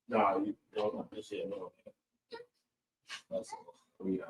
Nah, you don't. This shit, no. That's we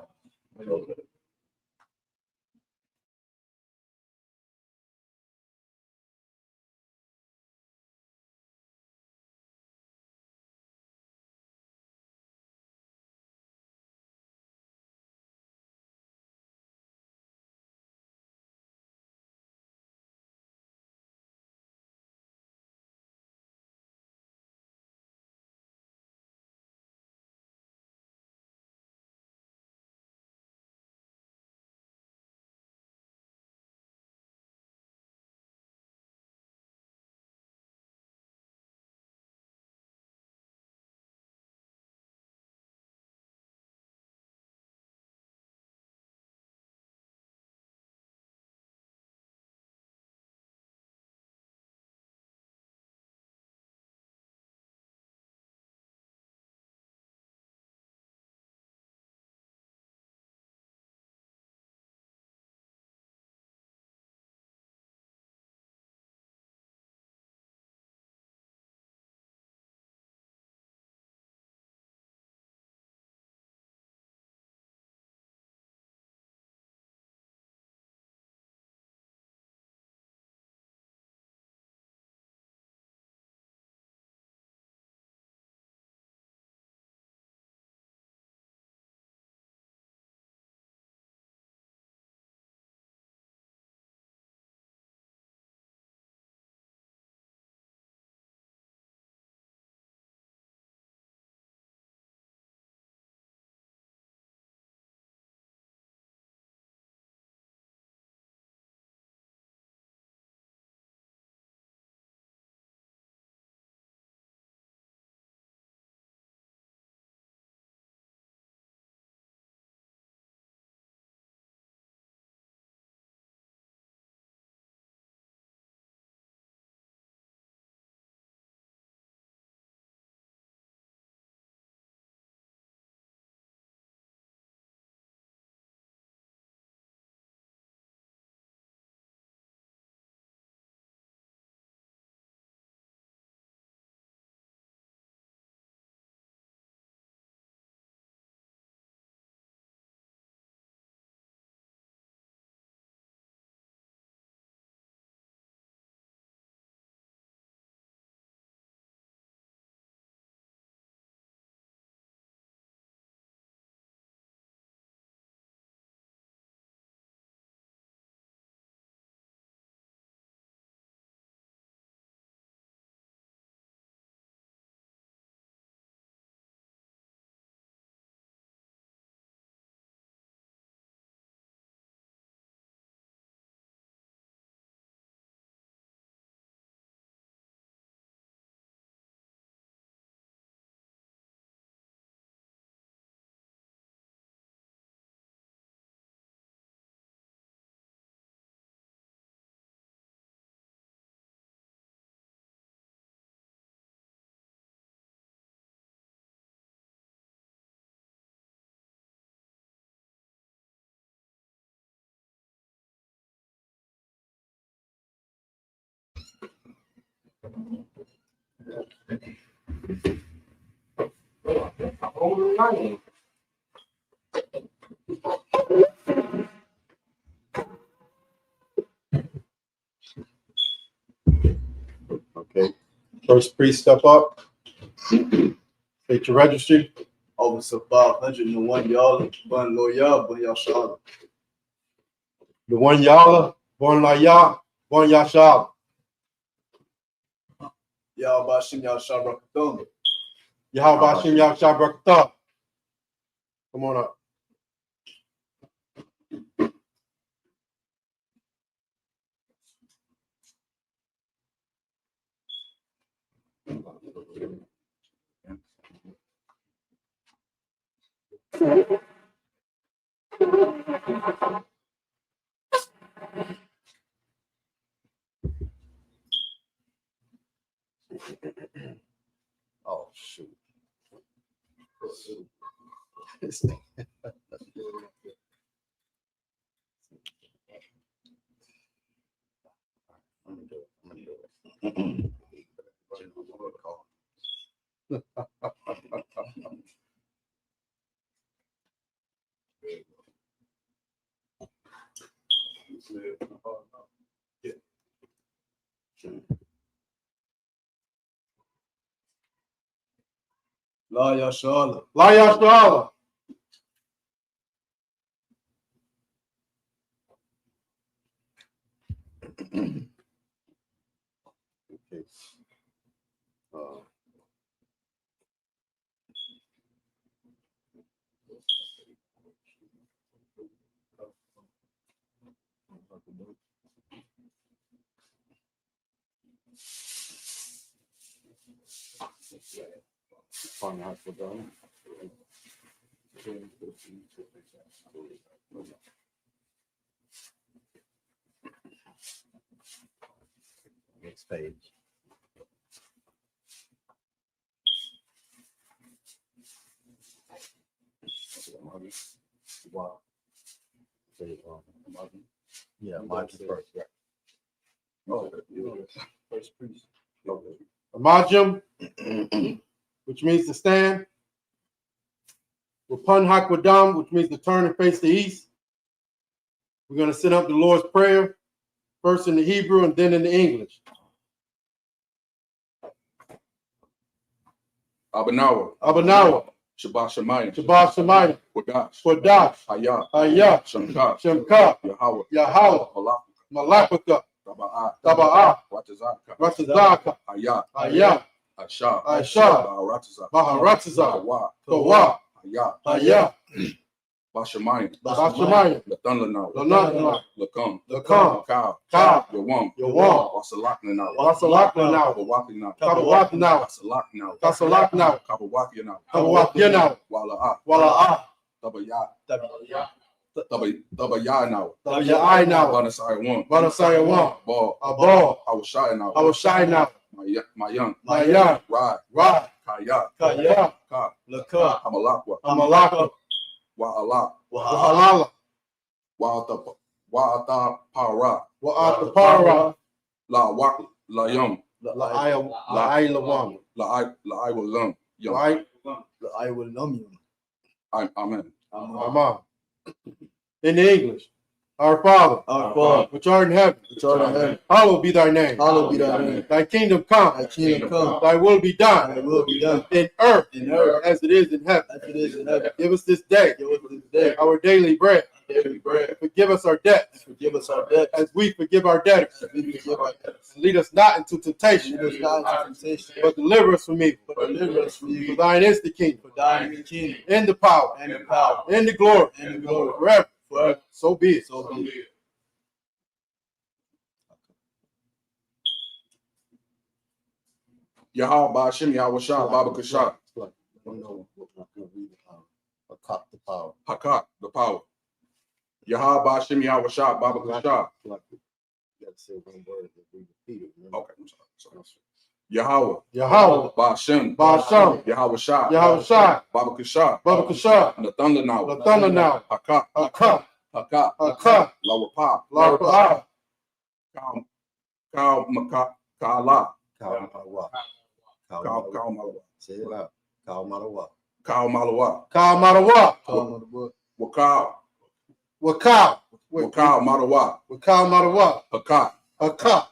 Okay. First priest, step up. State your registry. Officer 501 y'all, Bun Loya, Bun Yashab. The one Yalla, one La Ya, one Yashab. Y'all Bashim Yashab Rakathum. Yahabashim Yashab Rakata. Come on up. Oh, shoot. I'm gonna do it. La Yashala. La Yashala. Okay. Next page. Wow. Yeah, mine's first. Yeah. Oh, first priest. Amajim, which means to stand. Wapan Hakwadam, which means to turn and face the east. We're going to send up the Lord's Prayer, first in the Hebrew and then in the English. Abanawa. Abanawa. Shabbat Shemayim. Shabbat Shemayim. Wadash. Wadash. Hayah. Hayah. Shemka. Shemka. Yahweh. Yahweh. Malakaka. Taba'ah. Taba'ah. Watazaka. Ratazaka. Hayah. Hayah. Asha. Asha. Baharatazak. Baharatazak. Kawa. Kawa. Hayah. Hayah. Bashamayim. Bashamayim. Lathunlanaw. Lananaw. Lakam. Lakam. Cow. Cow. Yawam. Yawam. Wasalaknanaw. Wasalaknanaw. Kabawakinaw. Kabawakinaw. Kasalaknaw. Kasalaknaw. Kabawakinaw. Kabawakinaw. Wala'ah. Wala'ah. Tabayah. Tabayanaw. Tabayanaw. Banasai 1. Banasai 1. Ball. Abal. Awashayanaw. Awashayanaw. Mayan. Mayan. Ride. Ride. Kaya. Kaya. Ka. Laka. Hamalakwa. Amalaka. Wa'ala. Wahalala. Wa'ata para. Wa'atapara. La wak. La yum. La'ilawam. La I will lum. Yum. I will love you. Amen. Amen. In the English. Our Father, which art in heaven, hallowed be thy name. Hallowed be thy name. Thy kingdom come. Thy kingdom come. Thy will be done. Thy will be done. In earth, As it is in heaven. it is in heaven. Give us this day Give us this day our daily bread. daily bread. Forgive us our debts, Forgive us our debts as we forgive our debtors. as we forgive our debtors. And lead us not into temptation, Lead us not into temptation, but deliver us from evil. but deliver us from For evil. thine is the kingdom, For thine is the kingdom, and the power, and the power, and the glory, and the glory, forever. forever. So be it. So be it. Yahweh Ba'ashem Yahweh Shah Baba Kashah. Hakat, the power. Yahweh Ba'ashem Yahweh Shah Baba Kashah. Okay, I'm sorry. Yahweh. Yahweh. Ba'ashem. Ba'ashem. Yahweh Shah. Yahweh Shah. Baba Kashah. Baba Kashah. The thunder now. The thunder now. Hakat. Hakat. Hakat. Hakat. Lawapa. Lawapa. Kal Kala. Kal Malawa. Say it out. Kal Malawa. Kal Malawa. Kal Malawa. Wakal. Wakal. Wakal Malawa. Wakal Malawa. Hakat. Hakat.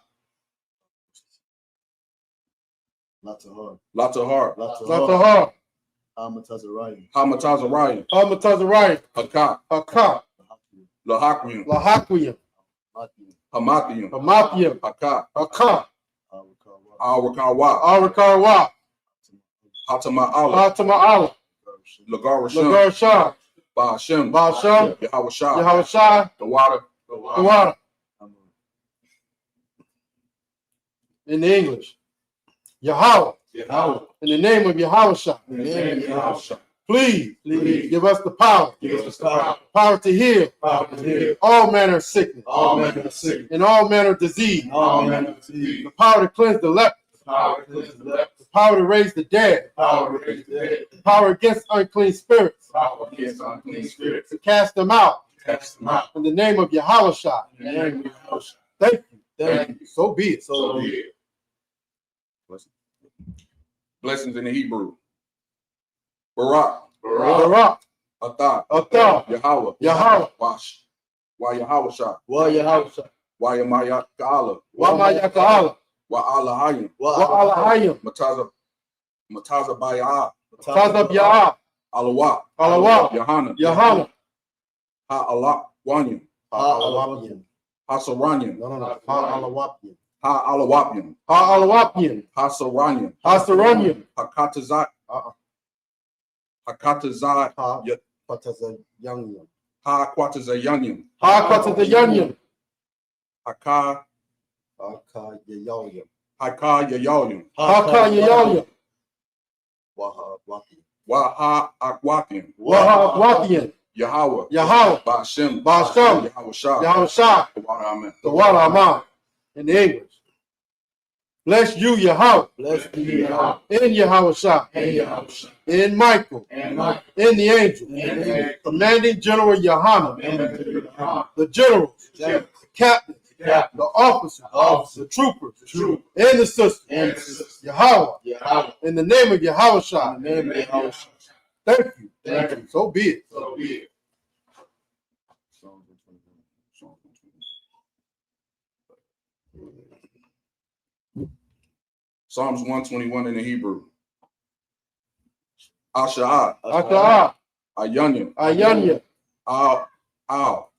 Latahar. Latahar. Latahar. Amatazariah. Hamatazariah. Hamatazariah. Hakat. Hakat. Lahakwim. Lahakwim. Hamathim. Hamathim. Hakat. Hakat. Awakawa. Awakawa. Hatama Allah. Hatama Allah. Lagar Lagar Shah. Ba'ashem. Ba'ashem. Yahweh Shah. Yahweh Shah. The water. The water. In the English. Yahweh. Yahweh. In the name of Yahweh Shah. In the name of Yahweh Shah. Please give us the power. Give us the power. Power to heal. Power to heal. All manner of sickness. All manner of sickness. And all manner of disease. All manner of disease. The power to cleanse the leper. Power to cleanse the leper. The power to raise the dead. Power to raise the dead. The power against unclean spirits. Power against unclean spirits. To cast them out. Cast them out. In the name of Yahweh Shah. In the name of Yahweh Shah. Thank you. Thank you. So be it. So be it. Blessings in the Hebrew. Barak. Barak. Atah. Atah. Yahweh. Yahweh. Wash. Why Yahweh Shah. Wa Yahweh. Why Yamaya Ka'ala. Wa Maya Ka'ala. Wa Allah Hayim. Wa Allah Hayim. Mataza Bayah. Tazab Ya'ah, Alawat, Alawat, Yahanna, Yahanna, Ha-Alawapian, Ha'alawapian. Hasaranian, No. Ha'alawapian. Ha-Alawapian, Ha'alawapian. Hasaranian, Hasaranian. Hakatazat, Hakatazat, Ha'Patazayanian. Ha-Quatazayanian, Ha'Patazayanian. Haka, Ha'Kayayalian. Haka-Yayalian, Ha'Kayayalian. Wahawapian. Waha-Akwapian, Wahawapian. Yahweh, Yahweh. Ba'ashem, Ba'ashem. Yahweh Shah, Yahushua. Amen. The water Amah in the English. Bless you, Yahweh. Bless you, Yahweh. In Yahushua. And Yahweh. In Michael. And Michael. In the angel. And the angel. Commanding General Yahanna. And the Yahweh. The generals. The Captains. captain. The officers. Officer. The troopers. The troop. And the sisters. And the sister. Yahweh. Yahweh. In the name of Yahushua. In the name of Yahweh. Thank you. Thank you. So be it. So be it. Psalms 121 in the Hebrew. Asha'ah, Asha'ah. Ayanya, Ayanya. Al, Al.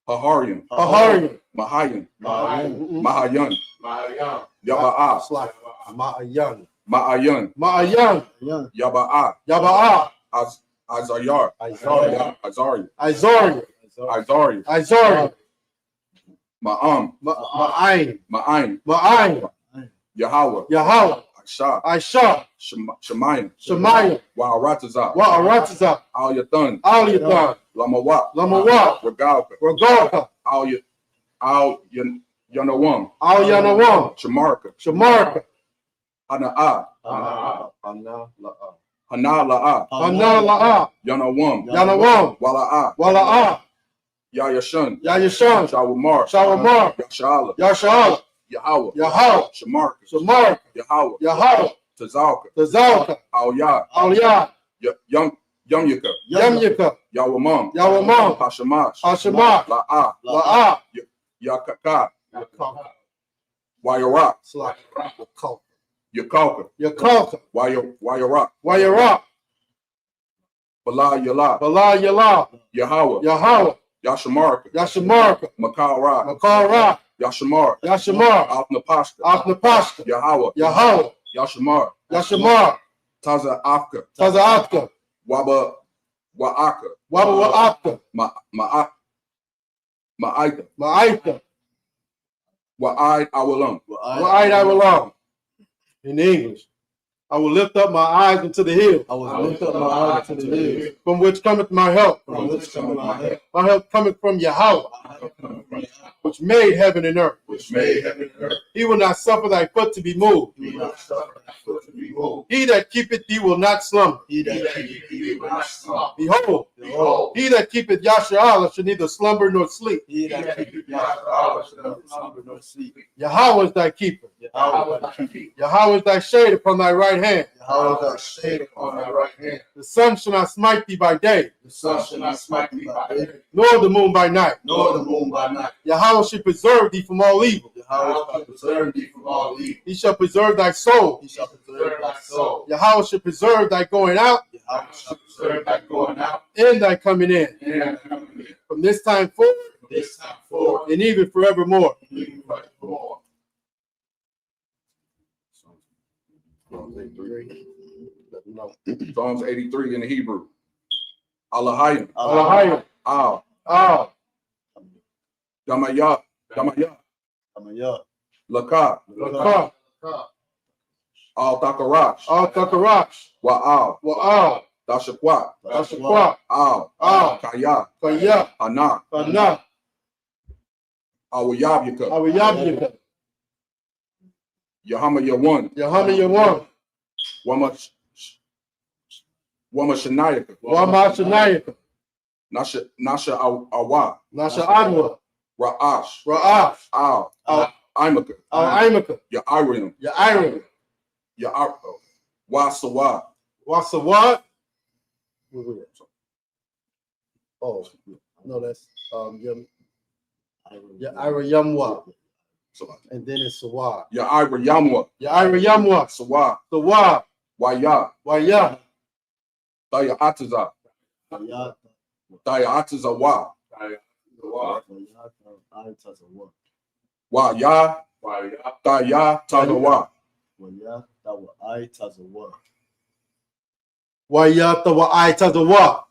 Haharian, Aharian. Mahayan, Ma'ayan. Mahayan, Ma'ayan. Yaba'ah, Ma'ayan. Ma'ayan, Ma'ayan. Yaba'ah, Yaba'ah. Azariah, Isaiah. Azariah, Isaiah. Azariah, Isaiah. Ma'am, Ma'ayin. Ma'ayin, Ma'ayin. Yahweh, Yahweh. Aishah, Aisha. Shemayim, Shemayim. Wa'aratazah, Wa'aratazah. Al Yathan, Aliyathan. Lamawat, Lamawat. Regalka, Regalka. Al Yanawam, Al Yanawam. Shamarka, Shamarka. Hana'ah, Hanala'ah. Hanala'ah, Hanala'ah. Yanawam, Yanawam. Wala'ah, Wala'ah. Yayashan, Yayashan. Shawamar, Shawamar. Yasha'ala, Yasha'ala. Yahweh, Yahweh. Shamarka, Shamarka. Yahweh, Yahweh. Tazalka, Tazalka. Al Yah, Aliyah. Yumyaka, Yamyaka. Yawamam, Yawamam. Hashamash, Hashamash. La'ah, La'ah. Yakaka, Wayarak, Yakalka, Yakalka. Wayarak, Wayarak. Bala Yala, Bala Yala. Yahweh, Yahweh. Yashamarka, Yashamarka. Makal Ra, Makal Ra. Yashamar, Yashamar. Alpnapashka, Aknapashka. Yahweh, Yahweh. Yashamar, Yashamar. Taza Afka, Tazaatka. Waba Wa'aka, Wabawa'atka. Ma'aita, Ma'aita. Wa'ai Awalam, Wa'aid I belong. In English. I will lift up my eyes into the hill. I will lift up my eyes to the hills, From which cometh my help. from which cometh my help. My help cometh from Yahweh, which made heaven and earth. Which made heaven and earth. He will not suffer thy foot to be moved. He will not suffer thy foot to be moved. He that keepeth thee will not slumber. He He that that keepeth thee will not slumber. Behold, Behold, he that keepeth Yahshua shall neither slumber nor sleep. he he that that keepeth keepeth Yahweh Yahweh shall shall not not slumber nor sleep. Yahweh is thy keeper. Yahweh thy keeper. Yahweh is thy shade upon thy right hand. Yahweh Yahweh thy thy shade upon thy right hand. The sun shall not smite thee by day, The sun shall not smite thee by day, nor the moon by night. nor the moon by night. Yahweh shall preserve thee from all evil. Yahweh Yahweh shall preserve thee from all evil. He shall preserve thy soul. he shall Preserve thy soul. Yahweh shall preserve thy going out Yahweh Shall preserve thy going out and thy coming in. and thy coming in. From this time forward From this time forward, and even forevermore. even forevermore. Psalms 83 in the Hebrew. Alahayim, Alahayim. Al, Ah. Damayah, Lakah, Lakah. Al Takarash, Al Takarash. Wa'al, Wa'al. Dashakwat, Ashaqua. Al, Al. Kaya, Kaya. Hana, Kana. Awayabyaka, Awiyabiyaka. Yahama Yawan, Yahama Yawan. Wama Shanayaka, Wama Shanayaka. Nasha Awa, Nasha Adwa. Ra'ash, Ra'af. Al, Al. Imaka, Al Imaka. Ya'iriam, Ya'irim. Wasawa, Wasawat. Oh, no, that's Ya'ira Yamwa. And then it's Sawa. Ya'ira Yamwa, Ya'ira Yamwa. Sawa, Sawa. Waya. Waya. Taya Atiza. Wayata. Taya Atiza Wa. Wayata. Aitaza wa. Waya. Taya Taza Wa. Wayata wa aitaza wa. Wayata wa aitaza wa.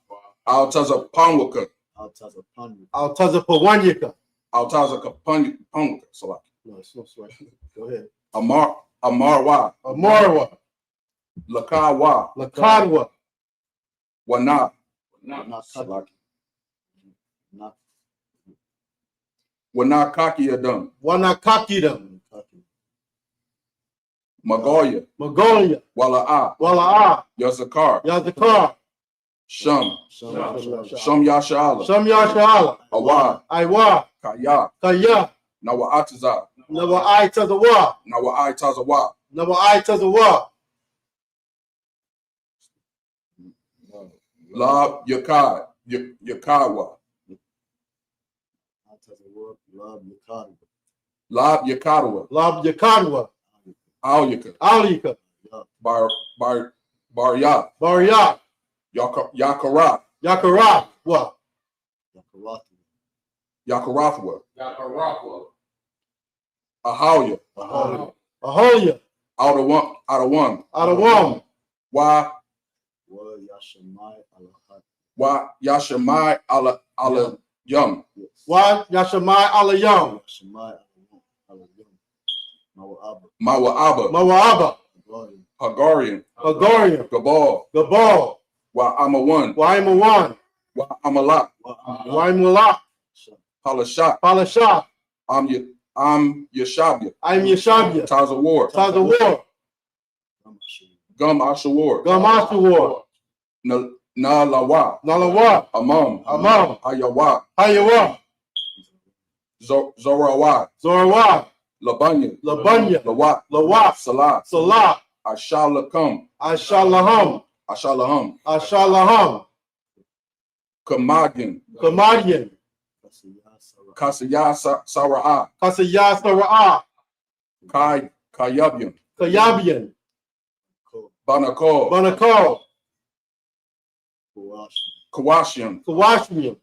Altaza Panwaka. Aitaza panu. Altaza pawanyika. Altaza Panwaka. So No, it's not right. Go ahead. Amar Wa. Amarwa. Lakawa. Lakadwa. Wana. Not Salaki. Not Wana Kaki Adam. Wanakakidam. Magoya. Magolia. Wala'a. Wala'a. Yazakar. Yazakar. Shum. Sham. Shum Yashala. Sham Yashala. Awa. Iwa. Kaya. Kaya. Nawa Atiza. Nawa aitaza wa. Nawa Itaza Wa. Nawa aitaza wa. Lab Yakai. Yakawa. Aitaza wa. Love Yakari. Lab Yakarawa. Lab Yakadwa. Alyaka. Alika. Barya. Barya. Yakara. Yakara. Wa. Yakaratu. Yakarathwa. Ahawya. Aholia. Out of one. Adawam. Why Wa Yashamai Alahat. Yashamai ala yum. Wa Yashamai Alayam. Yashamai Alayam. Mawa'aba. Mawa'aba. Mawaba. Hagarian. Agarian. Gabal. Gabal. Wa Amawan. Waimawan. Wa Amalak. Waimulak. Halashat. Palasha. I'm Yashabya. I'm Yeshabya. Taza War. Taza War. Gum Ashawar. Gamashu War. Na Lawa. Nalawa. Amam. Ayawa. Hayawa. Zorawa. Zorawa. Labanya. Labanya. Lawat. Lawat. Salat. Salah. Ashalakam. Ashalaham. Ashalaham. Kamagin. Kamadian. Kasaya Sara'a. Kasaya Sara'a. Kayabian. Kayabian. Banako. Banako. Kawashian. Kawashmian.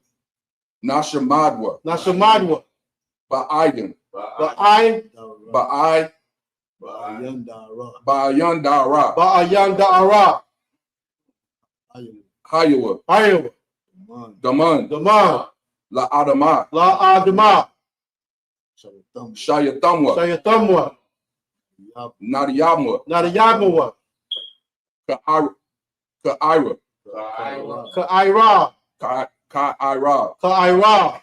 Nashamadwa. Nashamadwa. Ba'ayan. Ba'ai. Ba'ayandara. Ba'ayandara. Hayawa. Hayawa. Daman. Daman. La Adama. La Adama. Shayatamwa. Shayatamwa. Nadiyamwa. Nadiyamawa. Ka'ira. Ka'ira. Ka'ira. Ka'ira.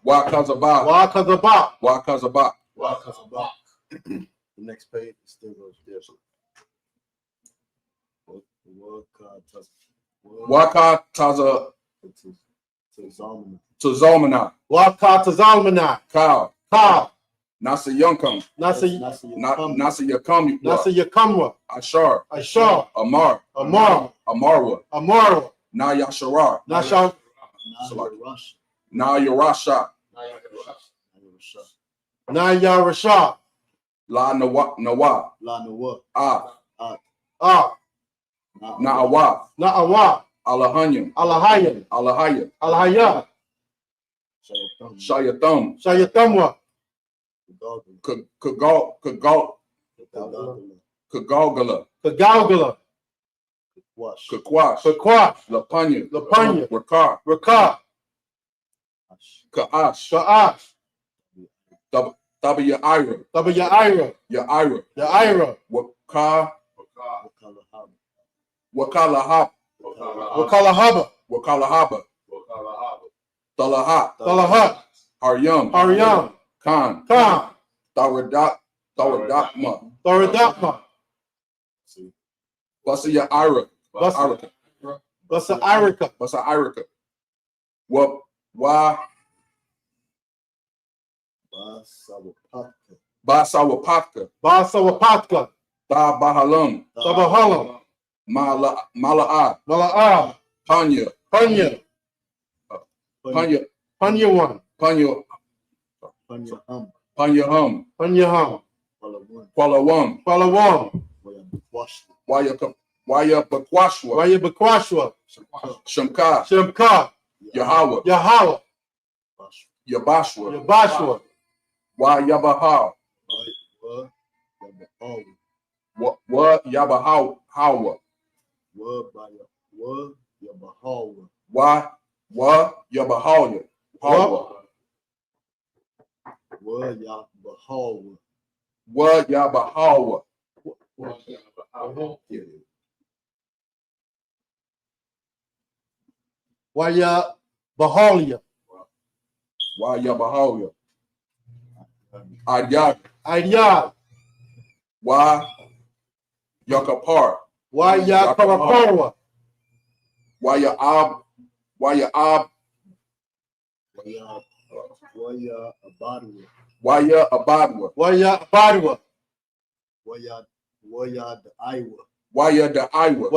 Wakazaba. Wakazaba. The next page still goes there. Wakataza To Zalmana. to Zalmana. Wakatazalmana. Kal. Ka. Nasa Yunkam. Nasa Nasa Yakam. Yakamwa. Ashar. Ashar. Amar. Amar. Amarwa. Amara. Na Yasharar. Nasha. Na Yarasha. Nayarasha. La Nawa. La Nawa. Ah. Ah. Na'awa. Na'awa. Alahanyam. Alahayan. Alahaya. Alahaya. Shayatham. Shayatamwa. Kagalgala. Kagalgala. Kakwash. Kakwash. Lapanya. Lapanya. Rakar. Rakah. Ka'ash. Sha'ash. Taba Ya'ira. Taba Ya'ira. Ya'ira. Ya'ira. Wakalahab. Wakalahaba. Wakalahaba. Talahat. Talahat. Haryam. Haryam. Khan. Khan. Tharadakma. Thoradakma. Basa Ya'ira. Basa Irika. Basa Irika. Wa Basawapatka. Basawapatka. Ta Bahalam. Tabahalam. Mala'a. Mala'ah. Panya. Panya. Panyawan. Panyahum. Panyaham. Kualawam. Palawam. YAHANNA, YAHANNA, SEMINOLES, Yahweh, Yahweh, Yabashua, Yabashua, YAHANNA, what YAHANNA, YAHANNA, Adyad, Adyad, Yakapar, YAHANNA, YAHANNA, YAHANNA, YAHANNA,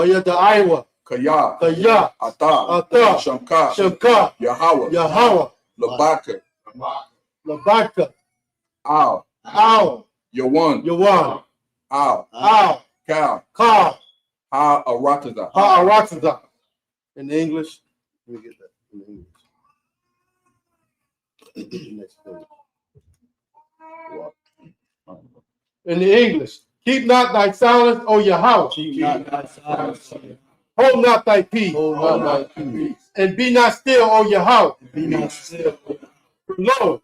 YAHANNA, Kaya, Kaya, Ata, Ata, Shamka, Shamka, Yahweh, Yahweh, Labaka, Labaka, Al, Al, Yawan, Yawan, Al, Al, Kal, Ka, Arataza, Ha'arataza. In the English, let me get that in the English. Next page. In the English, keep not thy silence, O Yahweh. Hold not thy peace. And be not still, O Yahweh. Lo,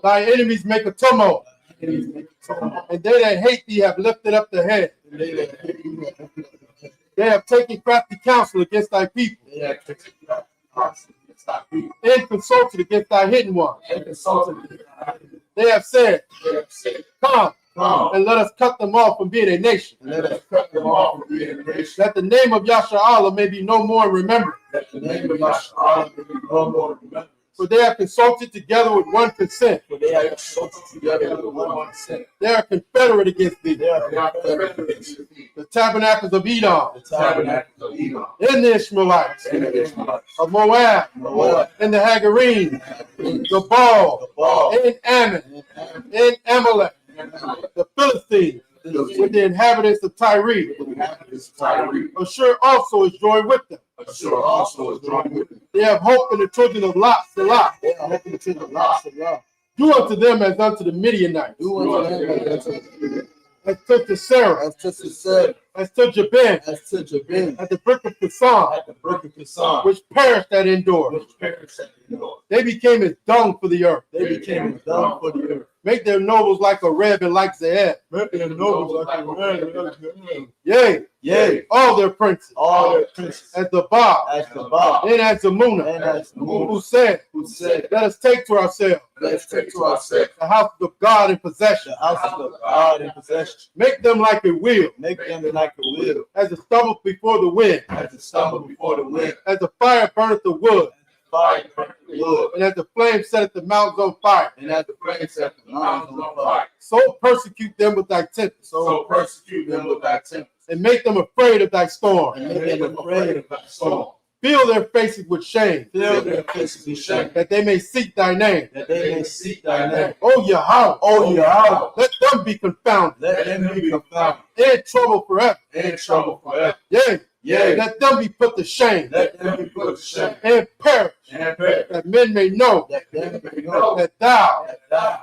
thy enemies make a tumult. And they that hate thee have lifted up their head. They have taken crafty counsel against thy people. And consulted against thy hidden ones. They have said, come, and let us cut them off from being a nation. That the name of Yasharallah may be no more remembered. For they have consulted together with one consent. They are confederate against thee. The tabernacles of Edom. And the Ishmaelites. Of Moab. And the Hagarene. The Baal. And Ammon. And Amalek. The Philistines. With the inhabitants of Tyre. Assure also is joined with them. They have hope in the children of Lot, Salah. Do unto them as unto the Midianites. As to Sarah. As to Jabin. At the brook of Kassan. Which perished at Endor. They became as dung for the earth. Make their nobles like a Reb and like Zeheb. Yea, all their princes. As the Baal. And as the Munah. Who said, let us take to ourselves the house of God in possession. Make them like a wheel. As a stubble before the wind. As the fire burneth the wood. And as the flame setteth the mountains on fire. So persecute them with thy tempest. And make them afraid of thy storm. Fill their faces with shame. That they may seek thy name. O Yahweh. Let them be confounded. In trouble forever. Yea, let them be put to shame. And perish. That men may know that thou,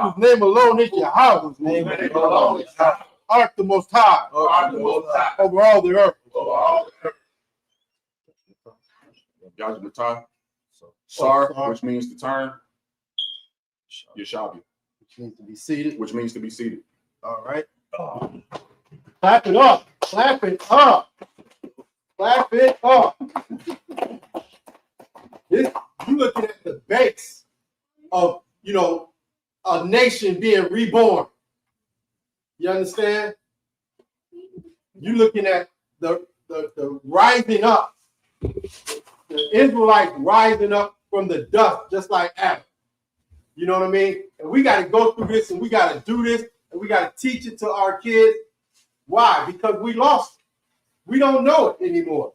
whose name alone is Yahweh, art the most high over all the earth. Yajmatai, Sar, which means to turn. Yeshabi, which means to be seated. All right. Clap it up. Clap it up. Clap it up. You're looking at the base of, a nation being reborn. You understand? You're looking at the rising up. The Israelites rising up from the dust, just like Adam. You know what I mean? And we got to go through this, and we got to do this, and we got to teach it to our kids. Why? Because we lost it. We don't know it anymore.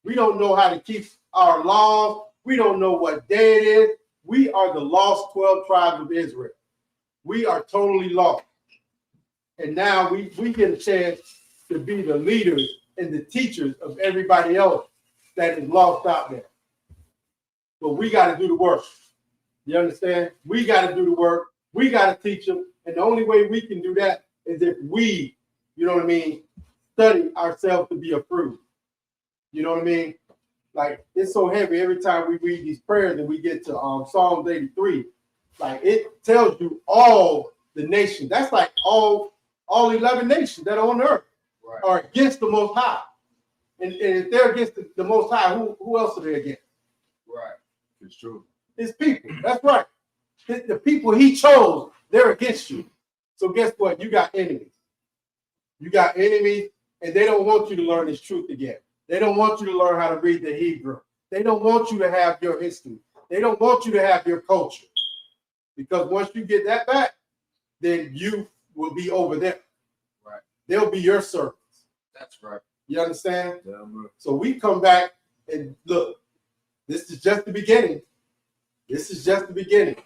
We don't know how to keep our laws. We don't know what day it is. We are the lost 12 tribes of Israel. We are totally lost. And now we get a chance to be the leaders and the teachers of everybody else that is lost out there. But we got to do the work. You understand? We got to do the work. We got to teach them. And the only way we can do that is if we, you know what I mean, study ourselves to be approved. You know what I mean? Like, it's so heavy every time we read these prayers and we get to Psalms 83. Like, it tells you all the nations. That's like all 11 nations that are on earth are against the Most High. And if they're against the Most High, who else are they against? Right. It's true. His people. That's right. The people he chose, they're against you. So guess what? You got enemies. You got enemies, and they don't want you to learn this truth again. They don't want you to learn how to read the Hebrew. They don't want you to have your history. They don't want you to have your culture. Because once you get that back, then you will be over there. Right. They'll be your servants. That's right. You understand? Yeah, right. So we come back and look, this is just the beginning. This is just the beginning.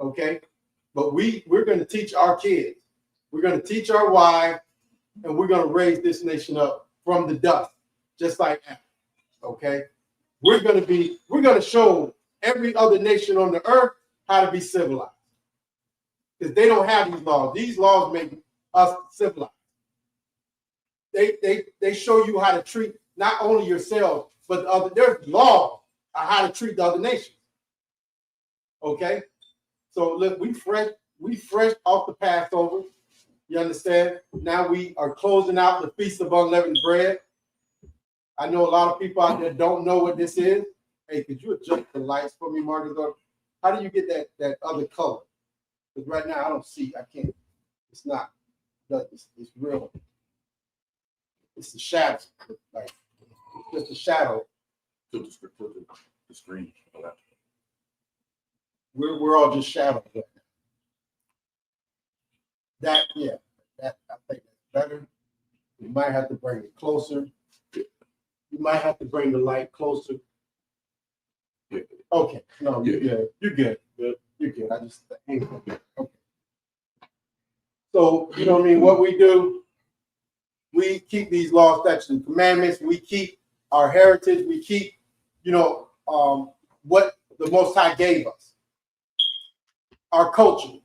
Okay? But we're going to teach our kids. We're going to teach our wives, and we're going to raise this nation up from the dust, just like Africa. Okay? We're going to show every other nation on the earth how to be civilized. Because they don't have these laws. These laws make us civilized. They show you how to treat not only yourself, but the other. There's laws on how to treat the other nations. Okay? So look, we fresh off the Passover. You understand? Now we are closing out the Feast of Unleavened Bread. I know a lot of people out there don't know what this is. Hey, could you adjust the lights for me, Marcus? How do you get that other color? Because right now I don't see. I can't. It's not. It's real. It's the shadow. Like it's just a shadow. To the screen. We're all just shadows. That I think that's better. You might have to bring it closer. You might have to bring the light closer. Yeah. Okay. No, Yeah. you're good. You're good. You're good. I just okay. So you know what I mean? What we do, we keep these laws, statutes, and commandments. We keep our heritage. We keep, what the Most High gave us. Our culture.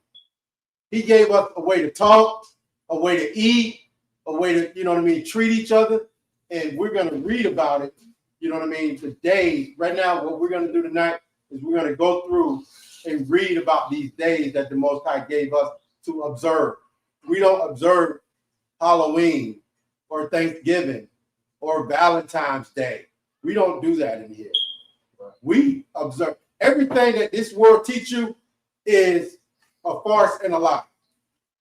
He gave us a way to talk, a way to eat, a way to, treat each other. And we're going to read about it, today. Right now, what we're going to do tonight is we're going to go through and read about these days that the Most High gave us to observe. We don't observe Halloween or Thanksgiving or Valentine's Day. We don't do that in here. We observe everything that this world teach you is a farce and a lie.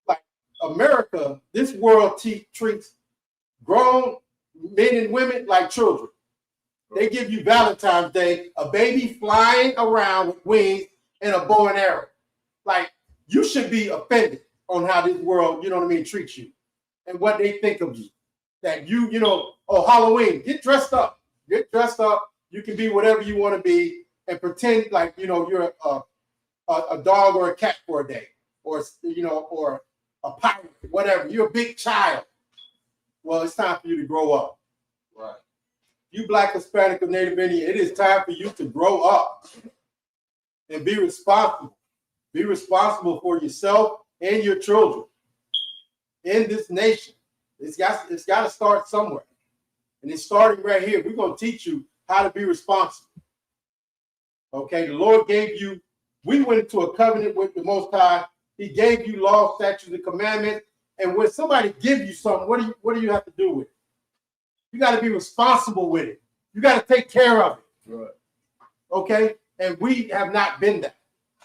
Like America, this world treats grown men and women like children. They give you Valentine's Day, a baby flying around with wings and a bow and arrow. Like, you should be offended on how this world, treats you and what they think of you. That Halloween, get dressed up. Get dressed up. You can be whatever you want to be and pretend like, you're a dog or a cat for a day or a pirate, whatever. You're a big child. Well, it's time for you to grow up. Right. You Black, Hispanic, or Native Indian, it is time for you to grow up and be responsible. Be responsible for yourself and your children in this nation. It's got to start somewhere. And it's starting right here. We're going to teach you how to be responsible. Okay, the Lord gave you, we went into a covenant with the Most High. He gave you law, statutes, and commandments. And when somebody gives you something, what do you have to do with it? You got to be responsible with it. You got to take care of it. Right. Okay? And we have not been that.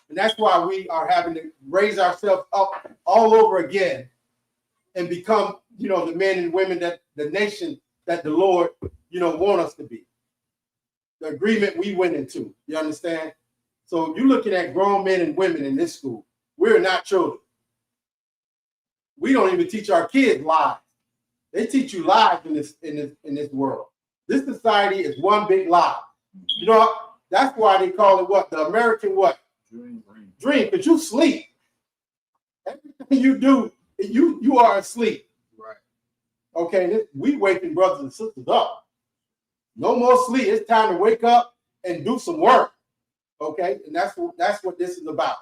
And that's why we are having to raise ourselves up all over again and become, the men and women that the nation that the Lord, want us to be. The agreement we went into. You understand? So you're looking at grown men and women in this school. We're not children. We don't even teach our kids lies. They teach you lies in this world. This society is one big lie. That's why they call it what? The American what? Dream. Because you sleep. Everything you do, you are asleep. Right. Okay, we waking brothers and sisters up. No more sleep. It's time to wake up and do some work. Okay, and that's what this is about.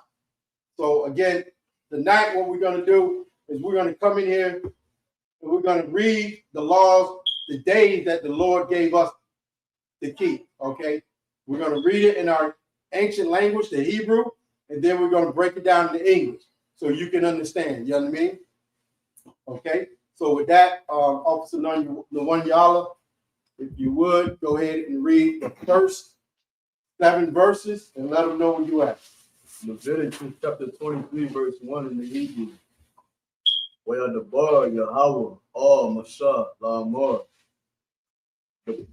So again, tonight what we're going to do is we're going to come in here and we're going to read the laws, the days that the Lord gave us to keep. Okay, we're going to read it in our ancient language, the Hebrew, and then we're going to break it down into English so you can understand. You know what I mean? Okay. So with that, Officer Nwanyala, if you would go ahead and read the first 7 verses and let them know where you at. Leviticus chapter 23, verse 1 in the Hebrew. Where the bar Yahweh, all Masha, Lamar.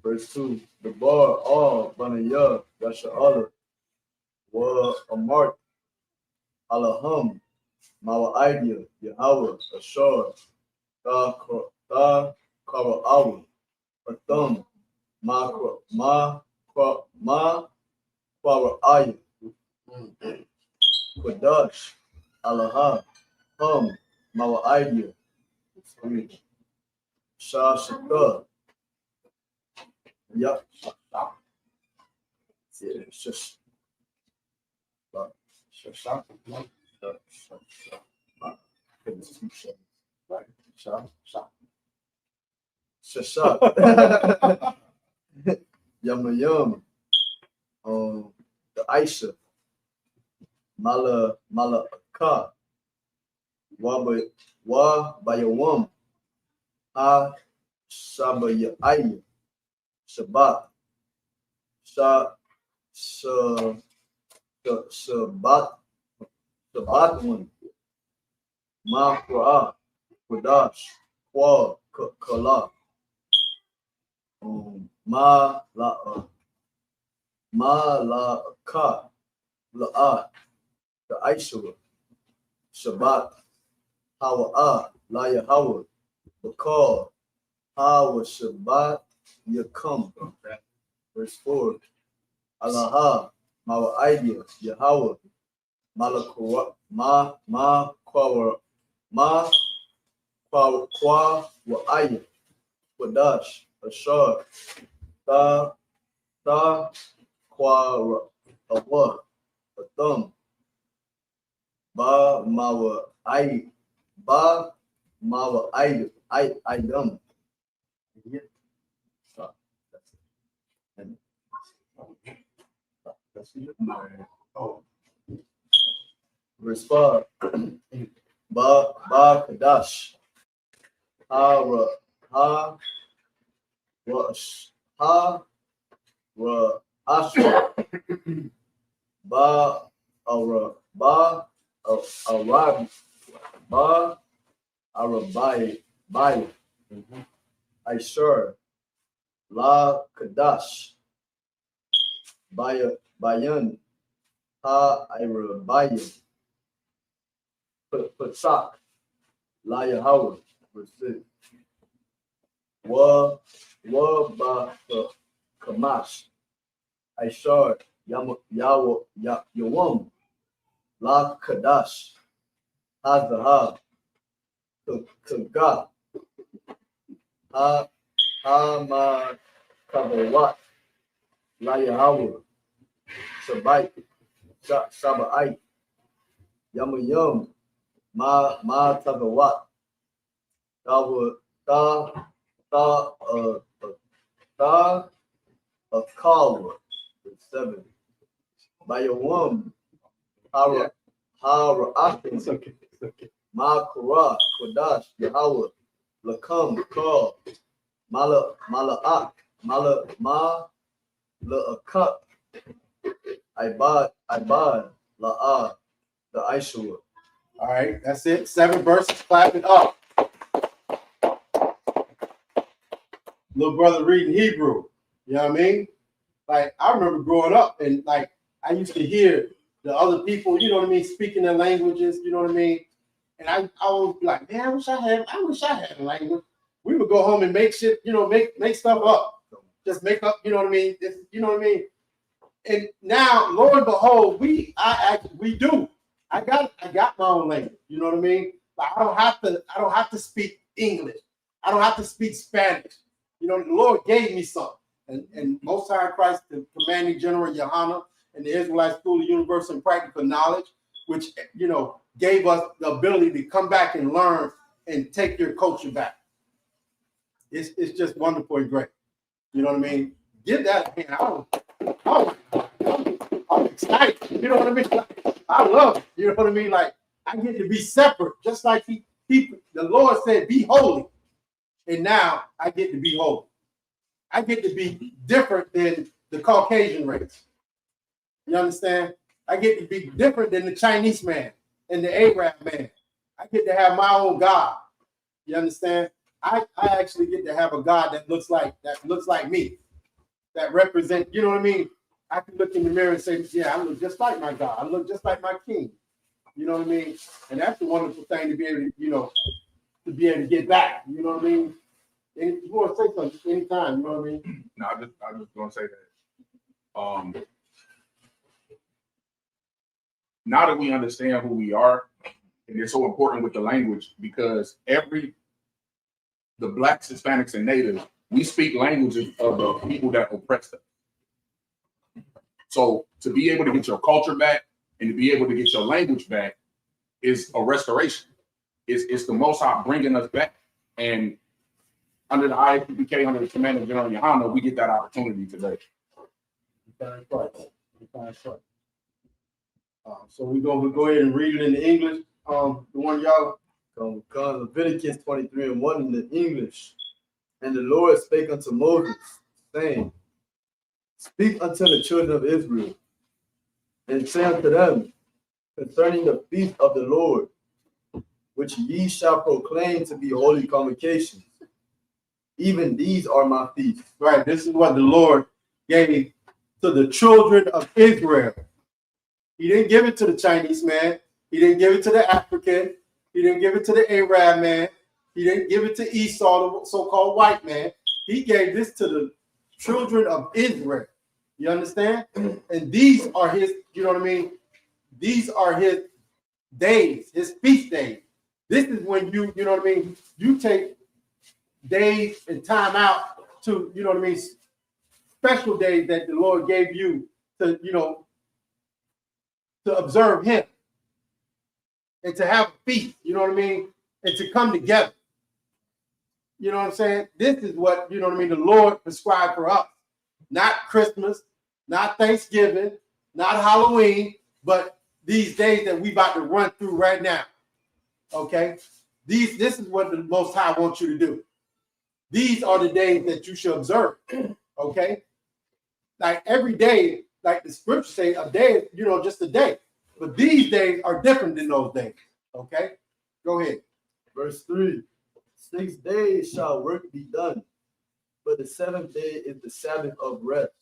Verse 2. The bar, all Banayah, Yasha'ala, wa Amart, Alaham, Mawa idea, Yahweh, Ashar, Ta Kara'awa, Atham, Ma Kwara'aya, Quadash, Alaha, Hum, Mawa idea, Shah Shaka, Yep. Shashak. Yum yum. The I.S.U.P.K. Malaka. Wa bayawam. Ha sabayaya. Shabbat. Shabbat. Ma Qur'an. Qudash. Kwa Kala. Ma la ka la the I.S.U.P.K. Shabbat Hawa la Yahweh Bakal Hawa Shabbat Yakam. Verse 4. Allah Mawa idea Yahweh Malakwa ma kwa wa ayah Wadash Ashar Ta Kwa Allah Atham Ba Mawa Idam. Respond. Ba Kadash Ha Ashra Ba Arabai I.S.U.P.K. La Kadash Bayan Ha Arabayan Pasak La Yahweh. Verse 6. Wa ba Kamash I.S.U.P.K. Yawam La Kadash Hazahab Kaga Ha Ma Kavawat La Yahweh Sabai Yamayum Ma Tagawat Ta Akawa. 7. Bayawam Hara It's okay. It's okay. Ma Kura Kodash Yahweh Lakam Kal Mala'ak Ma La'akat Ibad La'a the I.S.U.P.K. All right, that's it. 7 verses. Clap it up. Little brother reading Hebrew. You know what I mean? Like, I remember growing up and like I used to hear the other people, you know what I mean, speaking their languages, you know what I mean? And I would be like, man, I wish I had a language. We would go home and make shit, you know, make stuff up. Just make up, you know what I mean? You know what I mean? And now, lo and behold, we do. I got my own language, you know what I mean? But I don't have to speak English. I don't have to speak Spanish. You know, the Lord gave me something. And Most High Christ, the commanding general YAHANNA, and the Israelite School of Universal and Practical Knowledge, which, you know, gave us the ability to come back and learn and take your culture back. It's just wonderful and great. You know what I mean? Give that a hand. I'm excited. You know what I mean? Like, I love it. You know what I mean? Like, I get to be separate, just like the Lord said, be holy. And now I get to be holy. I get to be different than the Caucasian race. You understand? I get to be different than the Chinese man and the Arab man. I get to have my own God. You understand? I actually get to have a God that looks like me, that represents, you know what I mean? I can look in the mirror and say, yeah, I look just like my God. I look just like my king. You know what I mean? And that's the wonderful thing to be able to, you know, to be able to get back. You know what I mean? And you want to say something anytime, you know what I mean? No, I just gonna say that. Now that we understand who we are, and it's so important with the language, because the Blacks, Hispanics, and Natives, we speak languages of the people that oppressed us. So to be able to get your culture back and to be able to get your language back is a restoration. It's the Most High bringing us back. And under the I.S.U.P.K, under the command of General YAHANNA, we get that opportunity today. That's right. That's right. So we're going to go ahead and read it in the English. The one y'all. Leviticus 23:1 in the English. And the Lord spake unto Moses, saying, Speak unto the children of Israel, and say unto them concerning the feast of the Lord, which ye shall proclaim to be holy convocations. Even these are my feasts. Right. This is what the Lord gave to the children of Israel. He didn't give it to the Chinese man. He didn't give it to the African. He didn't give it to the Arab man. He didn't give it to Esau, the so-called white man. He gave this to the children of Israel. You understand? And these are his, you know what I mean? These are his days, his feast days. This is when you know what I mean? You take days and time out to, you know what I mean, special days that the Lord gave you to, you know, to observe him and to have a feast, you know what I mean? And to come together. You know what I'm saying? This is what, you know what I mean, the Lord prescribed for us. Not Christmas, not Thanksgiving, not Halloween, but these days that we about to run through right now. Okay? This is what the Most High wants you to do. These are the days that you should observe. Okay? Like every day, like the scripture say, a day is, you know, just a day. But these days are different than those days. Okay? Go ahead. Verse 3. 6 days shall work be done, but the 7th day is the Sabbath of rest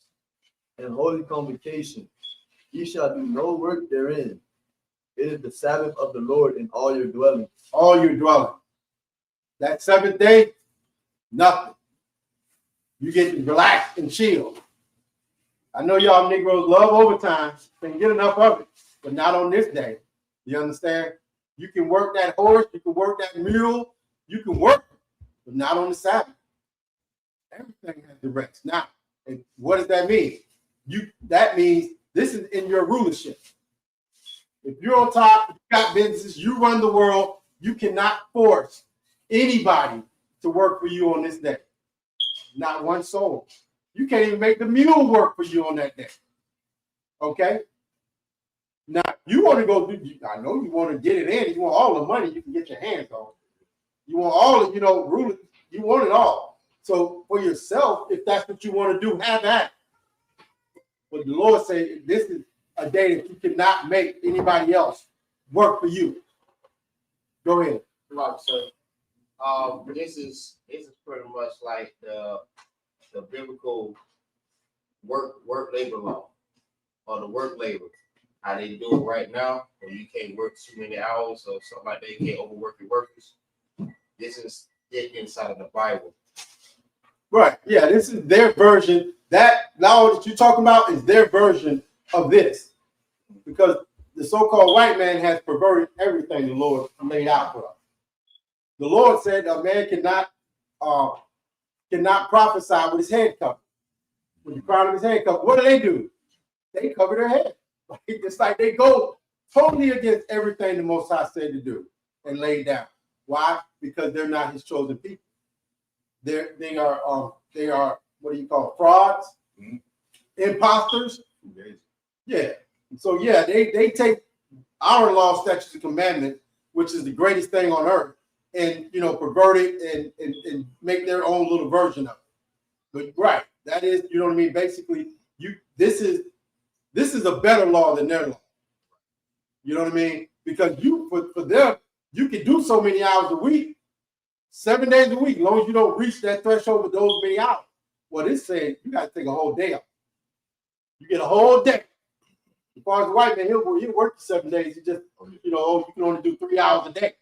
and holy convocation. Ye shall do no work therein. It is the Sabbath of the Lord in all your dwellings. All your dwelling. That 7th day, nothing. You get to relax and chill. I know y'all Negroes love overtime. Can't get enough of it, but not on this day. You understand? You can work that horse, you can work that mule, you can work, but not on the Sabbath. Everything has to rest. Now, and what does that mean? That means this is in your rulership. If you're on top, you got business, you run the world, you cannot force anybody to work for you on this day. Not one soul. You can't even make the mule work for you on that day. Okay? Now, you want to go do, I know you want to get it in. You want all the money you can get your hands on. You want all of, you know, rule, you want it all. So for yourself, if that's what you want to do, have that. But the Lord said, this is a day that you cannot make anybody else work for you. Go ahead. Right, so this is pretty much like the biblical work labor law or the work labor. How they do it right now, where you can't work too many hours or something like that, you can't overwork your workers. This is it inside of the Bible. Right. Yeah, this is their version. That law that you're talking about is their version of this. Because the so-called white man has perverted everything the Lord laid out for us. The Lord said a man cannot cannot prophesy with his head covered. With the crown of his head covered, what do? They cover their head. It's like they go totally against everything the Most High said to do and lay down. Why? Because they're not his chosen people. They are what do you call it? Frauds, imposters. Yeah. So yeah, they take our law, statutes, and commandments, which is the greatest thing on earth, and pervert it and make their own little version of it. But right, that is, you know what I mean? Basically, this is a better law than their law. You know what I mean? Because for them, you can do so many hours a week, 7 days a week, as long as you don't reach that threshold with those many hours. Well, it's saying you got to take a whole day off. You get a whole day. As far as the white man, he'll work 7 days. He just, you can only do 3 hours a day.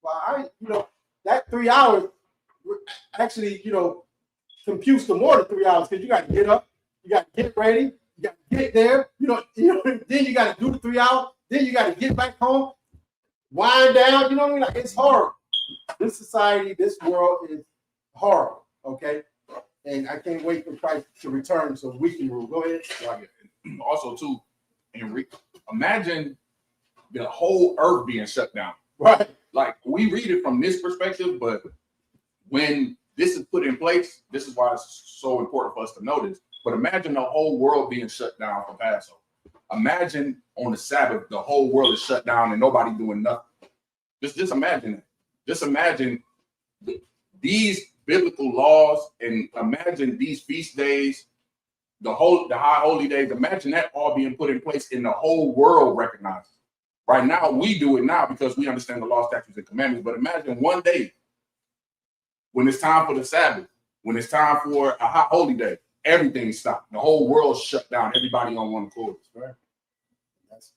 Well, that 3 hours actually, computes to more than 3 hours because you got to get up, you got to get ready, you got to get there, then you got to do the 3 hours, then you got to get back home, wind down, you know what I mean? Like, it's horrible. This society, this world is horrible, okay? And I can't wait for Christ to return so we can rule. Go ahead. Also, too, imagine the whole earth being shut down. Right. Like, we read it from this perspective, but when this is put in place, this is why it's so important for us to know this. But imagine the whole world being shut down for Passover. Imagine on the Sabbath, the whole world is shut down and nobody doing nothing. Just imagine that. Just imagine these biblical laws, and imagine these feast days, the high holy days. Imagine that all being put in place and the whole world recognizes. Right now, we do it now because we understand the law, statutes, and commandments. But imagine one day when it's time for the Sabbath, when it's time for a high holy day, everything stopped. The whole world shut down. Everybody on one accord. Right. That's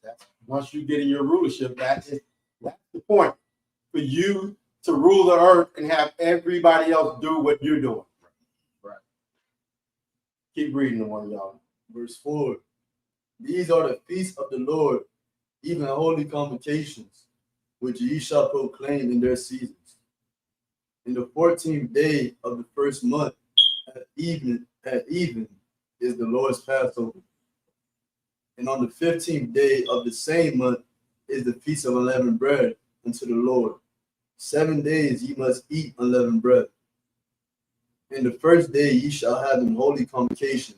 once you get in your rulership, that's the point for you to rule the earth and have everybody else do what you're doing. Right. Keep reading the one, y'all. Verse 4. These are the feasts of the Lord, even holy convocations, which ye shall proclaim in their seasons. In the 14th day of the first month, at even is the Lord's Passover. And on the 15th day of the same month is the feast of unleavened bread unto the Lord. 7 days ye must eat unleavened bread. In the first day ye shall have an holy convocation.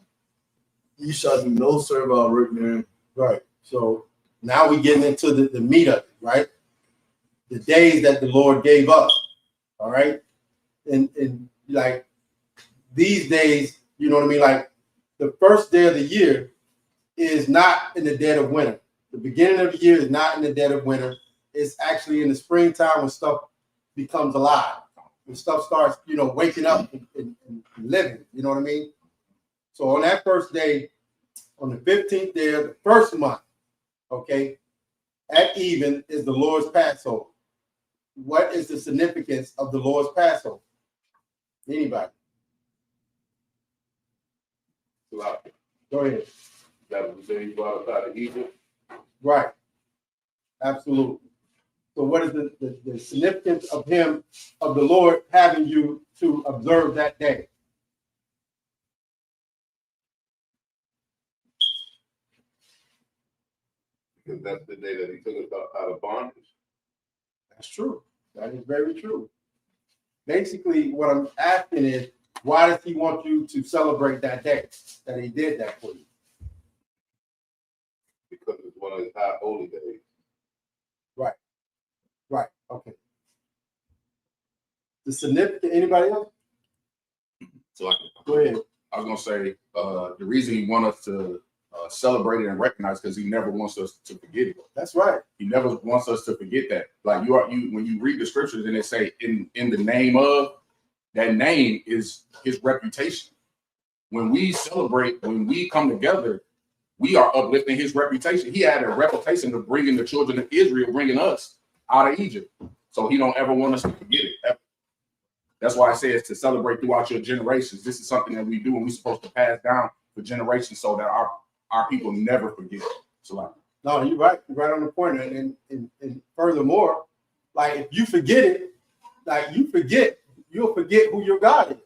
Ye shall do no servile work therein. Right. So now we're getting into the meat of it, right? The days that the Lord gave us. All right. And like these days, you know what I mean? Like the first day of the year is not in the dead of winter. The beginning of the year is not in the dead of winter. It's actually in the springtime when stuff becomes alive. When stuff starts, waking up and living. You know what I mean? So on that first day, on the 15th day of the first month, okay, at even is the Lord's Passover. What is the significance of the Lord's Passover? Anybody? Go ahead. That was the day he brought us out of Egypt. Right. Absolutely. So what is the significance of the Lord having you to observe that day? Because that's the day that he took us out of bondage. That's true. That is very true. Basically, what I'm asking is, why does he want you to celebrate that day that he did that for you? Because it's one of his high holy days. Right. Right. Okay. The significant, anybody else? So Go ahead. I was going to say the reason he wants us to celebrate it and recognize because he never wants us to forget it. That's right. He never wants us to forget that. Like when you read the scriptures and they say in the name of, that name is his reputation. When we celebrate, when we come together, we are uplifting his reputation. He had a reputation of bringing the children of Israel, bringing us out of Egypt. So he don't ever want us to forget it. Ever. That's why I say it's to celebrate throughout your generations. This is something that we do and we're supposed to pass down for generations so that our people never forget. So no, you're right. You're right on the point. And furthermore, like if you forget it, like you forget you'll forget who your God is.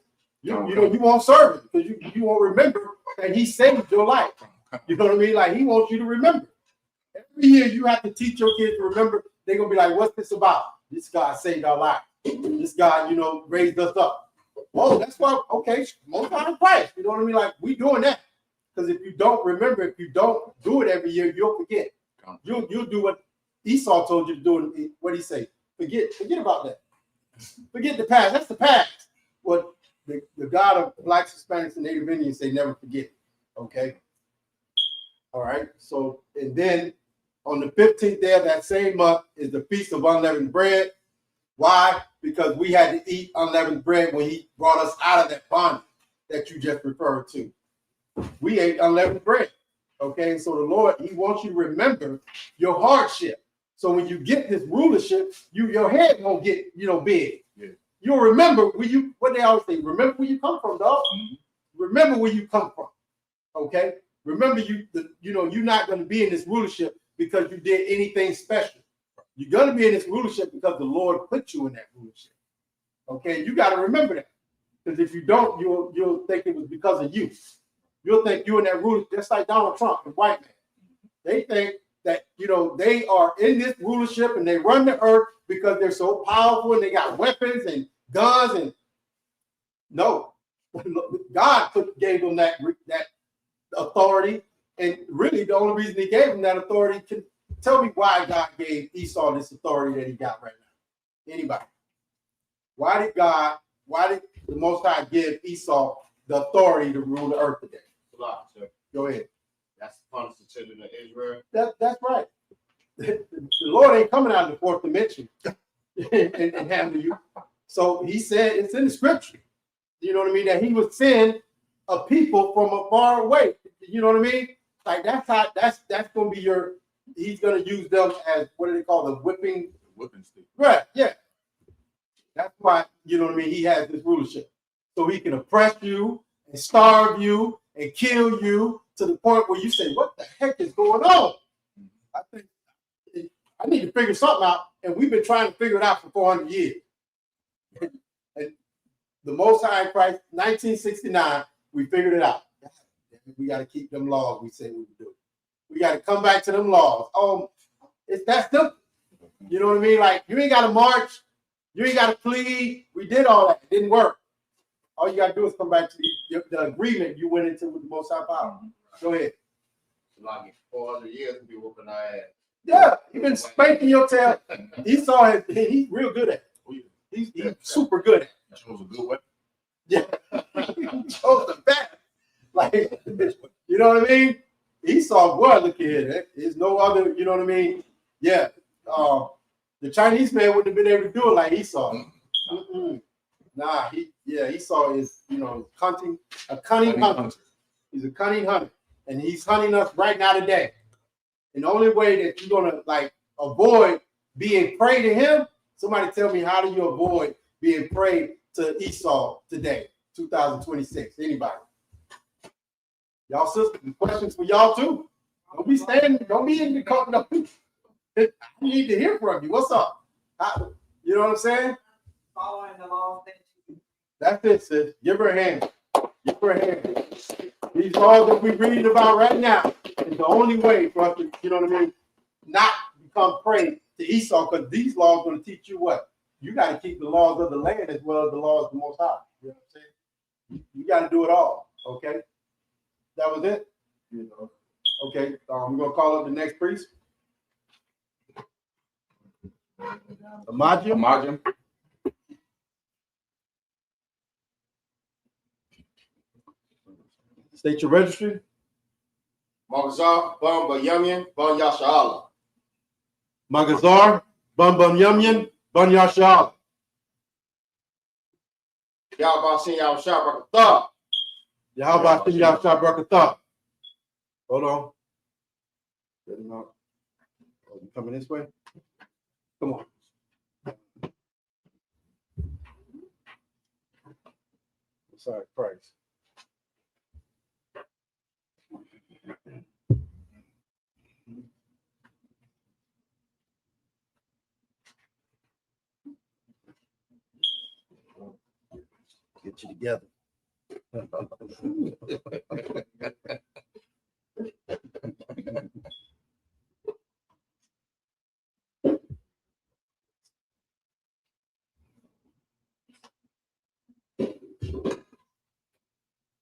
You know, you won't serve him because you won't remember that he saved your life. You know what I mean? Like he wants you to remember. Every year you have to teach your kids to remember. They're gonna be like, what's this about? This God saved our life. This God, you know, raised us up. Oh, that's why, okay, most high Christ. You know what I mean? Like we doing that. Because if you don't remember, if you don't do it every year, you'll forget. You'll do what Esau told you to do. What he say? Forget about that. Forget the past. That's the past. What the God of blacks, Hispanics, and Native Indians say, never forget. Okay. All right. So, and then on the 15th day of that same month is the Feast of Unleavened Bread. Why? Because we had to eat unleavened bread when he brought us out of that bondage that you just referred to. We ate unleavened bread. Okay. So the Lord, he wants you to remember your hardship. So when you get this rulership, your head won't get, you know, big. Yeah. You'll remember what they always say, remember where you come from, dog. Mm-hmm. Remember where you come from. Okay. Remember you're not going to be in this rulership because you did anything special. You're going to be in this rulership because the Lord put you in that rulership. Okay. You got to remember that. Because if you don't, you'll think it was because of you. You'll think you're in that rulership, just like Donald Trump, the white man. They think that, you know, they are in this rulership and they run the earth because they're so powerful and they got weapons and guns. And no, God gave them that authority. And really the only reason he gave them that authority, can tell me why God gave Esau this authority that he got right now. Anybody? Why did the Most High give Esau the authority to rule the earth today? Go ahead. That's the punish the children of Israel. That's right. The Lord ain't coming out of the fourth dimension and handle you. So he said it's in the scripture. You know what I mean? That he would send a people from a far away. You know what I mean? Like that's gonna be he's gonna use them as, what do they call the whipping stick? Right, yeah. That's why, you know what I mean, he has this rulership. So he can oppress you and starve you and kill you to the point where you say, what the heck is going on? I think I need to figure something out. And we've been trying to figure it out for 400 years. And the Most High Christ, 1969, we figured it out. We got to keep them laws we say we would do. We got to come back to them laws. It's that simple. You know what I mean? Like, you ain't got to march. You ain't got to plead. We did all that. It didn't work. All you got to do is come back to the agreement you went into with the Most High Power. Go ahead. Like 400 years to be whooping our ass. Yeah, you've been spanking your tail. Esau, he's real good at it. He's super good at it. He chose a good way. Yeah. He chose the best. Like, you know what I mean? Esau, boy, look here. There's no other, you know what I mean? Yeah. The Chinese man wouldn't have been able to do it like Esau. Mm-mm. Nah, Esau is, you know, a cunning hunter. He's a cunning hunter. And he's hunting us right now today. And the only way that you're gonna like avoid being prey to him, somebody tell me, how do you avoid being prey to Esau today, 2026? Anybody? Y'all sisters, questions for y'all too. Don't be in the corner. I need to hear from you. What's up? You know what I'm saying? Following the law. That's it, sis. Give her a hand. Give her a hand. These laws that we're reading about right now is the only way for us to, you know what I mean, not become prey to Esau, because these laws are going to teach you what? You got to keep the laws of the land as well as the laws of the Most High. You know what I'm saying? You got to do it all. Okay? That was it? You know. Okay. We're going to call up the next priest. Imagine. State your registry. Magazar, Bum Yumyan, Bun Yashala. Magazar, Bum Yumyan, Bun Yashala. Y'all seen y'all shop Rakatha. How about y'all shop Rakatha? Hold on. Get him out. Oh, you coming this way? Come on. Sorry, Christ. Get you together.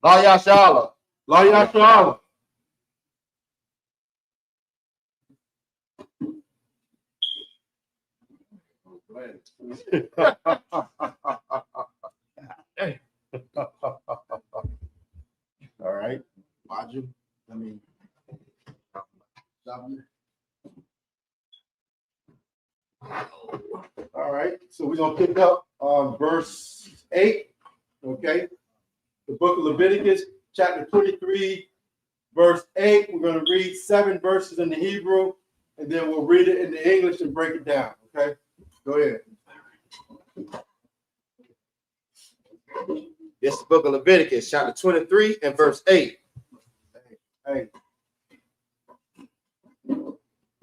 La Yashala. La Yashala. All right. Maju. I mean, W. All right. So we're going to pick up on verse 8. Okay. The book of Leviticus, chapter 23, verse 8. We're going to read 7 verses in the Hebrew, and then we'll read it in the English and break it down. Okay. Go ahead. This is the book of Leviticus, chapter 23 and verse 8. Hey.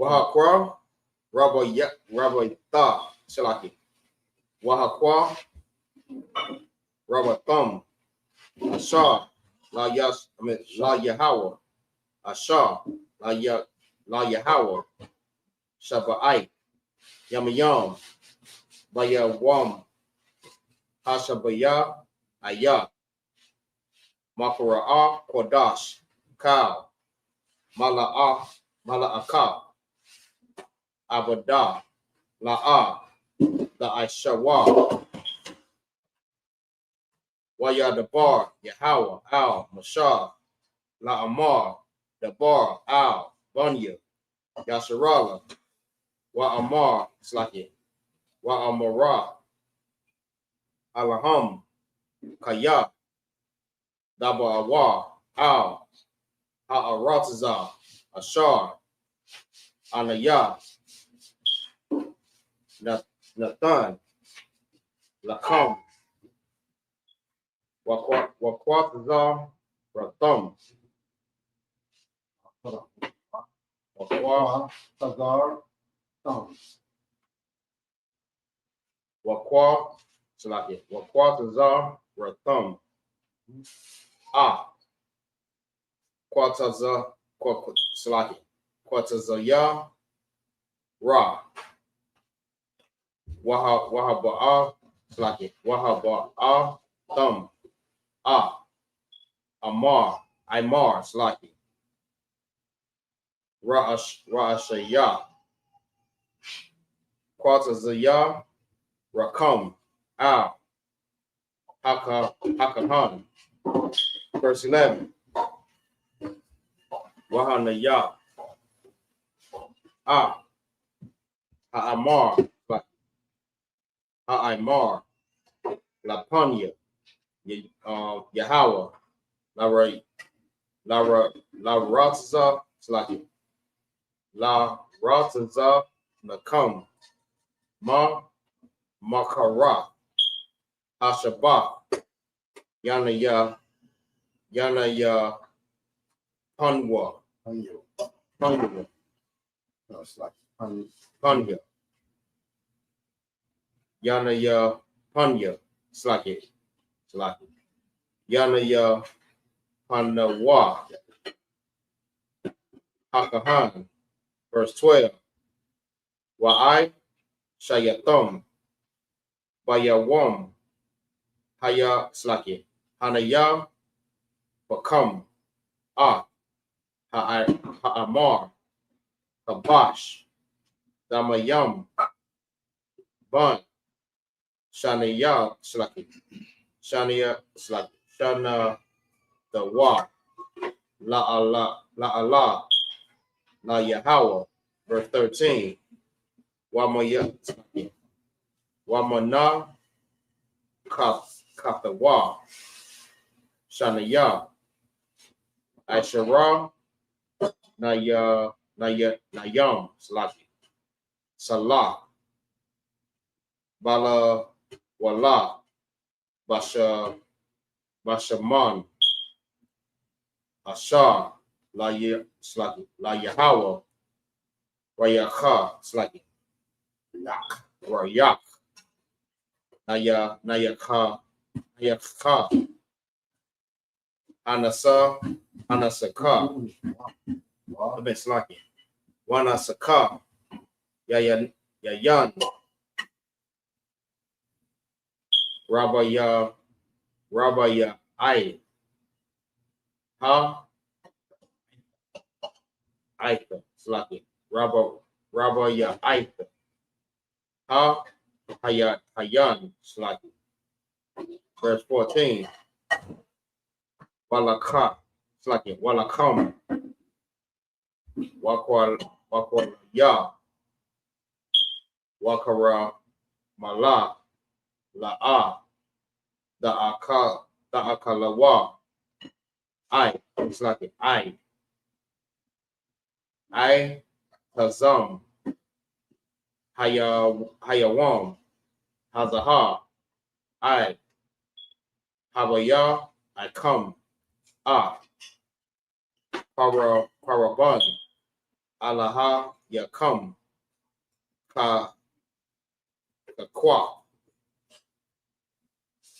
Wahakwa, Rabbi Tha, Shalaki. Wahakwa, Rabbi Thum, Ashar, La Yahweh, Ashar, La Yahweh, Shabbai, Yamayam, Bayawam, Hashabaya, Ayah, Makara'ah, Kodash, Kal, Mala'akah, Abadah, La'ah, the Aishawa, Wayadabar, Yahweh, Al, Mashah, La'amar, Dabar, Al, Bunya, Yasharala, Wa'amar, Slaki, Wa'amara, Alaham, Kaya, Daba Al, Ha'aratazah, Ashar, Anayah, Nathan, Lakam, Wakwatazah, Ratham, Wakwa, Tazar, Thumb. Wakwa, Salaki, Wakwatazah, Ratham, Kwatazah, Salaki, Kwatazayah, Ra, Wahaba'ah, Salaki, Wahaba'ah, Thumb, Amar, Salaki, Ra'ashayah, Kwatazayah, Rakam, Al, Hakahan. Verse 11. YAHANNA, Ha'amar, Ha'imar, Lapanya, Yahweh, La Ratza, Slaki, La Ratza, Nakam, Makara, Hashabah, Yana Panwa, Panya, No, it's like Panya, Yana Panya, Slaki, Yana Panawa, Hakahan, verse 12. Wa'ai, Shayatham, Bayawam, Haya Slaki, Hanaya, Bakam, Ha'amar, Kabash, Damayam, Ban, Shaniya Slaki, Shania Slaki, Shana the Wa, La Allah, La Yahweh, verse 13. Wamaya Slaki, Wamana, Kathawa, Shaniya, Asherah, Nayam, Slaki, Salah, Bala, Wala, Bashaman, Ashar, Slaki, La Yahweh, Rayacha, Slaki, Rayak, Nayaka, Hayaka, Anasaka, I've been slacking. Wanasaka, Yayan, Rabaya, Aika, slacking. Rabaya, Hayan, slacking. Verse 14. Walaka, slacking. Walakam, Wakwal, Ya, Wakara, Mala, La'a, Da'akalawa, it's like I, Tazam, Hayawam, Hazaha, Havaya, I come, Paraban, Alaha, Yakam, Kwa,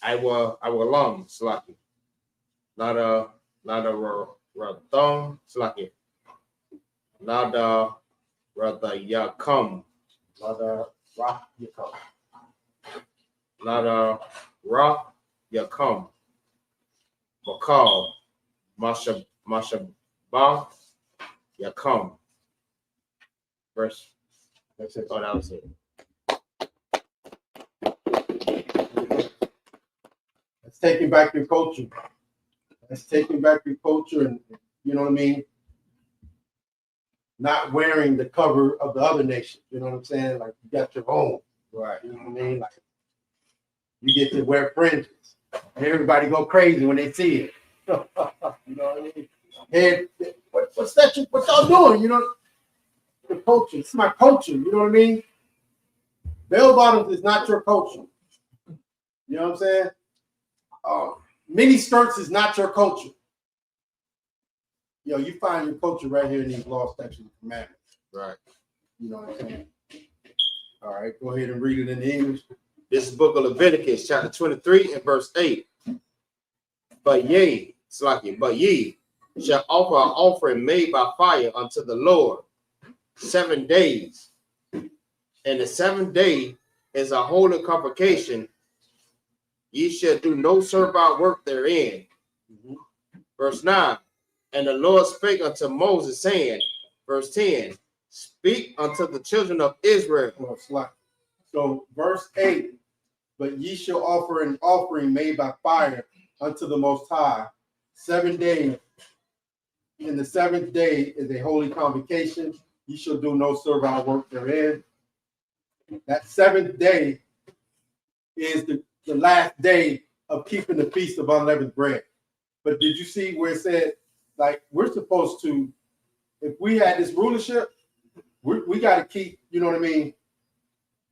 I will long, slaki. Nada Ratham, slaki. Nada Ratha Yakam, Nada Ra Yakam. Nada Ra Yakam, Bakal, Masha Ba Yakam. Verse. That's it. Oh, that was it. That's taking back your culture. That's taking back your culture, and you know what I mean? Not wearing the cover of the other nation. You know what I'm saying? Like you got your own. Right. You know what I mean? Like you get to wear fringes. And everybody go crazy when they see it. You know what I mean? And what's that? What y'all doing? You know, the culture. It's my culture. You know what I mean? Bell bottoms is not your culture. You know what I'm saying? Mini skirts is not your culture. Yo, you find your culture right here in these law, statutes, and commandments. Right. You know what I'm saying? All right, go ahead and read it in English. This is book of Leviticus, chapter 23 and verse 8. But ye shall offer an offering made by fire unto the Lord 7 days. And the 7th day is a holy convocation. Ye shall do no servile work therein. Verse 9. And the Lord spake unto Moses, saying, verse 10, speak unto the children of Israel. So verse 8, but ye shall offer an offering made by fire unto the Most High 7 days. And the 7th day is a holy convocation. Ye shall do no servile work therein. That 7th day is the last day of keeping the Feast of Unleavened Bread. But did you see where it said, like, we're supposed to, if we had this rulership, we got to keep, you know what I mean?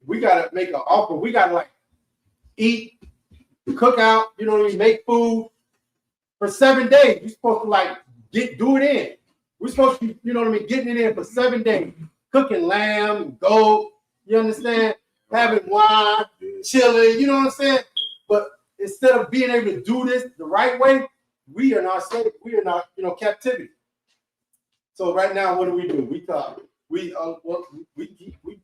We got to make an offer. We got to, like, eat, cook out, you know what I mean? Make food for 7 days. You're supposed to, like, do it in. We're supposed to be, you know what I mean, getting it in for 7 days. Cooking lamb, goat, you understand? Having wine, chilling, you know what I'm saying? But instead of being able to do this the right way, we are not safe. We are not, you know, captivity. So right now, what do? We talk. We do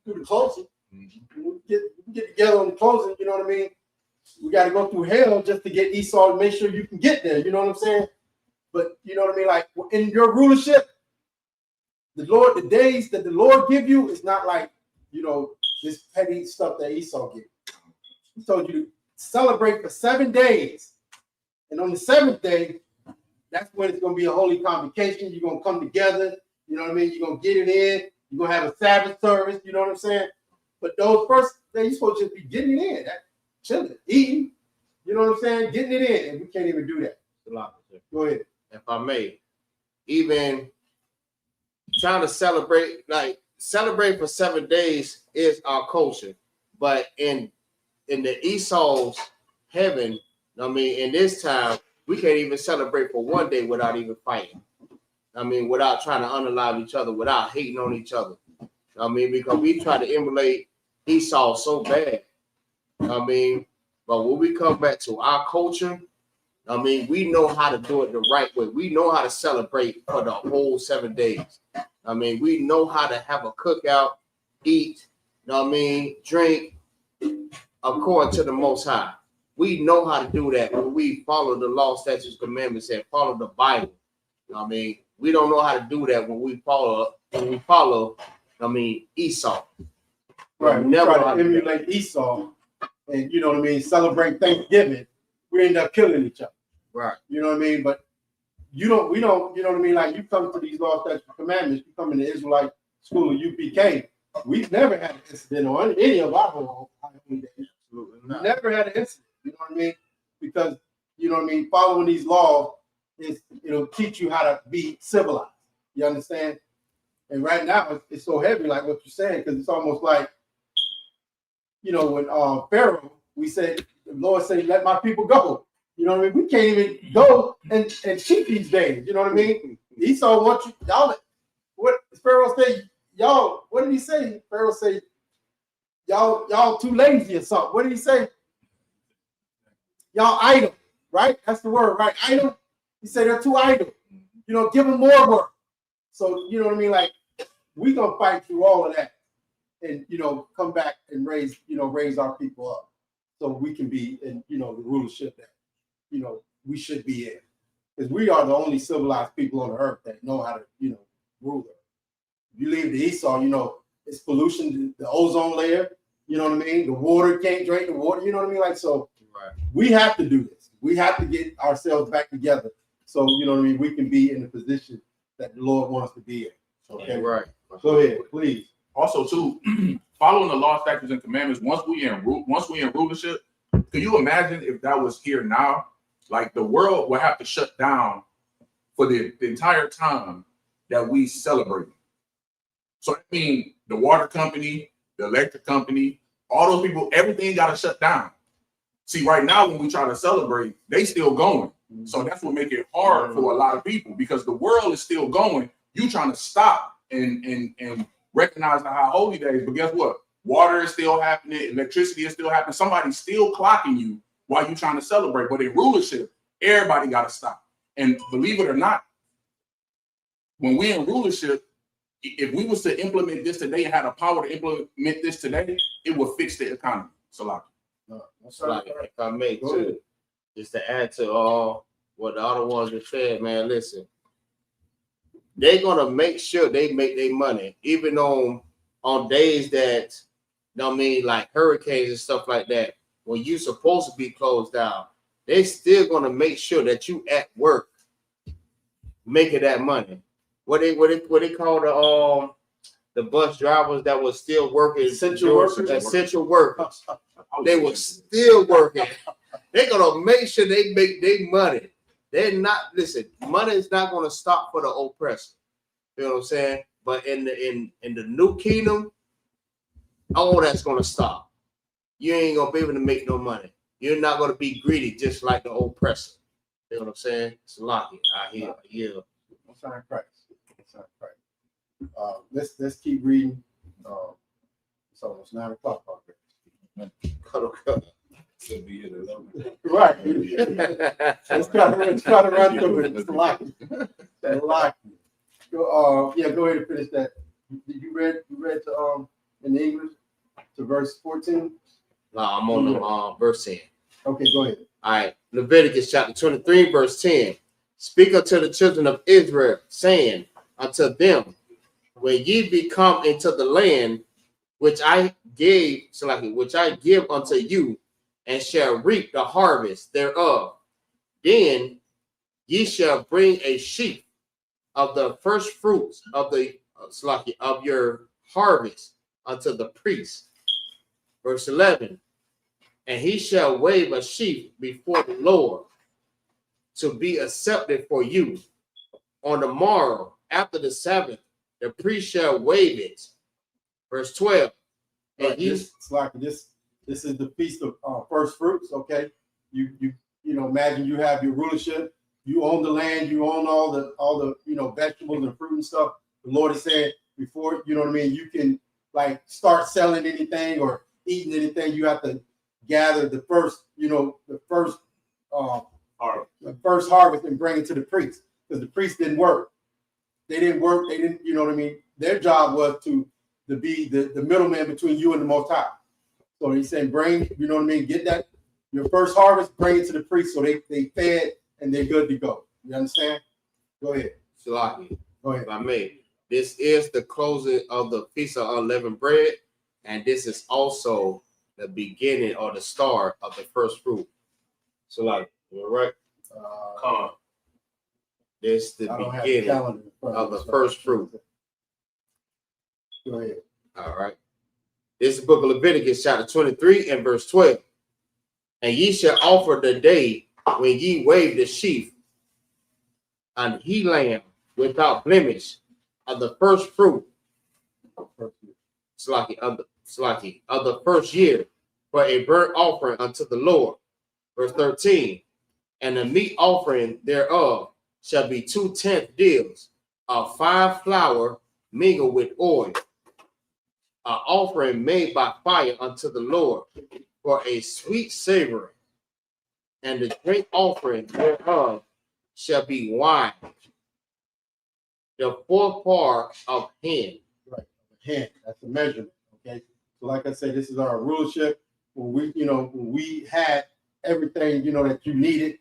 the closing. We get together on the closing. You know what I mean? We got to go through hell just to get Esau to make sure you can get there. You know what I'm saying? But you know what I mean? Like in your rulership, the days that the Lord give you is not like, you know, this petty stuff that Esau gave. He told you to celebrate for 7 days. And on the 7th day, that's when it's going to be a holy convocation. You're going to come together. You know what I mean? You're going to get it in. You're going to have a Sabbath service. You know what I'm saying? But those first days, you're supposed to just be getting it in. Chilling, eating. You know what I'm saying? Getting it in. And we can't even do that. Go ahead. If I may, even trying to celebrate for 7 days is our culture. But in the Esau's heaven, I mean, in this time, we can't even celebrate for 1 day without even fighting. I mean, without trying to unalive each other, without hating on each other. I mean, because we try to emulate Esau so bad. I mean, But when we come back to our culture, I mean, we know how to do it the right way. We know how to celebrate for the whole 7 days. I mean, we know how to have a cookout, eat, you know what I mean, drink according to the Most High. We know how to do that when we follow the law, statutes, commandments, and follow the Bible. You know what I mean, we don't know how to do that when we follow, I mean, Esau. Right, we Never try to emulate Esau and, you know what I mean, celebrate Thanksgiving. We end up killing each other. Right. You know what I mean? But we don't, you know what I mean? Like, you come to these law, statutes, commandments, you come in the Israelite school of UPK, we've never had an incident on any of our holy days. Never had an incident, you know what I mean? Because, you know what I mean, following these laws it'll teach you how to be civilized. You understand? And right now it's so heavy, like what you're saying, because it's almost like, you know, when Pharaoh, the Lord said, let my people go. You know what I mean? We can't even go and cheat these days. You know what I mean? Esau wants you, y'all. What Pharaoh say? Y'all, what did he say? Pharaoh say, y'all too lazy or something. What did he say? Y'all idle, right? That's the word, right? Idle. He said they're too idle. You know, give them more work. So, you know what I mean? Like, we gonna fight through all of that and, you know, come back and raise our people up so we can be in, you know, the rulership that, you know, we should be in. Because we are the only civilized people on the earth that know how to, you know, rule it. If you leave the Esau, you know, it's pollution, the ozone layer, you know what I mean? The water, can't drink the water, you know what I mean? Like, so we have to do this. We have to get ourselves back together. So, you know what I mean? We can be in the position that the Lord wants to be in. Okay, right. Go ahead, please. Also, too, following the law, statutes, and commandments. Once we in rulership, can you imagine if that was here now? Like, the world would have to shut down for the entire time that we celebrate. So I mean, the water company, the electric company, all those people, everything got to shut down. See, right now when we try to celebrate, they still going. So that's what make it hard for a lot of people, because the world is still going. You trying to stop and recognize the high holy days, but guess what? Water is still happening, electricity is still happening. Somebody's still clocking you while you're trying to celebrate. But in rulership, everybody got to stop. And believe it or not, when we're in rulership, if we was to implement this today and had the power to implement this today, it would fix the economy. So like, If I may too, just to add to what the other ones have said, man, listen, they're gonna make sure they make their money, even on days that, you know what I mean, like hurricanes and stuff like that, when you're supposed to be closed down, they still gonna make sure that you at work making that money. What they call the bus drivers that were still working, essential workers. They were still working. They're gonna make sure they make their money. They're not, listen, money is not gonna stop for the oppressor. You know what I'm saying? But in the new kingdom, all that's gonna stop. You ain't gonna be able to make no money. You're not gonna be greedy just like the oppressor. You know what I'm saying? It's lucky. I hear. Sign Christ. Let's keep reading. It's almost 9 o'clock already. Right. Let's try to run through it. It's lucky. Go ahead and finish that. You read in English to verse 14? No, I'm on the verse 10. Okay, go ahead. All right. Leviticus chapter 23, verse 10. Speak unto the children of Israel, saying unto them, when ye be come into the land which I give unto you, and shall reap the harvest thereof, then ye shall bring a sheaf of the first fruits of your harvest unto the priest. Verse 11. And he shall wave a sheaf before the Lord to be accepted for you. On the morrow, after the Sabbath, the priest shall wave it. Verse 12. And this is the feast of first fruits. Okay, you know, imagine you have your rulership. You own the land. You own all the vegetables and fruit and stuff. The Lord is saying before, you know what I mean, you can like start selling anything or eating anything, you have to gather the first, the first harvest and bring it to the priest, because the priest didn't work. They didn't work. They didn't, you know what I mean? Their job was to be the middleman between you and the Most High. So he's saying, bring, you know what I mean? Get that, your first harvest, bring it to the priest so they fed and they're good to go. You understand? Go ahead. Salaki, Go ahead. if I may. This is the closing of the Feast of Unleavened Bread, and this is also the beginning or the start of the first fruit. Salaki, you all right? Come on. This is the I don't have beginning calendar in front of me, the so- first fruit. Go ahead. All right. This is the book of Leviticus, chapter 23 and verse 12. And ye shall offer the day when ye wave the sheaf, an he lamb without blemish of the first fruit, Slaki, of the first year, for a burnt offering unto the Lord. Verse 13. And the meat offering thereof shall be 2/10 deals of fine flour mingled with oil, an offering made by fire unto the Lord for a sweet savory. And the drink offering thereof shall be wine, the fourth part of hin. Right. Hand. That's the measurement. Okay. So like I said, this is our rulership. When we had everything, that you needed,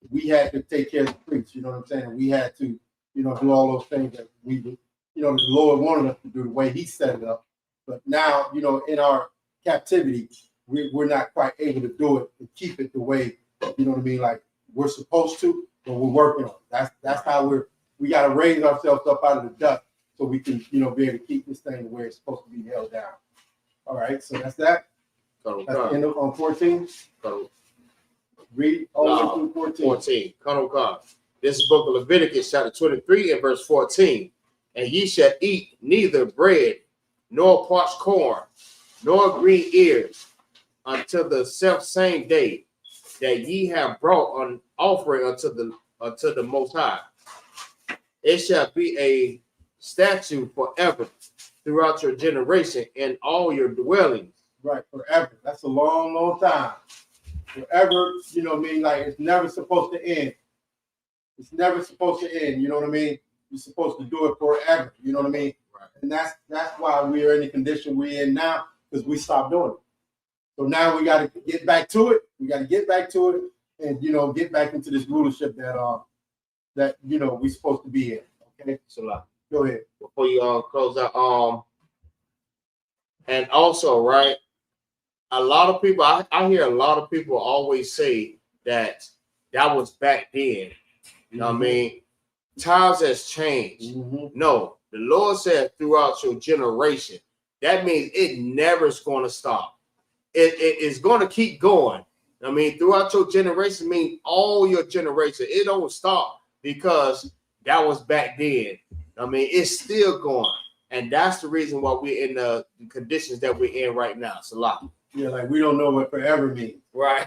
we had to take care of the priests, you know what I'm saying? We had to, do all those things that we would, the Lord wanted us to do the way he set it up. But now, in our captivity, we're not quite able to do it and keep it the way, like we're supposed to, but we're working on it. That's how we got to raise ourselves up out of the dust so we can, be able to keep this thing the way it's supposed to be held down. All right, so that's that. That's the end of on 14. Read all through 14. 14. This is the book of Leviticus, chapter 23 and verse 14. And ye shall eat neither bread, nor parched corn, nor green ears, until the self same day that ye have brought an offering unto the Most High. It shall be a statute forever throughout your generation in all your dwellings. Right, forever. That's a long, long time. Forever, like it's never supposed to end. It's never supposed to end, you know what I mean? You're supposed to do it forever, you know what I mean? Right. And that's why we are in the condition we're in now, because we stopped doing it. So now we got to get back to it. We got to get back to it and, get back into this rulership that we're supposed to be in. Okay, So go ahead. before you close out, and also, right, a lot of people, I hear a lot of people always say that was back then. You know what I mean? Times has changed. No, the Lord said throughout your generation. That means it never is going to stop. It is going to keep going. I mean, throughout your generation, mean all your generation. It don't stop because that was back then. I mean, it's still going. And that's the reason why we're in the conditions that we're in right now. It's a lot. Yeah, like we don't know what forever means. Right.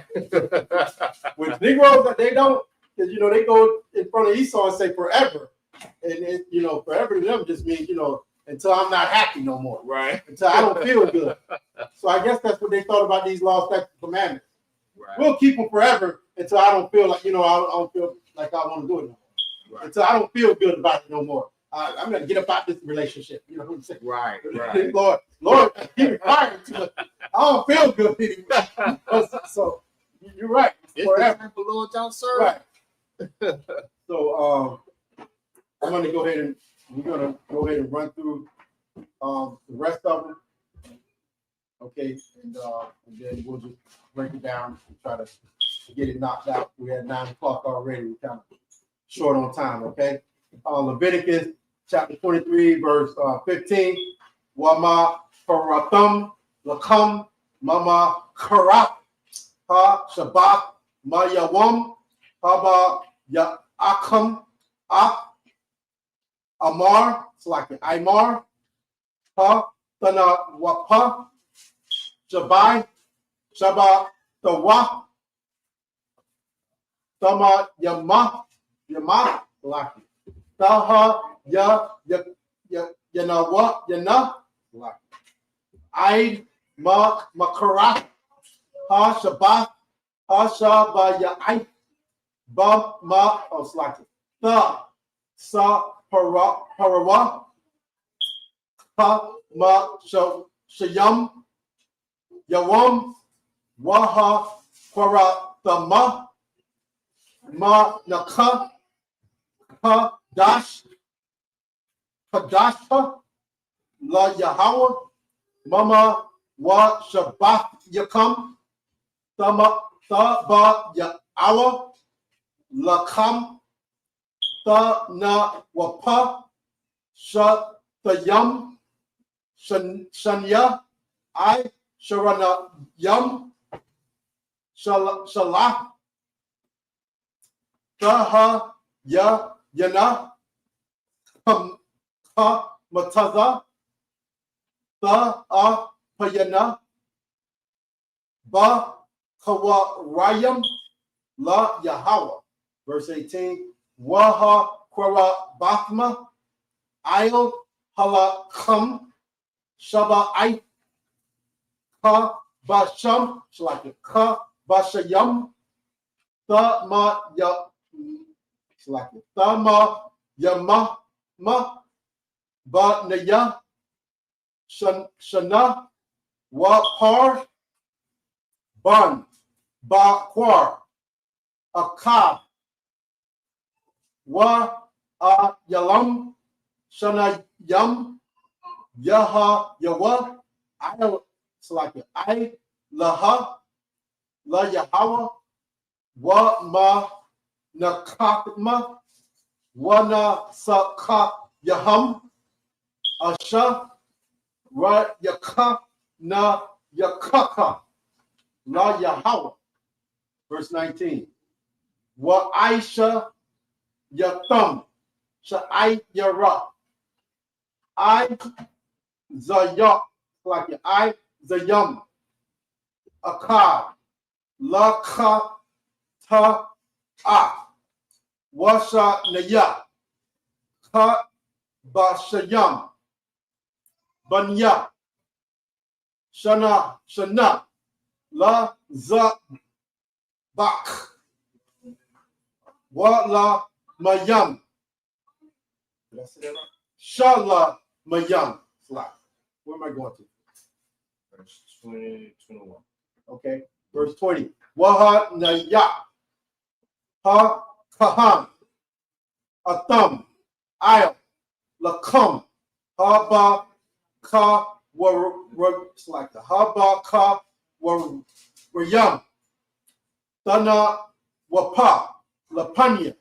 With Negroes, they don't, because, they go in front of Esau and say forever. And, forever to them just means, until I'm not happy no more. Right. Until I don't feel good. So I guess that's what they thought about these laws, statutes, and commandments. Right. We'll keep them forever until I don't feel like, I don't feel like I want to do it no more. Right. Until I don't feel good about it no more. I'm going to get about this relationship. You know what I'm saying? Right. Lord, give me fire. I don't feel good anymore. So you're right. It's Forever. the type of Lord y'all serve. Right. So I'm going to go ahead and run through the rest of them. Okay, and then we'll just break it down and try to get it knocked out. We had 9 o'clock already. We're kind of short on time. Okay, Leviticus chapter 23, verse 15. Wama parathum lakam mama karat ha shabbat mayawam haba ya akam ak amar. It's like an Imar ha tana wapa shabai shaba tawa tama yama laki taha ya yana laki Aid ma makara Ha-Shabbat, Ha-Shabbayai, Ba-Ma, oh, it's like it. Sa-Parawa, Ha-Ma-Shayam, Yawam, Waha-Paratama, Ma-Naka, Kadash, Kadasha, La Yahweh, Mama wa Shabbat Yakam, Thaba Ya'awa, Lakam, Tha na Wapa, Shatayam, Shanya, I, Sharana Yam, Shalah, Taha Ya Yana, Kam Ka Mataza, Tha A Payana, Ba Kawarayam, La Yahweh. Verse 18. Waha Kwara Bathma, Ail Halakam, Shaba I Ka Basham, Shalaka Ka Bashayam, Tama Ya Shalaka Tama Yama Ma Ba Naya Shana Wapar Ban Ba Kwar Akab Wa Yalam Shana Yam Yaha Yawa I Salaki I Laha La Yahawa Wa Ma Nakakma Wana Saka Yaham Asha Ra Yaka Na Yakaka La Yahawa. Verse 19. Wa Aisha Yatham Sha'ai Yara I Zayak like I Zayam Akad Laka Ta A Washa Naya Ka Bashayam Banya Shana La Zabak Wa La Mayam. Did I say that right? Shala Mayam. Where am I going to? Verse 20, 21. Okay. Verse 20. Waha Naya Ha Kahan Atham Ayah Lakam Haba Ka it's like the Haba Ka Wayam Dana Wapa Lapanya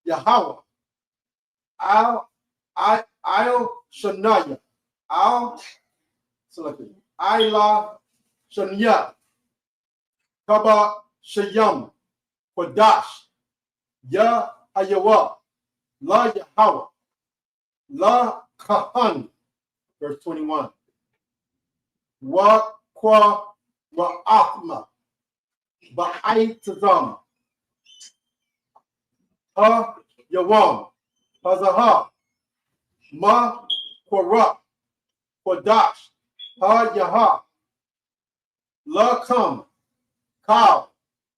Yahweh Al Shanaya Al selected Ila Shanya Kaba Shayam Quadash Ya Hayawa La Yahweh La Kahan. Verse 21. Wa Kwa Ra'athma Ba'ai Tazam Ha Yawam Hazaha Ma Quara Quadash Ha Yaha La Kam Kal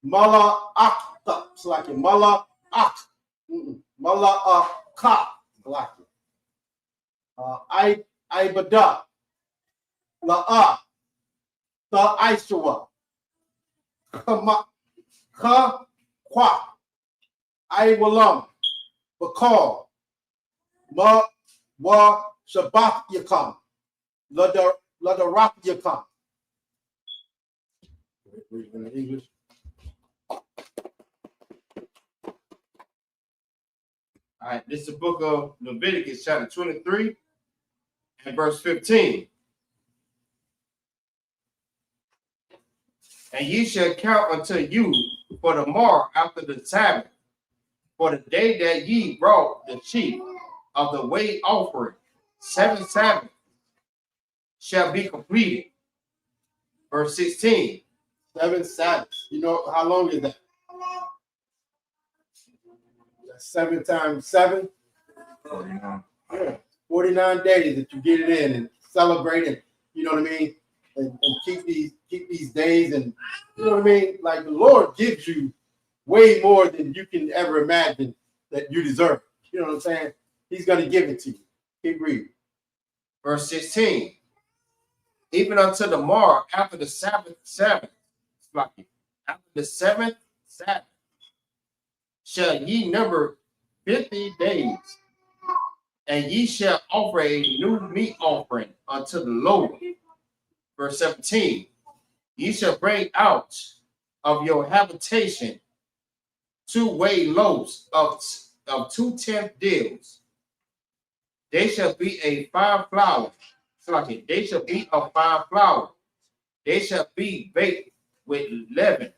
Mala Akta Slaki Mala Ak Mala Ka Slaki I Bada La Ta Isua Kama Ka Kwa I Walam Bakal Ma Wa Shabbat Yakam Lada Rock Yakam. Read in English. All right, this is the book of Leviticus, chapter 23 and verse 15. And ye shall count unto you for the morrow after the Sabbath, for the day that ye brought the sheep of the weight offering, 7 Sabbaths shall be completed. Verse 16. 7 Sabbaths. You know how long is that? That's 7 times 7. 49. Yeah. 49 days that you get it in and celebrate it. You know what I mean? and keep these days, and you know what I mean? Like the Lord gives you way more than you can ever imagine that you deserve. You know what I'm saying? He's gonna give it to you. Keep reading. Verse 16. Even unto the morrow after the Sabbath, after the seventh Sabbath, shall ye number 50 days, and ye shall offer a new meat offering unto the Lord. Verse 17. Ye shall bring out of your habitation 2 weighed loaves of 2/10 deals. They shall be a fine flour. They shall be of fine flour. They shall be baked with leaven.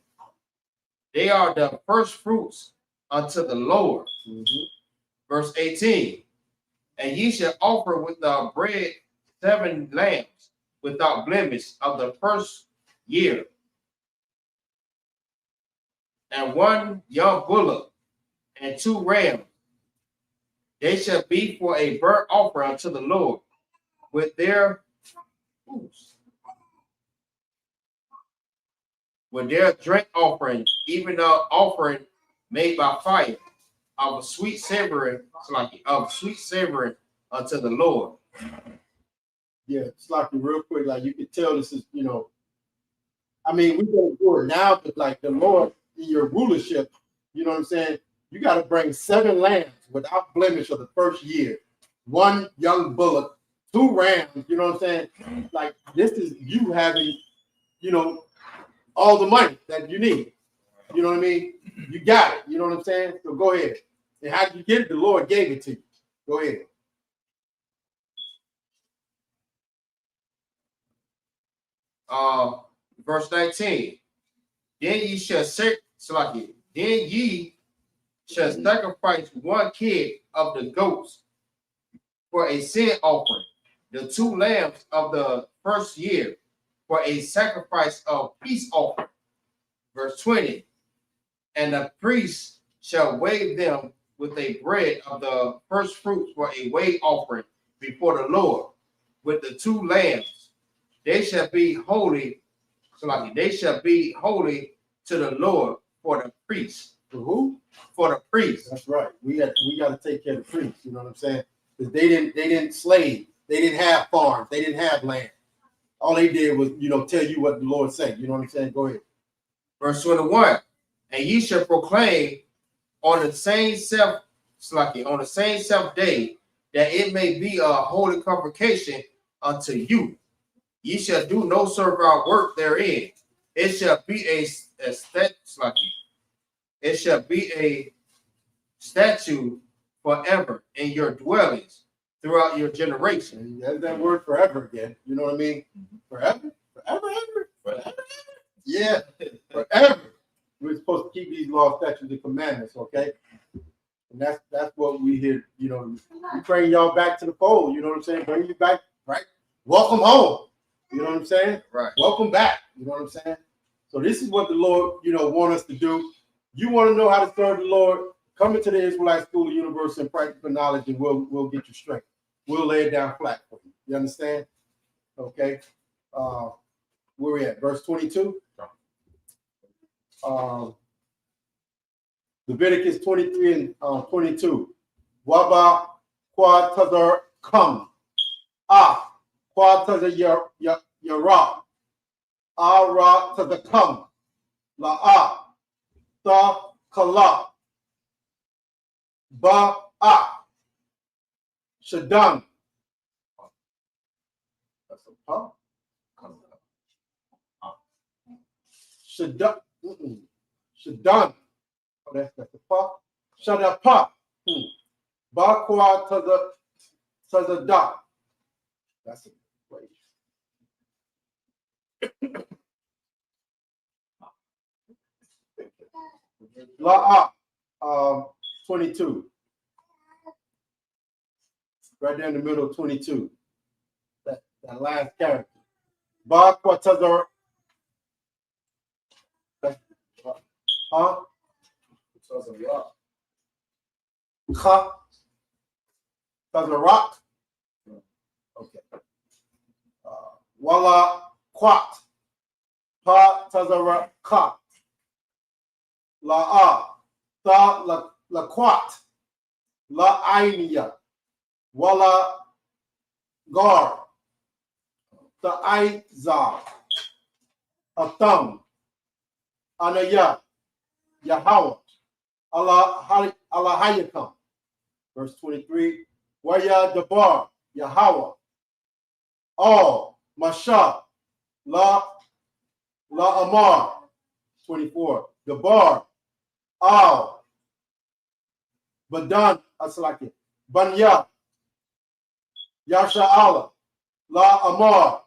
They are the first fruits unto the Lord. Verse 18. And ye shall offer with the bread 7 lambs without blemish of the first year, and 1 young bullock, and 2 rams. They shall be for a burnt offering unto the Lord, with their drink offering, even the offering made by fire of sweet savoring unto the Lord. Yeah, it's like real quick, like you can tell this is, you know, I mean, we're gonna do it now, but like the Lord in your rulership, you know what I'm saying? You got to bring 7 lambs without blemish of the first year, 1 young bullock, 2 rams, you know what I'm saying? Like this is you having, you know, all the money that you need. You know what I mean? You got it. You know what I'm saying? So go ahead. And how did you get it? The Lord gave it to you. Go ahead. Verse 19. Then ye shall sacrifice 1 kid of the goats for a sin offering, the 2 lambs of the first year for a sacrifice of peace offering. Verse 20. And the priest shall wave them with a bread of the first fruits for a wave offering before the Lord, with the 2 lambs. They shall be holy. They shall be holy to the Lord for the priest. For who? For the priest. That's right. We got to take care of the priests. You know what I'm saying? Because they didn't slave. They didn't have farms. They didn't have land. All they did was, you know, tell you what the Lord said. You know what I'm saying? Go ahead. Verse 21. And ye shall proclaim on the same self day, that it may be a holy convocation unto you. Ye shall do no servile work therein. It shall be a statute forever in your dwellings throughout your generation. And there's that word forever again. You know what I mean? Forever? Forever. Yeah, forever. We're supposed to keep these laws, statutes, and commandments, okay? And that's what we hear, you know, we bring y'all back to the fold, you know what I'm saying? Bring you back, right? Welcome home. You know what I'm saying? Right. Welcome back. You know what I'm saying? So this is what the Lord, you know, want us to do. You want to know how to serve the Lord? Come into the Israelite School of Universal and Practical Knowledge, and we'll get you straight. We'll lay it down flat for you. You understand? Okay. Where we at? Verse 22. Leviticus 23 and 22. Waba kwa tazar come. Kwa tazar yara. Ra tazar come. La ta kala. Ba Shaddam. That's a pump. Shaddam. Shaddam. Oh, that's the pop. Shadapa. Bakwa to the dot. That's a great. La 22. Right there in the middle of 22. That last character. Bakwa to the Ka. Does a rock? Okay. Wala Quat. Pa tazara ka. La ta la quat. La ainia. Wala gar. The Izar. Atham. Anaya. Yahweh. Allah Hayakam. Verse 23. Waya Dabar. Yahweh. All. Masha. La Amar. 24. Dabar. Al. Badan. Aslaki. Banya. Yasha Allah. La Amar.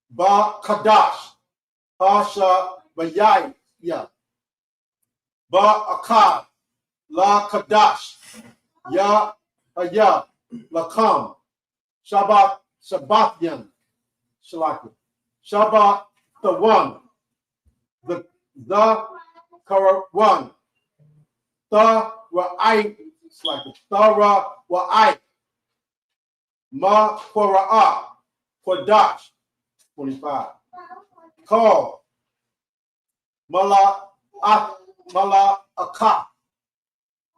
Ba Kadash. Hasha Bayaya. Ba Akkad. La Kadash. Ya Haya. Lakam. Shabbatyan. Shalaki. Shabbat the one. The Karawan. The Ra'ai. Shalaki. The Ra'ai. Ma Qura'a. Qadash. 25. Call. Mala Aka.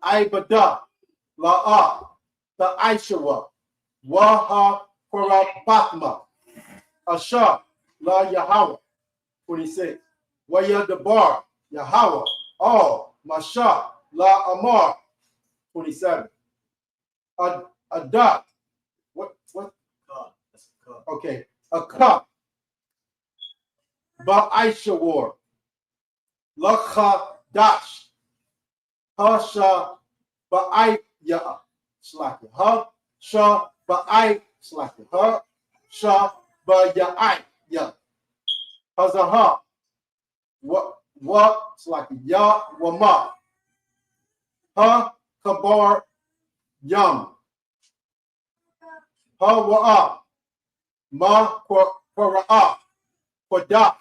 Ibada. La'a. The Aishawa. Waha Qurabatma. Asha. La Yahweh. 26. Waya Dabar. Yahweh. All. Masha. La Amar. 27. Adat. What? Okay. A cup. Ba Aisha war. Lakha dash. Hasha ba I ya slaki. Ha sha ba I slaki. Ha sha ba ya I ya. Hazaha. What slaki. Ya wama. Ha kabar yam. Ha wa'a. Ma qara'a. Qadash.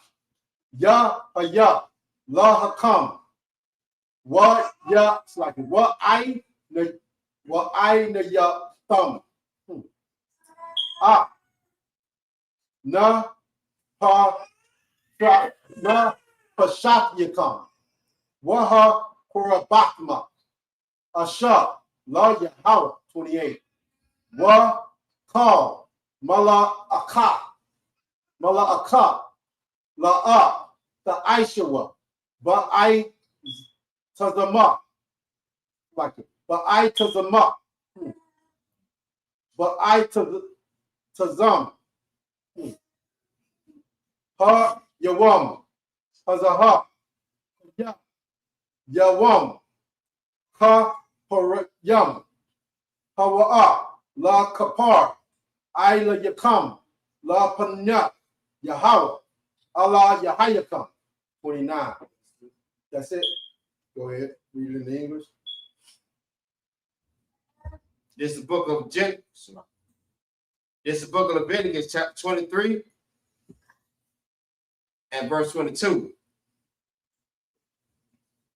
Ya haya. La hakam. Wa ya slaki. Wa I na ya thumb. Na pa tra na pashat yakam. Waha kurabatma. Asha la Yahweh. 28. Wa call mala aka la the Aishawa. But I tazama. Like it. But I tazama. But I tazam. Ha yawam. Hazaha. Ya. Yawam. Ha yam. Hawa'a. La kapar. I la yakam. La panya. Yahweh. Allah Yahayakam. 29. That's it. Go ahead. Read it in English. This is the book of This is the book of Leviticus, chapter 23 and verse 22.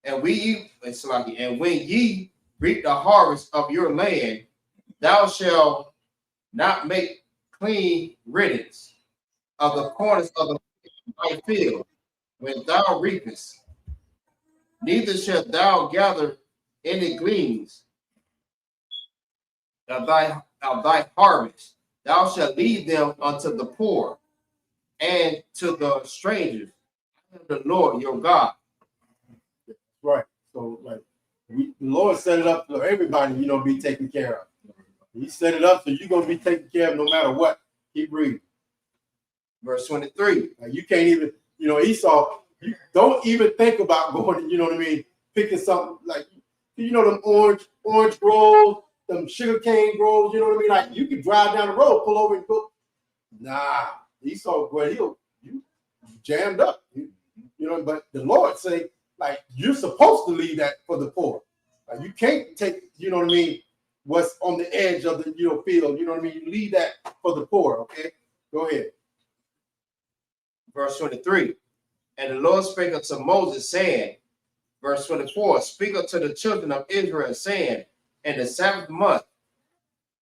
And when ye reap the harvest of your land, thou shalt not make clean riddance of the corners of thy field when thou reapest, neither shalt thou gather any gleanings of thy harvest. Thou shalt leave them unto the poor and to the strangers. I am the Lord your God. Right. So, like, the Lord set it up for everybody, be taken care of. He set it up so you're going to be taken care of no matter what. Keep reading. Verse 23. Like, you can't even, Esau, you don't even think about going, picking something like, them orange groves, them sugarcane groves, like you can drive down the road, pull over and go. Nah, Esau, you jammed up, but the Lord say, like, you're supposed to leave that for the poor. Like, you can't take, what's on the edge of the field, you leave that for the poor, okay? Go ahead. Verse 23. And the Lord spake unto Moses, saying, verse 24, speak unto the children of Israel, saying, in the 7th month,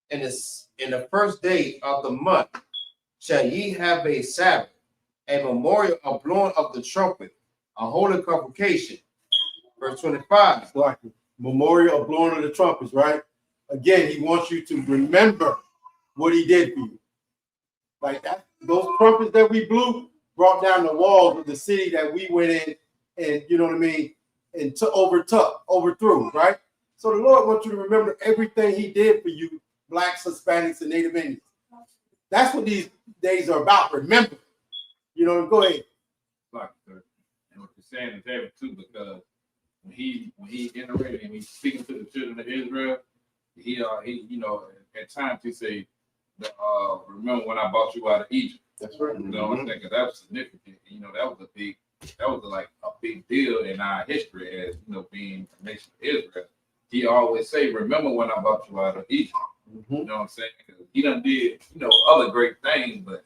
in the first day of the month, shall ye have a Sabbath, a memorial of blowing of the trumpet, a holy convocation. Verse 25. Like memorial of blowing of the trumpets, right? Again, he wants you to remember what he did for you. Like that, those trumpets that we blew brought down the walls of the city that we went in and, you know what I mean, and overthrew, right? So the Lord wants you to remember everything he did for you, blacks, Hispanics, and Native Indians. That's what these days are about. Remember, you know, go ahead. Like, and what you're saying is heavy too, because when he iterated and he's speaking to the children of Israel, he you know, at times he say, remember when I brought you out of Egypt. That's right. You know what I'm saying? Because that was significant. You know, that was like a big deal in our history as, you know, being the nation of Israel. He always say, remember when I brought you out of Egypt. You know what I'm saying? Because he done did, you know, other great things, but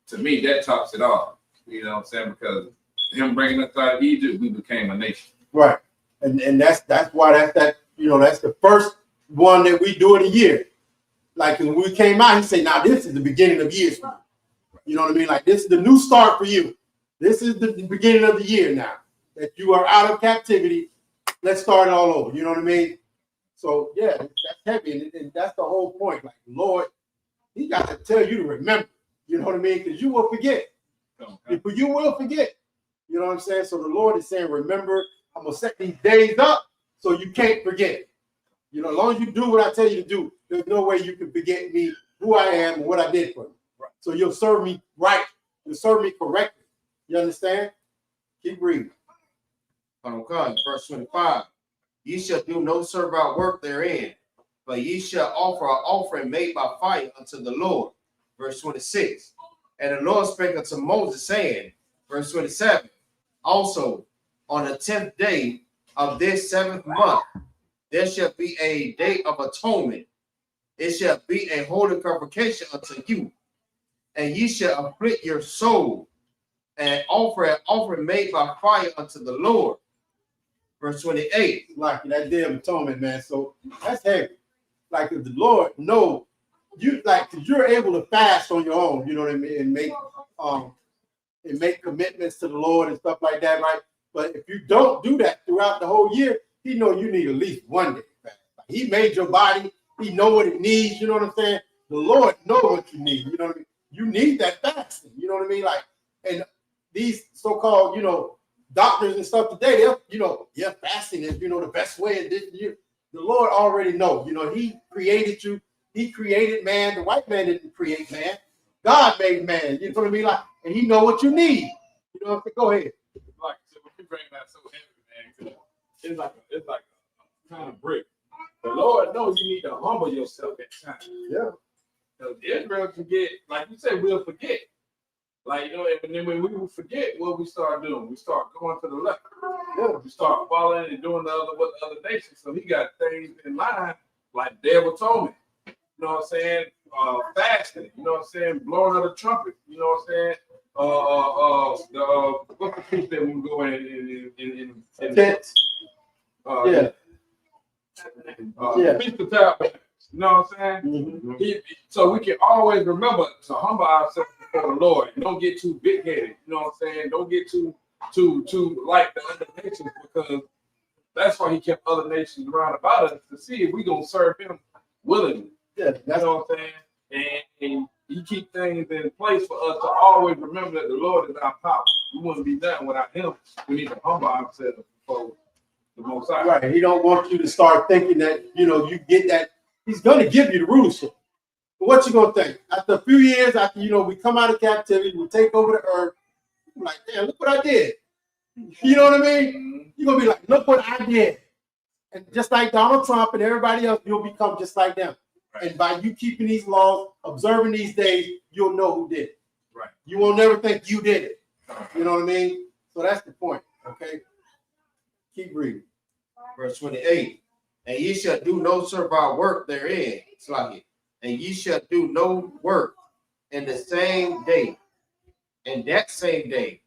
to me, that tops it off. You know what I'm saying? Because him bringing us out of Egypt, we became a nation. Right. And that's why that you know, that's the first one that we do in a year. Like when we came out, he said, now this is the beginning of years. You know what I mean? Like this is the new start for you. This is the beginning of the year now that you are out of captivity. Let's start it all over. You know what I mean? So yeah, that's heavy, and that's the whole point. Like Lord, he got to tell you to remember. You know what I mean? Because you will forget. You will forget. You know what I'm saying? So the Lord is saying, remember, I'm gonna set these days up so you can't forget. You know, as long as you do what I tell you to do, there's no way you can forget me, who I am, and what I did for you. Right. So you'll serve me right. You'll serve me correctly. You understand? Keep reading. Okay, verse 25. Ye shall do no servile work therein, but ye shall offer an offering made by fire unto the Lord. Verse 26. And the Lord spake unto Moses, saying, verse 27, also on the 10th day of this 7th month, there shall be a day of atonement. It shall be a holy convocation unto you, and ye shall afflict your soul, and offer an offering made by fire unto the Lord. Verse 28. Like that day of atonement, man. So that's heavy. Like if the Lord know you, like because you're able to fast on your own, you know what I mean, and make commitments to the Lord and stuff like that, right? But if you don't do that throughout the whole year, he know you need at least one day fast. Like he made your body, he know what it needs, you know what I'm saying? The Lord know what you need, you know what I mean? You need that fasting, you know what I mean? Like, and these so-called, you know, doctors and stuff today, they're, you know, yeah, fasting is, you know, the best way. And this, the Lord already know, you know, he created you. He created man. The white man didn't create man. God made man. You know what I mean? Like, and he know what you need. You know what I mean? Go ahead. Like, so when you bring that so heavy, man, it's like a kind of brick. The Lord knows you need to humble yourself at times. Yeah. Because Israel forget, like you said, we'll forget. Like, you know, and then when we forget what we start doing, we start going to the left. Yeah. We start following and doing what the other nations. So he got things in line like Day of Atonement. You know what I'm saying? Fasting. You know what I'm saying? Blowing of the trumpet. You know what I'm saying? What's the feast that we go in Tents. Yeah. Feast of Tabernacles. You know what I'm saying? Mm-hmm. So we can always remember to humble ourselves before the Lord. Don't get too big-headed. You know what I'm saying? Don't get too like the other nations, because that's why he kept other nations around about us to see if we gonna serve him willingly. Yeah, you know what I'm saying? And he keep things in place for us to always remember that the Lord is our power. We wouldn't be done without him. We need to humble ourselves before the Most High. Right. He don't want you to start thinking that, you know, you get that. He's going to give you the rulership. But what you going to think? After a few years, after, you know, we come out of captivity, we take over the earth, you're like, damn, look what I did. You know what I mean? You're going to be like, look what I did. And just like Donald Trump and everybody else, you'll become just like them. Right. And by you keeping these laws, observing these days, you'll know who did it. Right. You will never think you did it. You know what I mean? So that's the point. Okay. Keep reading. Verse 28. And ye shall do no servile work therein. And ye shall do no work in the same day, in that same day,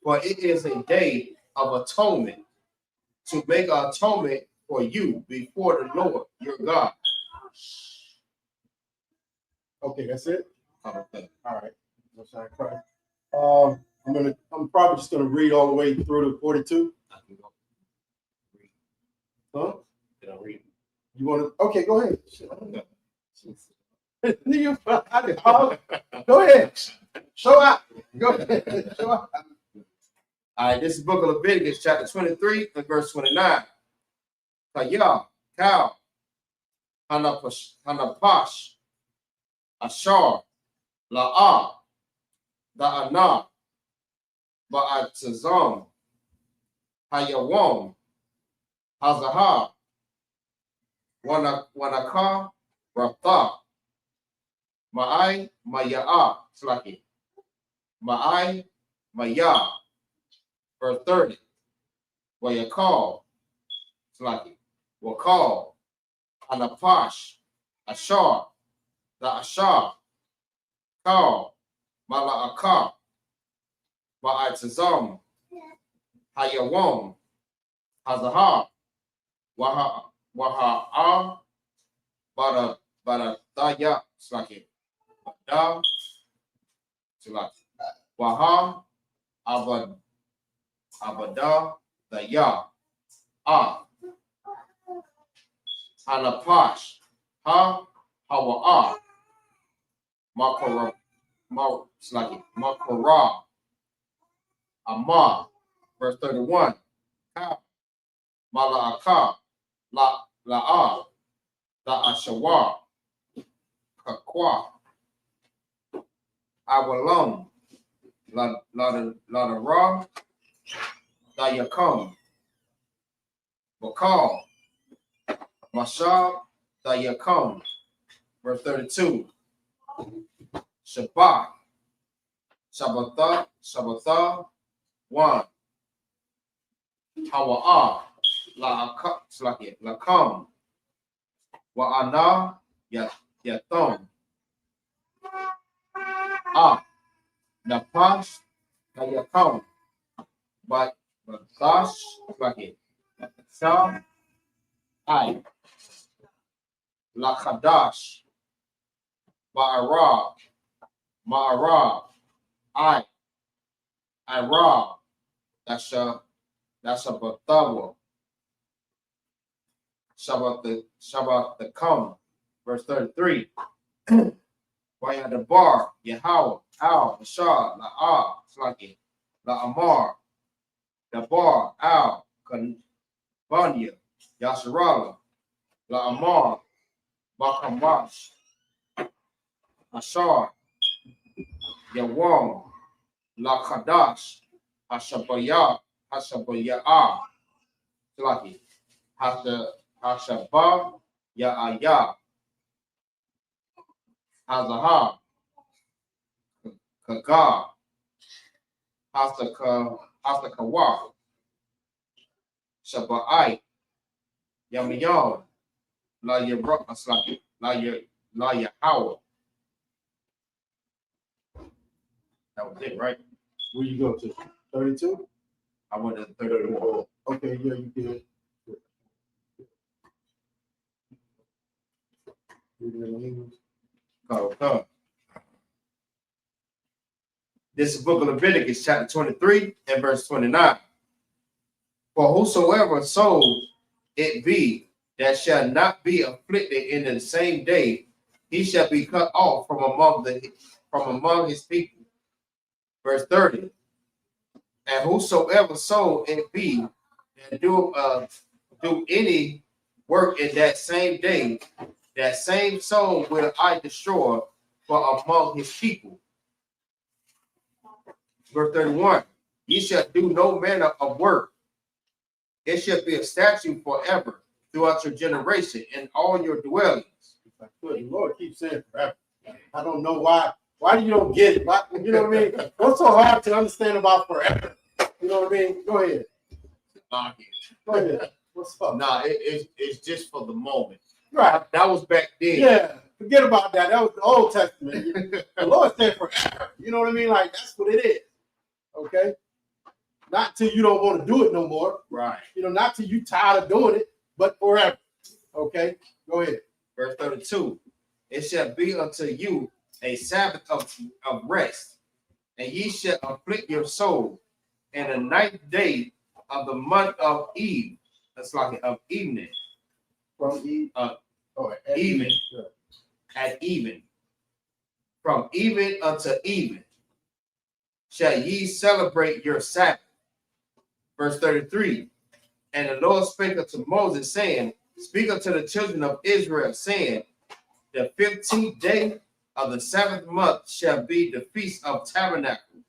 for it is a day of atonement, to make an atonement for you before the Lord your God. Okay, that's it. Okay. All right. I'm probably just gonna read all the way through to 42. I can go read. Huh? Can I read? You want to? Okay, go ahead. No. Go ahead. Show out. Go ahead. Show out. All right, this is Book of Leviticus, chapter 23 and verse 29. Kaya, cow, Hanapash, Ashar, La'ah, Da'anah, Ba'atzazam, Hayawam, Hazahah, Wanaka, Rapha, Ma'ai, Maya'ah, Slaki, Ma'ai, Mayah, verse 30, Wayakal, Slaki, Wakal, Anapash, Ashar, the Ashar, Kal, Mala'akar, Ba'atzazam, Hayawam, Hazahah, Waha'ah, Baradaya, Slaki, Bada, Slaki, Waha, Abada, Daya, Hanapash, Hawa'ah, Makara, Makara, Amah, verse 31, Mala'akah, La'ah, La'ashawah, Kakwa, Awalam, Ladara, Dayakam, Bakal, Mashab, Dayakam, verse 32, Shabbat, Shabbatha, 1, Hawa'ah, Lakam, Wa'ana, Yatham, Napash, Dayakam, but Dash, Shah, I, Lakadash, Ma'arab, Irab, that's a Batawa, Shabbat the come, verse 33. Wayadabar, Yahweh, Al, Bashar, La'ah, Slaki, La'amar, Dabar, Al, Banya, Yasharala, La'amar, Bakamash, Ashar, Yawam, Lakadash, Hashabayah, Slaki, Hashabah, Ya'ayah, Hazahah, Kaga, Hasakawa, Shabbai, Yamiyam, La Yahweh, La Yahweh. That was it, right? Where you go to? 32? I went to 34. Okay, yeah, you did. Oh. This is Book of Leviticus, chapter 23 and verse 29. For whosoever soul it be that shall not be afflicted in the same day, he shall be cut off from among his people. Verse 30. And whosoever soul it be that do any work in that same day, that same soul will I destroy from among his people. Verse 31. Ye shall do no manner of work. It shall be a statute forever throughout your generation in all your dwellings. The Lord keeps saying forever. I don't know why. Why you don't get it? Why, you know what I mean? What's so hard to understand about forever? You know what I mean? Go ahead. Go ahead. What's up? Nah, it's just for the moment. Right. That was back then. Yeah. Forget about that. That was the Old Testament. The Lord said forever. You know what I mean? Like, that's what it is. Okay? Not till you don't want to do it no more. Right. You know, not till you tired of doing it, but forever. Okay? Go ahead. Verse 32. It shall be unto you a Sabbath of rest. and ye shall afflict your soul. And the ninth day of the month of Eve, that's like of evening, From Eve. even, at even, from even unto even, shall ye celebrate your Sabbath. Verse 33. And the Lord spake unto Moses, saying, Speak unto the children of Israel, saying, The 15th day of the 7th month shall be the feast of tabernacles,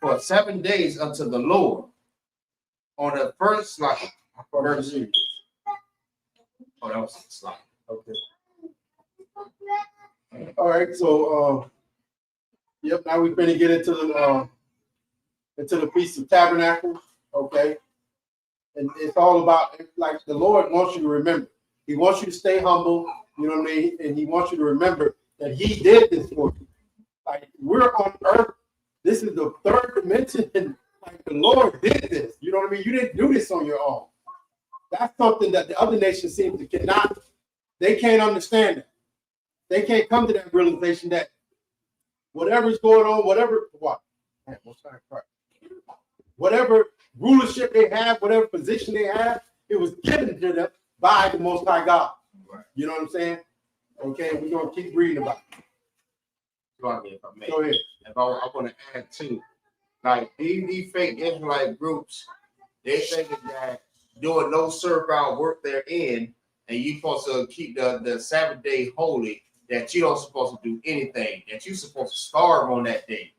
for 7 days unto the Lord. On the first slide, verse. Oh, that was the slide. Okay. All right. So, yep. Now we're going to get into the Feast of Tabernacles. Okay. And it's all about, like, the Lord wants you to remember. He wants you to stay humble. You know what I mean? And he wants you to remember that he did this for you. Like, we're on earth. This is the third dimension. And, like, the Lord did this. You know what I mean? You didn't do this on your own. That's something that the other nations seem to cannot. They can't understand it. They can't come to that realization that whatever's going on, whatever rulership they have, whatever position they have, it was given to them by the Most High God. Right. You know what I'm saying? Okay, we're gonna keep reading about it. Go ahead. If I want to add too, like these fake Israelite groups, they thinking that doing no servile work they're in, and you supposed to keep the Sabbath day holy, that you don't supposed to do anything, that you supposed to starve on that day,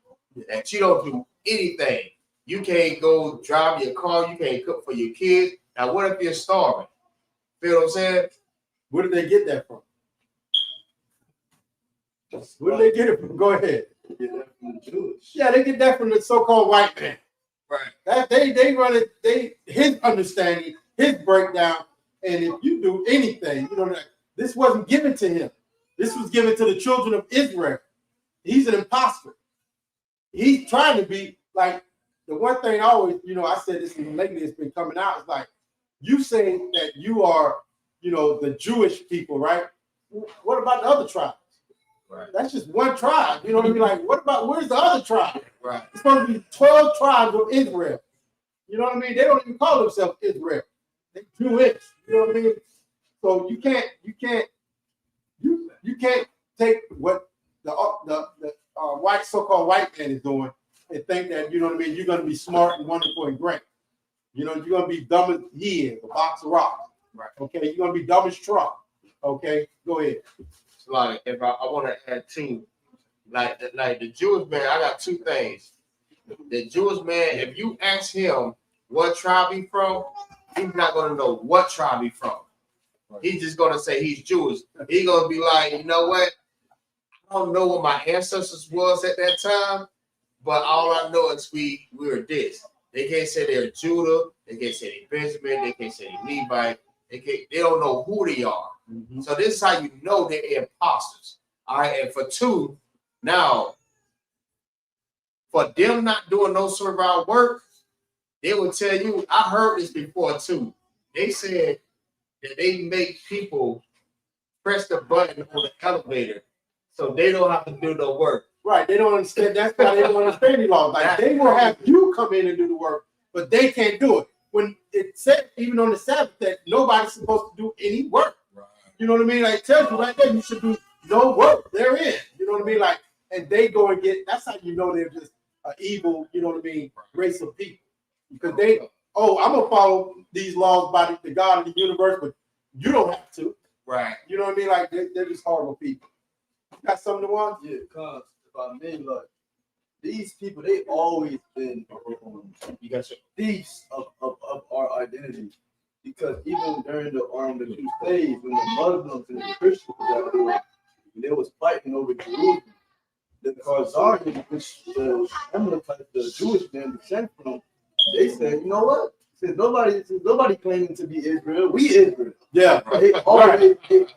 that you don't do anything. You can't go drive your car, you can't cook for your kids. Now, what if you're starving? Feel what I'm saying? Where did they get that from? Where did they get it from? Go ahead. Get that from the Jews. Yeah, they get that from the so-called white man. Right. That they run it, his understanding, his breakdown, and if you do anything, you know, this wasn't given to him. This was given to the children of Israel. He's an imposter. He's trying to be like the one thing I always, you know, I said this lately, it's been coming out. It's like you say that you are, you know, the Jewish people, right? What about the other tribes? Right. That's just one tribe. You know what I mean? Like, what about where's the other tribe? Right. It's supposed to be 12 tribes of Israel. You know what I mean? They don't even call themselves Israel. They Jewish. You know what I mean? So you can't take what the white so-called white man is doing and think that, you know what I mean, you're gonna be smart and wonderful and great. You know, you're gonna be dumb as he is, a box of rocks. Right. Okay, you're gonna be dumb as Trump. Okay, go ahead. So like if I want to add two, like the Jewish man, I got two things. The Jewish man, if you ask him what tribe he from, he's not gonna know what tribe he from. He's just gonna say he's Jewish. He's gonna be like, you know what? I don't know what my ancestors was at that time, but all I know is we were this. They can't say they're Judah. They can't say they're Benjamin. They can't say they're Levite. They don't know who they are. Mm-hmm. So this is how you know they're imposters. All right, and for two, now for them not doing no servile work, they will tell you. I heard this before too. They said that they make people press the button on the elevator so they don't have to do no work. Right, they don't understand. That's why they don't understand the law. Like they will have you come in and do the work, but they can't do it. When it said even on the Sabbath that nobody's supposed to do any work. Right. You know what I mean? Like it tells you right there, you should do no work therein. You know what I mean? Like, and they go and get. That's how you know they're just an evil. You know what I mean? Race of people because they. Oh, I'm gonna follow these laws by the God of the universe, but you don't have to. Right. You know what I mean? Like they're just horrible people. You got something to want? Yeah, cause I mean, like these people, they always been thieves of our identity. Because even during the Crusades, when the Muslims and the Christians they was fighting over Jerusalem, the Khazarians, which the Amalekites, the Jewish men descend from, they said, you know what? Since nobody claiming to be Israel, we Israel. Yeah. They've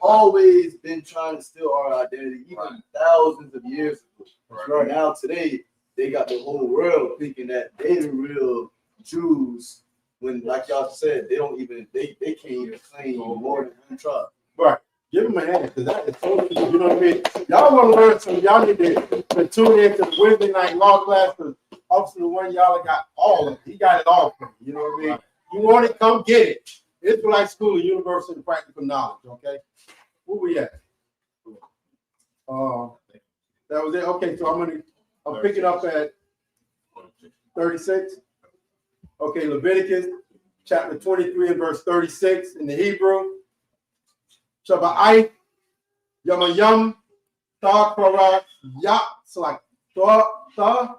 always been trying to steal our identity, even thousands of years ago. Right now, today, they got the whole world thinking that they the real Jews. When, like y'all said, they can't even claim more than one tribe. Right. Give him a hand, because that is totally, you know what I mean? Y'all want to learn some, y'all need to tune into the Wednesday night law class, because obviously the one y'all got all of it. He got it all for you, you know what I mean? You want it, come get it. Israelite School of Universal and Practical Knowledge, okay? Where we at? That was it. Okay, so I'm picking up at 36. Okay, Leviticus chapter 23 and verse 36 in the Hebrew. Shabbat Yamayam Ta Kwara Ya Slak Ta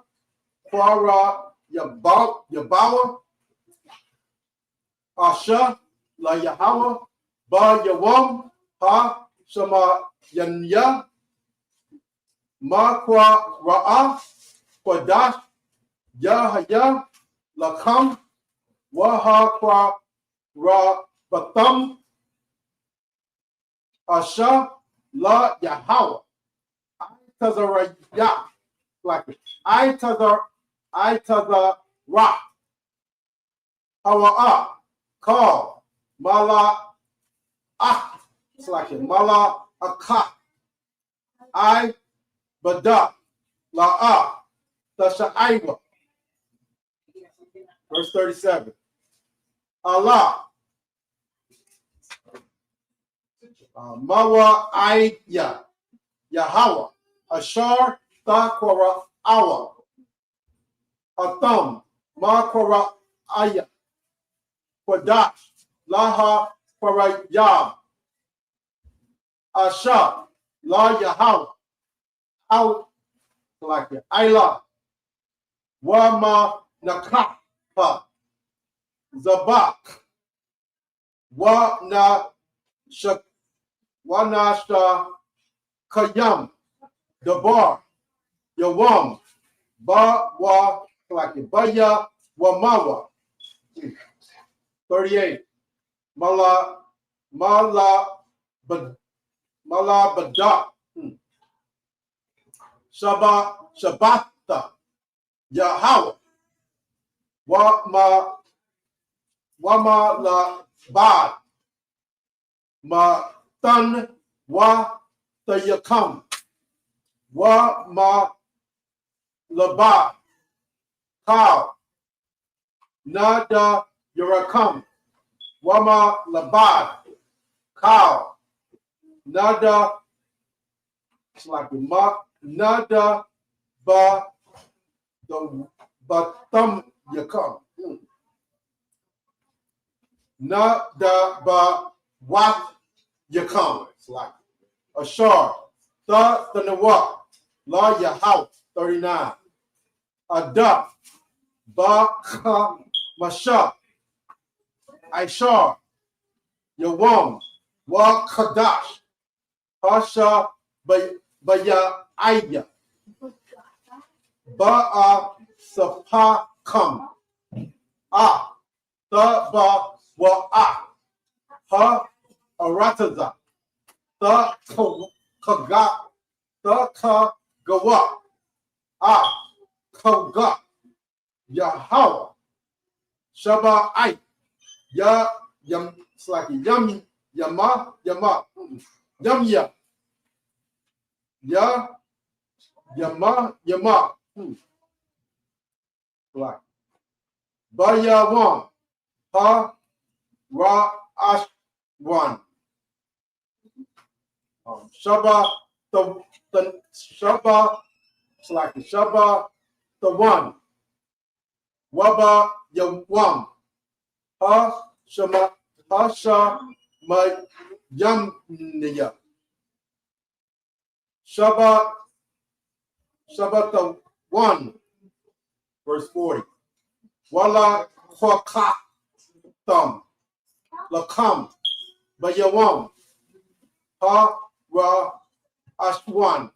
Kwara Yabawa Asha La Yahweh Ba Yawam Ha Shama Yanya Ma Kwa Ra'a Kwadash Yahaya Lakam Waha Kwa Ra Batam Asha La Yahweh I Tazaraya like I Tazar Ra Hawa'a Call Mala Ah it's like Mala Akah I Bada La'a Tashaiwa verse 37 Allah Mawa Aya Yahweh Ashar Takwara Awa Atham Makwara Aya Kwadash Laha Kwara Yab Asha La Yahweh Out like it Ayla Wama Nakapa Zabak Wana Wanasha Kayam Dabar Yawam Ba Wa like it Baya Wamawa 38 Mala Bada Shabata Yahweh Wama la Bad Ma Tan Wa Tayakam Wa Ma Labad Cow Nada Yurakam Wama Labad Cow Nada it's like Ma Nada Ba the Batam Yakam Nada Ba Wat Yakam it's like Ashar the Nawa La Yahweh 39 Ada Ba Masha Aishar Yawam Wa Kadash Hasha Baya Aya Ba'a Sapa Kam Ah Ta Ba Wa Ah Ha Arataza Ta Kaga Ta Ka Gawa Ah Kaga Yahweh Shaba Ai Ya Yam it's like Yami Yama Yam Ya Ya Yama like Baya Wan Ha Ra Ash Wan Shaba the Shaba it's like Shaba the one Waba Yawam Ha Shama Hasha Ma Yam Niya Shaba the one verse 40 Wala Kwaka Thumb Lakam Bayawam Ha Ra Ashwan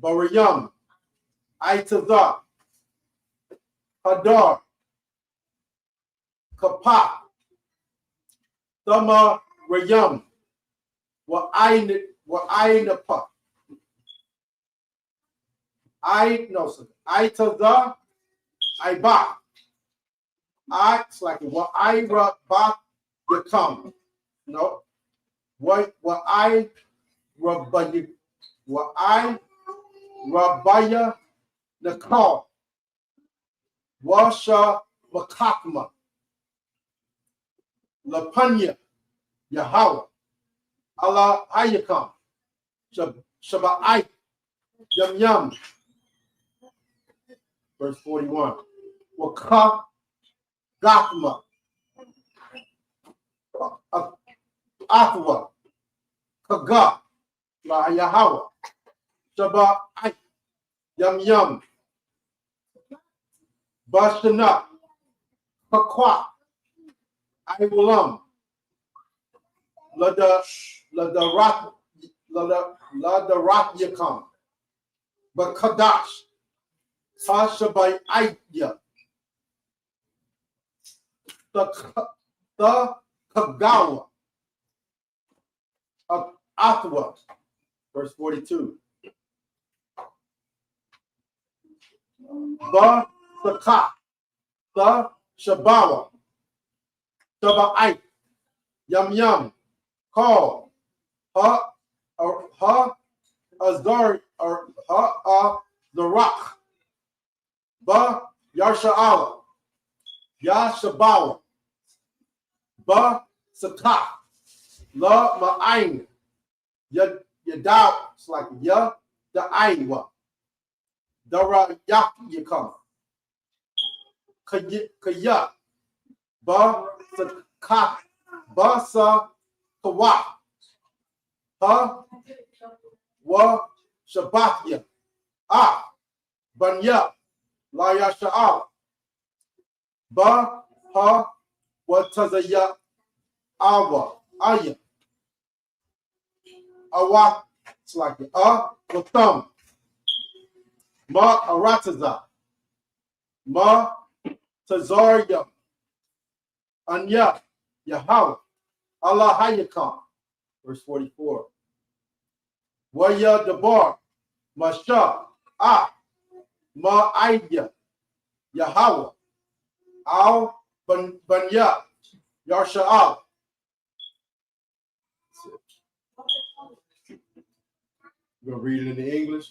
Barayam Aitaza Hadar Kapa Thama Rayam Wa Ainapa Aitaza Iba it's like Wa Ira Ba Yakam No. What I Rabaya Nakal Washa Makakma Lapanya Yahweh Allah Hayakam Shabbat Yum Yum. Verse 41. Waka Gakma Athwa Kaga La Yahweh Shabbat Yum Yum Bashana Pakwa Iwulam Lada Rock Yakam but Kadash Sashabai Aya the Kagawa of Athwa, verse 42. The Saka, the Shabawa, Shaba'ite, Yum Yum, call, Ha, Azar, or Ha, the Rock, Ba, Yarsha'ala, Yashabawa, Ba, Saka, La, Ma'ain, Yadaw, it's like Ya, the Aiwa, Dara Yak Yakam, Kaya, Ba, Saka, Ba, Sa, Kawa, Ha, Wa, Shabbatya, Ah, Banya, La Yasha'al, Ba, Ha, Wa Tazaya, Awa, Aya, Awa, it's like the thumb, Ma, Arataza, Ma, Tazarya, Anya, Yahweh, Allah Hayakam, verse 44. Waya Dabar, Masha, Ah, Ma Aidya, Yahweh, Al Banya, Yarsha'al. You're going to read it in the English?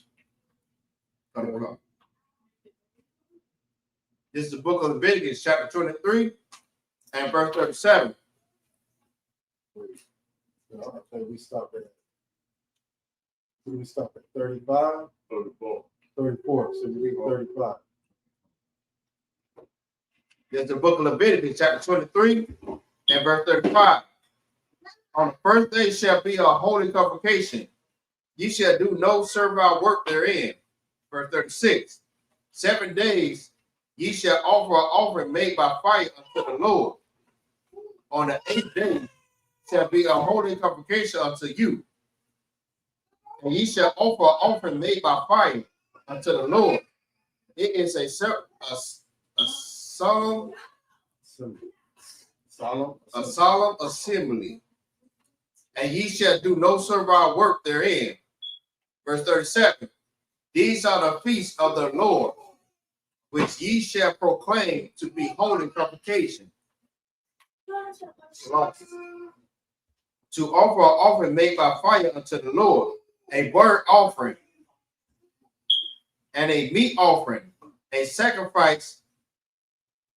This is the book of Leviticus, chapter 23 and verse 37. No, I think we stop at 35? 34. 34. So we read 35. This is the book of Leviticus, chapter 23 and verse 35. On the first day shall be a holy convocation. Ye shall do no servile work therein. Verse 36. 7 days ye shall offer an offering made by fire unto the Lord. On the 8th day shall be a holy convocation unto you. And ye shall offer an offering made by fire unto the Lord. It is a solemn assembly. And ye shall do no servile work therein. Verse 37. These are the feasts of the Lord, which ye shall proclaim to be holy convocation. To offer an offering made by fire unto the Lord, a burnt offering, and a meat offering, a sacrifice,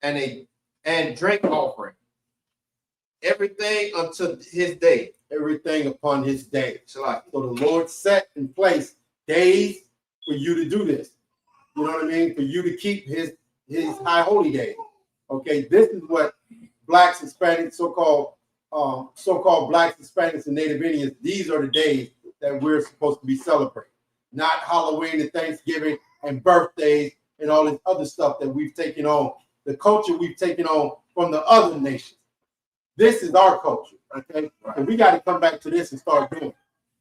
and drink offering. Everything unto his day. Everything upon his day. So the Lord set in place days for you to do this. You know what I mean? For you to keep his high holy day. Okay, this is what blacks, Hispanics, so-called blacks, Hispanics, and Native Indians, these are the days that we're supposed to be celebrating. Not Halloween and Thanksgiving and birthdays and all this other stuff that we've taken on, the culture we've taken on from the other nations. This is our culture, okay? And we got to come back to this and start doing it.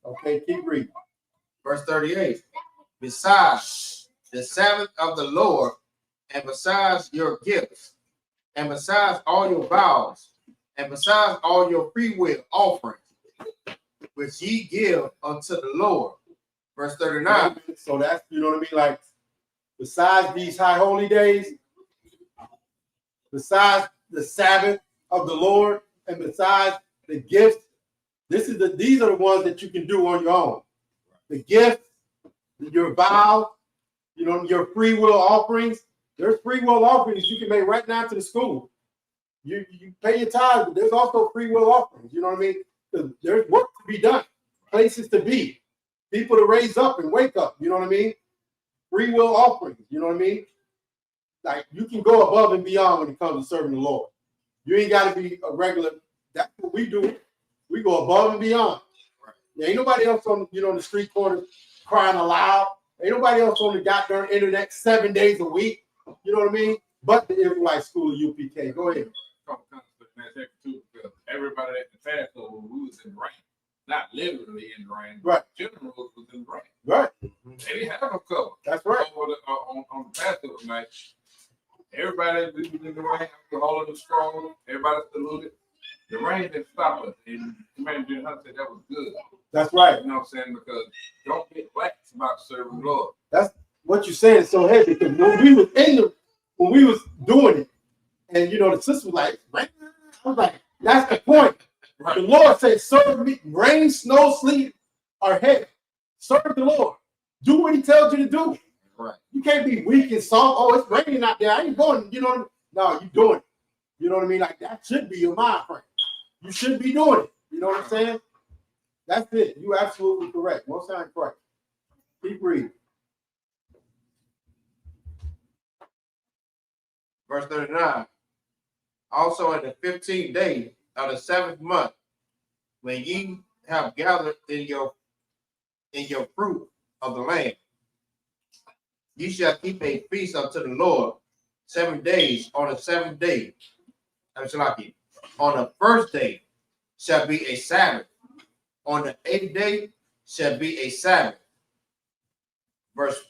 Okay, keep reading. Verse 38. Besides the Sabbath of the Lord, and besides your gifts, and besides all your vows, and besides all your free will offerings, which ye give unto the Lord. Verse 39. So that's, you know what I mean? Like, besides these high holy days, besides the Sabbath of the Lord, and besides the gifts These are the ones that you can do on your own. The gift, your vow, you know, your free will offerings. There's free will offerings you can make right now to the school. You pay your tithes, but there's also free will offerings. You know what I mean? There's work to be done, places to be, people to raise up and wake up. You know what I mean? Free will offerings. You know what I mean? Like you can go above and beyond when it comes to serving the Lord. You ain't got to be a regular. That's what we do. We go above and beyond. There ain't nobody else on the street corners crying aloud. Ain't nobody else on the goddamn internet 7 days a week. You know what I mean? But the Israelite school of UPK. Go ahead. Because everybody at the Passover, we was in the rain. Not literally in the rain. Right. Generals was in the rain. Right. They didn't have no cover. That's right. On the Passover night, everybody was in the rain, holding the scroll, everybody saluted. The rain didn't stop us. And Commander Jim Hunt said that was good. That's right. You know what I'm saying? Because don't get lax about serving the Lord. That's what you're saying is so heavy. Because when we was doing it, and the sister was like, I was like, that's the point. Right. The Lord said, serve me, rain, snow, sleet, or heavy. Serve the Lord. Do what he tells you to do. Right. You can't be weak and soft. Oh, it's raining out there. I ain't going, No, you're doing it. You know what I mean? Like that should be your mind frame. You should be doing it. You know what I'm saying? That's it. You absolutely correct. Most time correct. Keep reading. Verse 39. Also in the 15th day of the 7th month, when ye have gathered in your fruit of the land, ye shall keep a feast unto the Lord 7 days. On the 7th day, on the first day shall be a Sabbath. On the 8th day shall be a Sabbath. Verse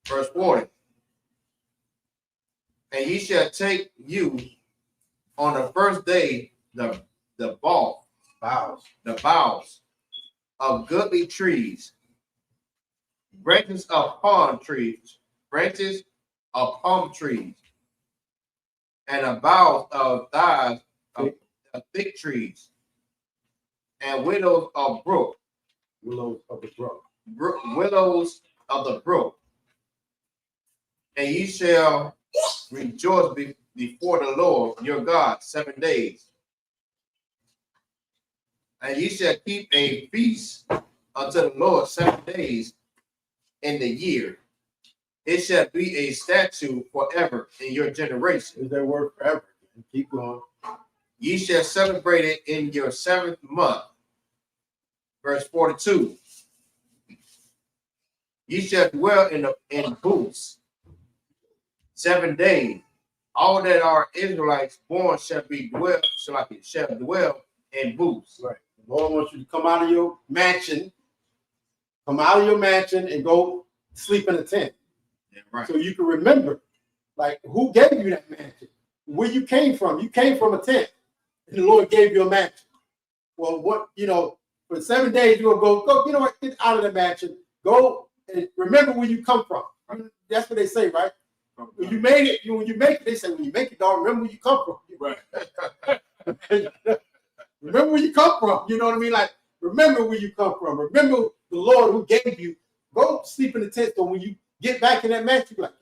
40. And ye shall take you on the first day the boughs of goodly trees, branches of palm trees, and the boughs of thighs of thick trees, and willows of the brook. And ye shall rejoice before the Lord your God 7 days. And ye shall keep a feast unto the Lord 7 days in the year. It shall be a statute forever in your generation. Is that word forever? Keep going. Ye shall celebrate it in your 7th month. Verse 42. Ye shall dwell in booths 7 days. All that are Israelites born shall dwell in booths. Right. The Lord wants you to come out of your mansion. Come out of your mansion and go sleep in a tent. Yeah, right. So you can remember, like, who gave you that mansion? Where you came from. You came from a tent. And the Lord gave you a mansion. Well, for 7 days, you're going to go, get out of the mansion. Go and remember where you come from. That's what they say, right? When you make it, they say, when you make it, dog, remember where you come from. Right. Remember where you come from. You know what I mean? Like, remember where you come from. Remember the Lord who gave you. Go sleep in the tent. So when you get back in that mansion, you're like,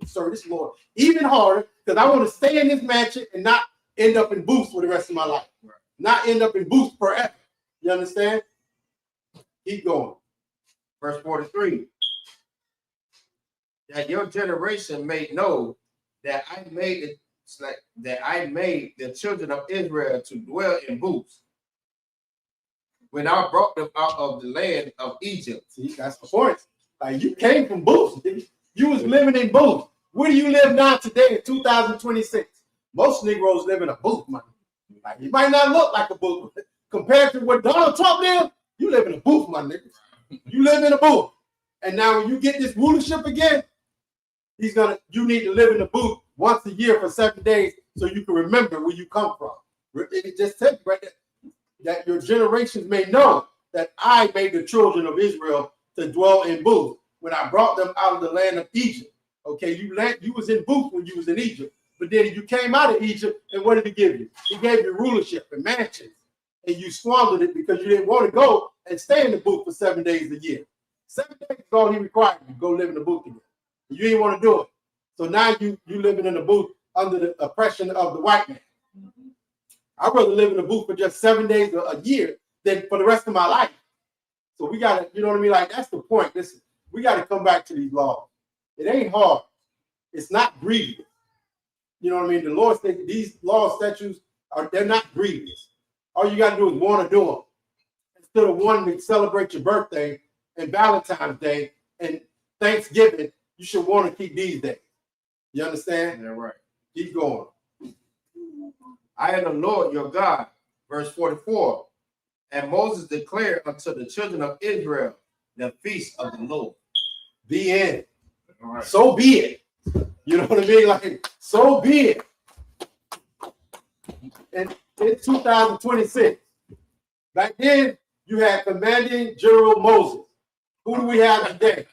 serve this Lord even harder, because I want to stay in this mansion and not end up in booths for the rest of my life. Right. Not end up in booths forever. You understand? Keep going. Verse 43. That your generation may know that I made the children of Israel to dwell in booths when I brought them out of the land of Egypt. See, that's the point. Like, you came from booths. You was living in booths. Where do you live now today in 2026? Most Negroes live in a booth, man. Like, you might not look like a booth compared to what Donald Trump did. You live in a booth, my nigga. You live in a booth, and now when you get this rulership again, you need to live in the booth once a year for 7 days so you can remember where you come from. It just tells you right there that your generations may know that I made the children of Israel to dwell in booths when I brought them out of the land of Egypt. Okay, you was in booths when you was in Egypt, but then you came out of Egypt, and what did he give you? He gave you rulership and mansions. and you squandered it because you didn't want to go and stay in the booth for 7 days a year. 7 days is all he required you to go live in the booth again. You didn't want to do it. So now you living in the booth under the oppression of the white man. I'd rather live in the booth for just 7 days a year than for the rest of my life. So we got to, you know what I mean? Like, that's the point. Listen, we got to come back to these laws. It ain't hard. It's not grievous. You know what I mean? The Lord said these laws, statutes, they're not grievous. All you got to do is want to do them. Instead of wanting to celebrate your birthday and Valentine's Day and Thanksgiving, you should want to keep these days. You understand? Yeah, right. Keep going. I am the Lord your God. Verse 44. And Moses declared unto the children of Israel the feast of the Lord. The end. All right. So be it. You know what I mean? Like, so be it. And it's 2026. Back then, you had Commanding General Moses. Who do we have today?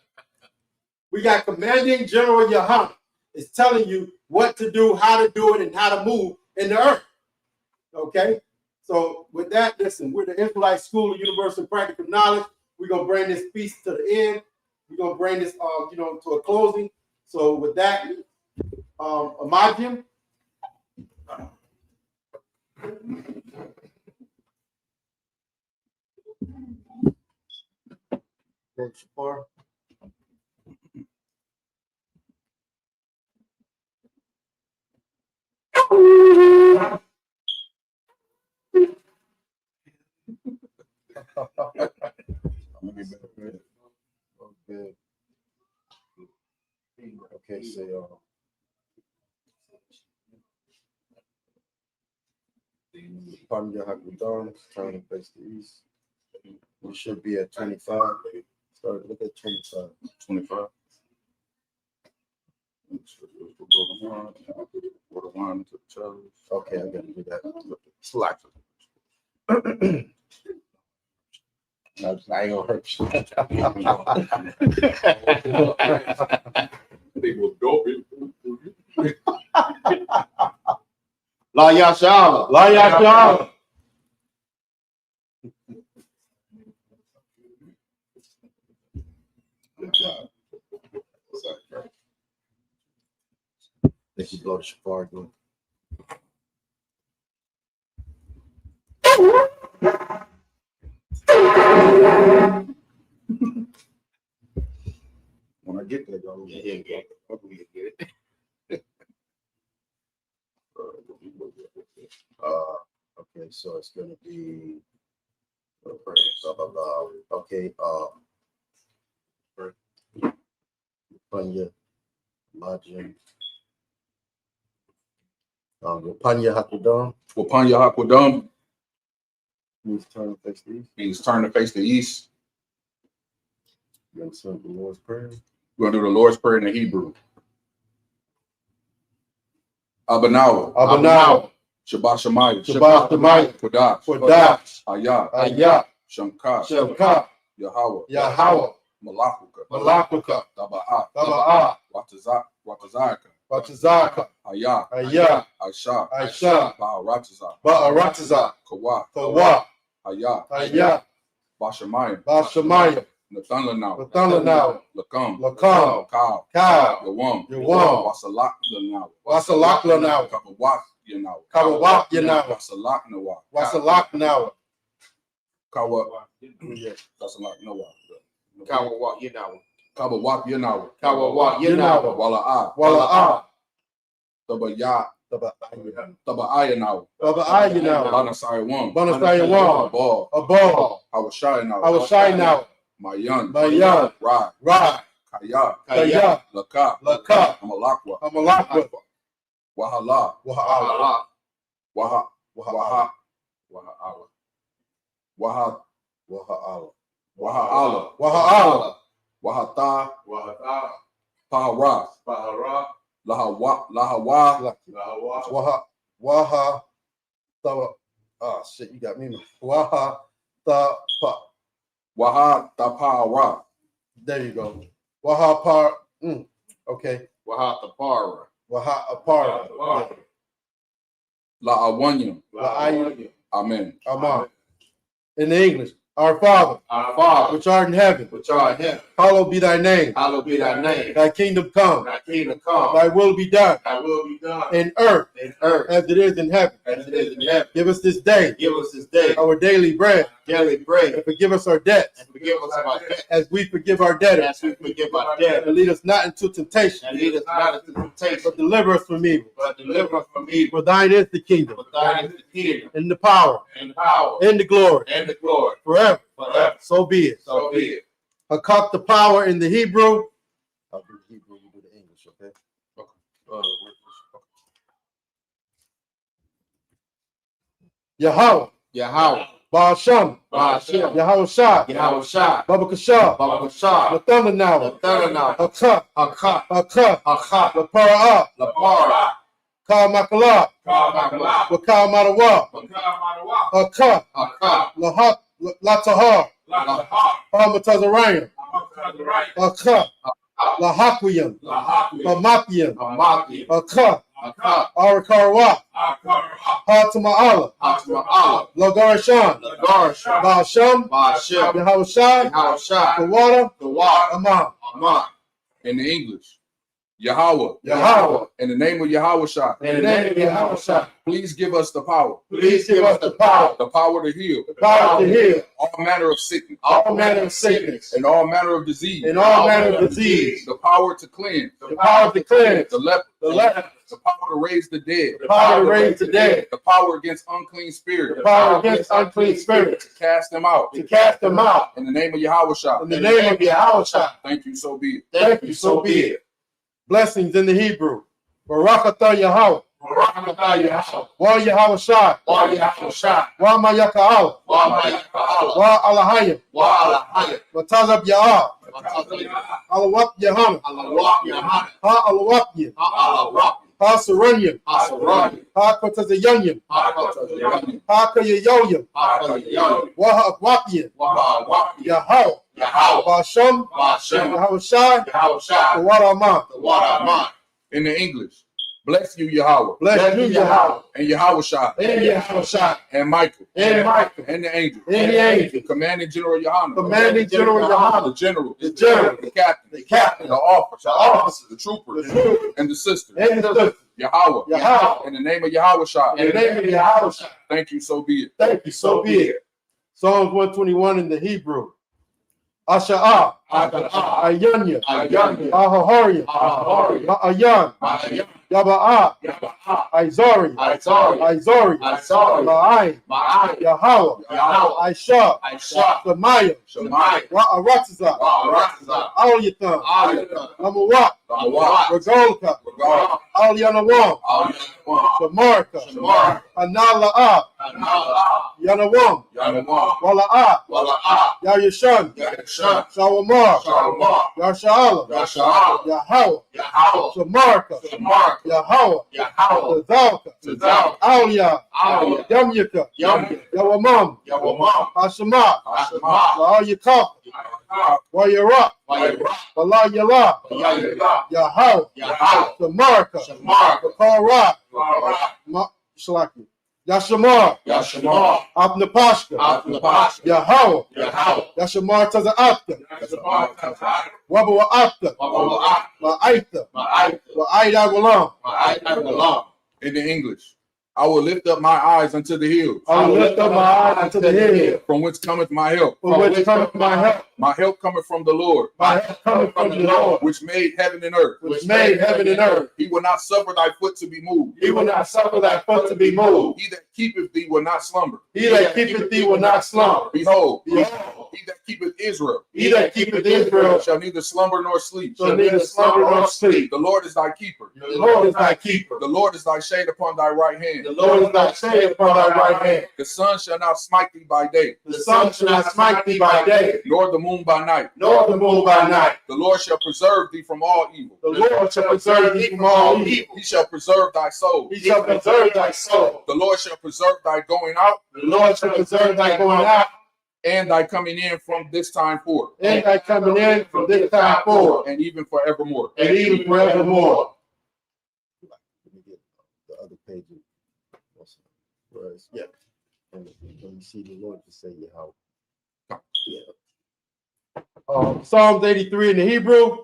We got Commanding General YAHANNA. It's telling you what to do, how to do it, and how to move in the earth. Okay? So with that, listen, we're the Israelite School of Universal Practical Knowledge. We're going to bring this piece to the end. We're going to bring this, to a closing. So with that, Imagine. Okay, so pardon your Hakudon, turn to face the east. We should be at 25. Start look at 25. 25. Okay, I gotta do that. Slack. I ain't gonna hurt you. They will dope it. La Yashala. La Yashala. Good job. Think you blow the shofar good. When I get there, y'all. Yeah, get it. Okay, so it's gonna be blah, blah, blah. Okay, Panya, Majin, Panya Hakudon. Upon your Hakwadam, Please turn to face the east. means turn to face the east. You understand the Lord's Prayer? We're gonna do the Lord's Prayer in the Hebrew. Abanawa, Abanawa, Shabbat Shemayim, Shabbat Shemayim, Kodash, Kodash, Ayah, Ayah, Shamkah, Shavka, Yahweh, Yahweh, Malakuka, Malakuka, Taba'ah, Taba'ah, Watazaka, Batazaka, Ayah, Ayah, Aisha, Aisha, Ba'aratiza, Ba'aratiza, Kawah, Kawa, Ayah, Ayah, Bashamayim, Bashamayim, Nathan Lanaw, Lathananaw, Lakam, Lakam, Kal, Kal, Yawam, Yawam, Wasalak Lanaw, Wasalak Lanaw, Kabawak Yanaw, Kabawak Yanaw, Wasalak Nawa, Wasalak Naw. Kawa, Yeah. Wasalak Nawa, Kawawak, you know. Kabawak Yanaw, Kawawak, you know. Wala'a, Wala'a, Tabaya, Taba'ayanaw, Tabayanaw, Taba'ayanaw, Banasayawam, Banasayawam, Abal, Abal, Hawashayanaw, Awashaynaw, Mayan, Mayan, Ra, Ra, Kaya, Kaya, Laka, Laka, Amalakwa, Amalakwa, Wahala, Waha'ala, Waha, Waha'ala, Waha, Waha, Waha'ala, Waha'ala, Waha'ala, Wahata, Wahata, Pahara, Bahara, Lahawa, Lahawa, Waha, shit, you got me. Waha, Waha, Tapara, there you go. Waha par, okay. Wahatapara. Waha apara. La'awanyam, La'ayin, Amen. Aman. In the English, our Father, which art in heaven, hallowed be thy name. Hallowed be thy name. Thy kingdom come. Thy kingdom come. Thy will be done Thy will be done in earth in earth as it is in heaven. as it is in heaven. Give us this day Give us this day our daily bread, daily bread, and forgive us our debts and forgive us our debts as we forgive our debtors. as we forgive our debtors. And lead us not into temptation, And lead us not into temptation, but deliver us from evil. but deliver us from evil. For thine is the kingdom, For thine is the kingdom, and the power, and the power, and the glory, and the glory, forever. forever. So be it. So be it. HAKAP, the power in the Hebrew. I'll do the Hebrew, you do the English, okay? Yahweh, Yahweh, Ba'asham, Ba'ashem, Yahweh Shah, Yahweh Shah, Baba Kashah, Baba Shah, the thunder now, Lathana, HAKAP, Hakah, HAKAP, Hakah, the Para'ah, Lapara, Kal Makalah, Kabbalah, the Kal Marawa, Kabbalah, HAKAP, Hakah, Lahak, Latahar, Lahah, Hamatazarayim, Hamatazarayim, HAKAP, Lahakwiyam, Lahah, Hamakiyam, Hamaki, HAKAP, Hakah, Arakarawa, Akarah, Hatama'ala, Hatma'ala, Lagarashan, Lagarsha, Ba'asham, Ba'ashem, Yahweh Shah, Yahweh Shah, the water, the water, Amam. Aman, In the English, Yahweh, Yahweh, in the name of Yahweh Shah, in the name of Yahweh Shah, please give us the power please give us the power to heal to heal all manner of sickness all manner of sickness and all manner of disease, and all manner of disease, the power to cleanse the power to cleanse the leper, the leper, the power to raise the dead, the power to raise the dead, the power against unclean the spirits, power against unclean spirits, to cast them out. to cast them out. In the name of Yahweh Shah. In the name of Yahweh Shah, Thank you, so be it. thank you, so be it. Blessings in the Hebrew. Barakatah Yahweh, Barakatah Yahweh, Wa Yahweh Shah, Wa Yahweh Shah, Wa Mayaka'al, Wa Ma'ika'ala, Wa Alahayim, Wa Alahayim, Wa Tazab Ya'ah, Wa Tazayim, Alawap Yahanna, Alawak Yahanna, Ha Alawapyin, Alawak, Ha Saranyam, Asarani, Ha Kotazayanyam, Hakatazayim, Ha Kayayoyam, Hakayayim, Wa Akwapyin, Wa Waki, Yahweh, Yahweh, Ba'asham, Ba'ashem, Yahweh Shah, Yahweh Shah, the water Amam. the water Aman. In the English, bless you, Yahweh, Bless you, Yahweh, and Yahweh Shah, and Yahweh Shah, and Michael, and Michael, and the angels, and the angels, commanding General Yohanan, commanding General the Yahanna, general, the general, the captain, the captain, the officer, the officer, the troopers, the troopers, and the sisters. and the sisters. Yahweh, Yahweh, in the name of Yahweh Shah. in the name of Yahweh Shah, Thank you, so be it. thank you, so be it. Psalms 121 in the Hebrew. Asha'ah, Hakatah, Ayanya, Ayanya, Ahahariya, Ahahariya, Ma'ayan, Ma'ayam, Yaba'ah, Yaba'ah, Izari, Izari, Izori, Izari, Ma'ayin, Ma'ai, Yahweh, Yahweh, Aisha, Aisha, Samaya, Shemai, Ra'aratza, Ra'aratza, Aliyatan, Aliyatan, Namawat, Lamawat, Regolka, Regol, Aliyanawam, Aliyanawam, Shamarka, Shamar, Anala'ah, Anala, Yanawam, Yanawam, Wala'ah, Wala'ah, Yayashan, Yashan, Shawamar, Shalomar, Yasha'ala, Yasha'ala, Yahweh, Yahweh, Shamarka, Shamar, Yahweh, Yahweh, Tazalka, Tazal, Aliyah, Aliyah, Yamyaka, Yam, Yawamam, Yawamam, Hashemah, Hashemah, La'ayakaf, Wayarah, Wayirah, Wala Yalah, Yayirah, Yahweh, Yahweh, Shamarka, Shamar, Bakarah, Barah, Shalaki, Yashamar, Yashamar, Abnapashka, Abnabash, Yahweh, Yahweh, Yashamar Taza'atka, Yashamar, Tazar, Wabawa'atka, Wabawa'ah, Ma'aita, Ma'ai, Wa'aida Walam. Ma'ai, Agulam, In the English, I will lift up my eyes unto the hills, I will lift up my eyes unto the hill, from which cometh my help. from which cometh my help. My help cometh from the Lord, My help cometh from the Lord, which made heaven and earth. which made heaven and earth. He will not suffer thy foot to be moved. He will not suffer thy foot to be moved. He that keepeth thee will not slumber. He that keepeth thee will not slumber. Behold, Behold, he that keepeth Israel he that keepeth Israel shall neither slumber nor sleep. shall neither slumber nor sleep. The Lord is thy keeper. The Lord is thy keeper. The Lord is thy shade upon thy right hand. The Lord is thy shade upon thy right hand. The sun shall not smite thee by day, The sun shall not smite thee by day, nor the moon by night. nor the moon by night. The Lord shall preserve thee from all evil. The Lord shall preserve thee from all evil. He shall preserve thy soul. He shall preserve thy soul. The Lord shall preserve thy going out The Lord shall preserve thy going out and thy coming in from this time forth, and thy coming in from this time forward, and even forevermore. and even forevermore. Let me get the other page. Yeah. Let me see the Lord to say you how. Yeah. Psalms 83 in the Hebrew.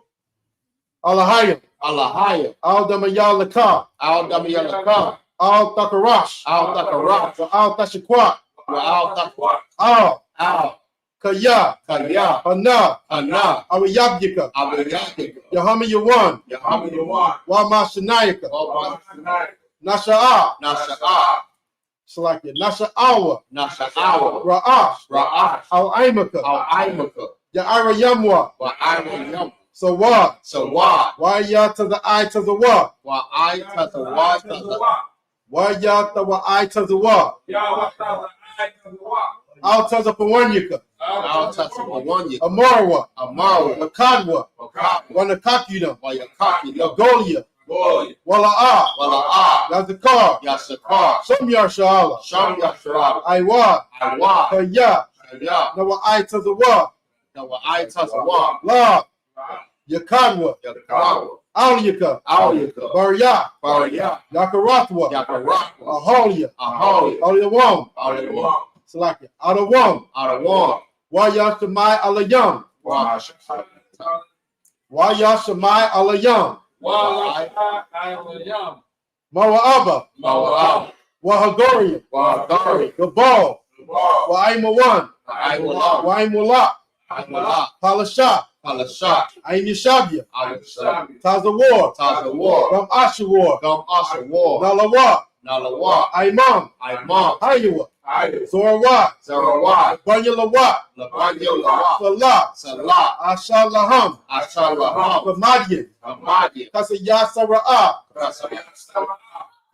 Alahayim. Alahayim. Al Damayalaka. Al Damayalaka. Al Takarash. Al Takarash. Al Tashakwat. Al Takwat. Al Kaya. Kaya. Hana. Hana. Awayabyika. Abayadika. Yahama Yawan. Yahamu Yawan. Wamashanayaka. Obasanai. Nasha'a. Nasha'a. Salakia. Nasha'awa. Nasha'awa. Ra'ash. Ra'ash. Al Aimaka. Al-Aimaka. Ya'ira Yamwa. Wa'ayam. So what? So why? Why ya to the I to the what? Why I to the why to the Why ya to the I to the what? Out to the Pawanyaka. I'll touch the one you Amarwa. Amaro. Makadwa. Wakati. Wanakakina. While you're cocky, you're Golia. boy. Wala'a. Wala Yazakar. Yasakar. Some Yashala. Sham Yasharab. Iwa. Iwa. Kaya. Kaya. Now I to the what? Now I touch the one. La. Yakadwa. Yakarawa. Alyaka. Alyaka. Barya. Barya. Yakaratwa. Yakarawa. Aholia. Aholi. Aliyawam. Aliyawam. Salakia. Adawam. Adawam. Why Yashamai Alayam? Wash. Why Yashamai Alayam? Mawa'aba. Mawa'ab. Wahagorian. Wahagari. Gabal. Wah. Wa'aimawan. Aiwala. Wa'aimulak. Aiwala. Palasha. Palashat. Aim Yashabia. Aiwala. Tazawar. Taza war. From Ashawar. Gum Asha war. Nalawa. Nalawa. Aimam. Imam. Hayawa. Ayu. Zorawat. Zarawat. Banyalawat. Labanyo Lawa. Salah. Salah. Ashalaham. Ashalaham. Famadian. Amadi. Kasayasara'a. Kasayasama.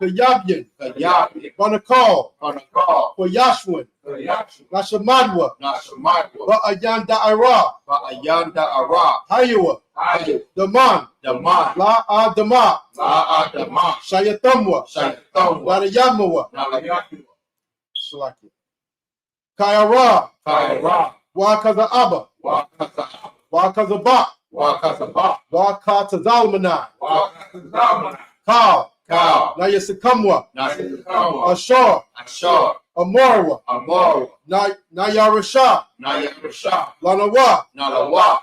Kayabian. Kayabi. Banakal. Panakal. For Yashwin. Kayashi. Nashamadwa. Nashamadwa. Ba'ayan Da'ara. Ba'ayanda Ara. Hayawa. Ayu. Daman. Daman. La Adama. La'adama. Shayatamwa. Shaytamwa. Wanayamawa. Nalayamu. Shalaki. Kayara. Kaira. Wakaza Abba. Wakaza. Wakaza Ba. Wakazaba. Wakata Zalmanai. Wakazama. Kal. Cow. Nayasakamwa. Nasikawa. Ashar. Ashar. Amarwa. Amor. Nayarasha. Nayarasha. Lanawa. Nalawa.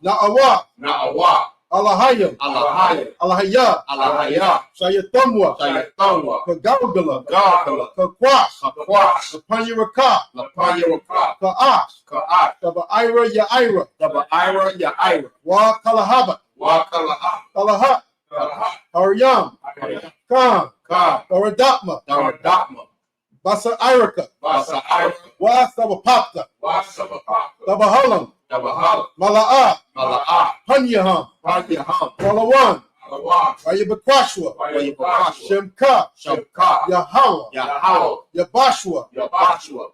Na'awa. Na'awa. Alahayim. Alahaya. Alahaya. Alahaya. Shayatamwa. Shayatangwa. Kagawgala. Gagala. Kakwash. Kakwash. Kapanyaraka. Lapanyaraka. Ka'ash. Ka'at. Taba'ira Ya'ira. Daba Ira Ya'ira. Wa Kalahaba. Wakalaha. Kalahat. Kalaha. Haryam. Khan. Ka. Oradatma. Daradama. Basa Iraka. Basa Ira. Wa Sabapapta. Wasabapa. Tabahalam. Dabahala. Mala'a. Mala'a. Panyaham. Panyaham. Walawan. Alawan. Ayabakwashwa. Wayabakashwa. Shemka. Shamka. Yahawa. Yahawa. Yabashwa. Yabashwa.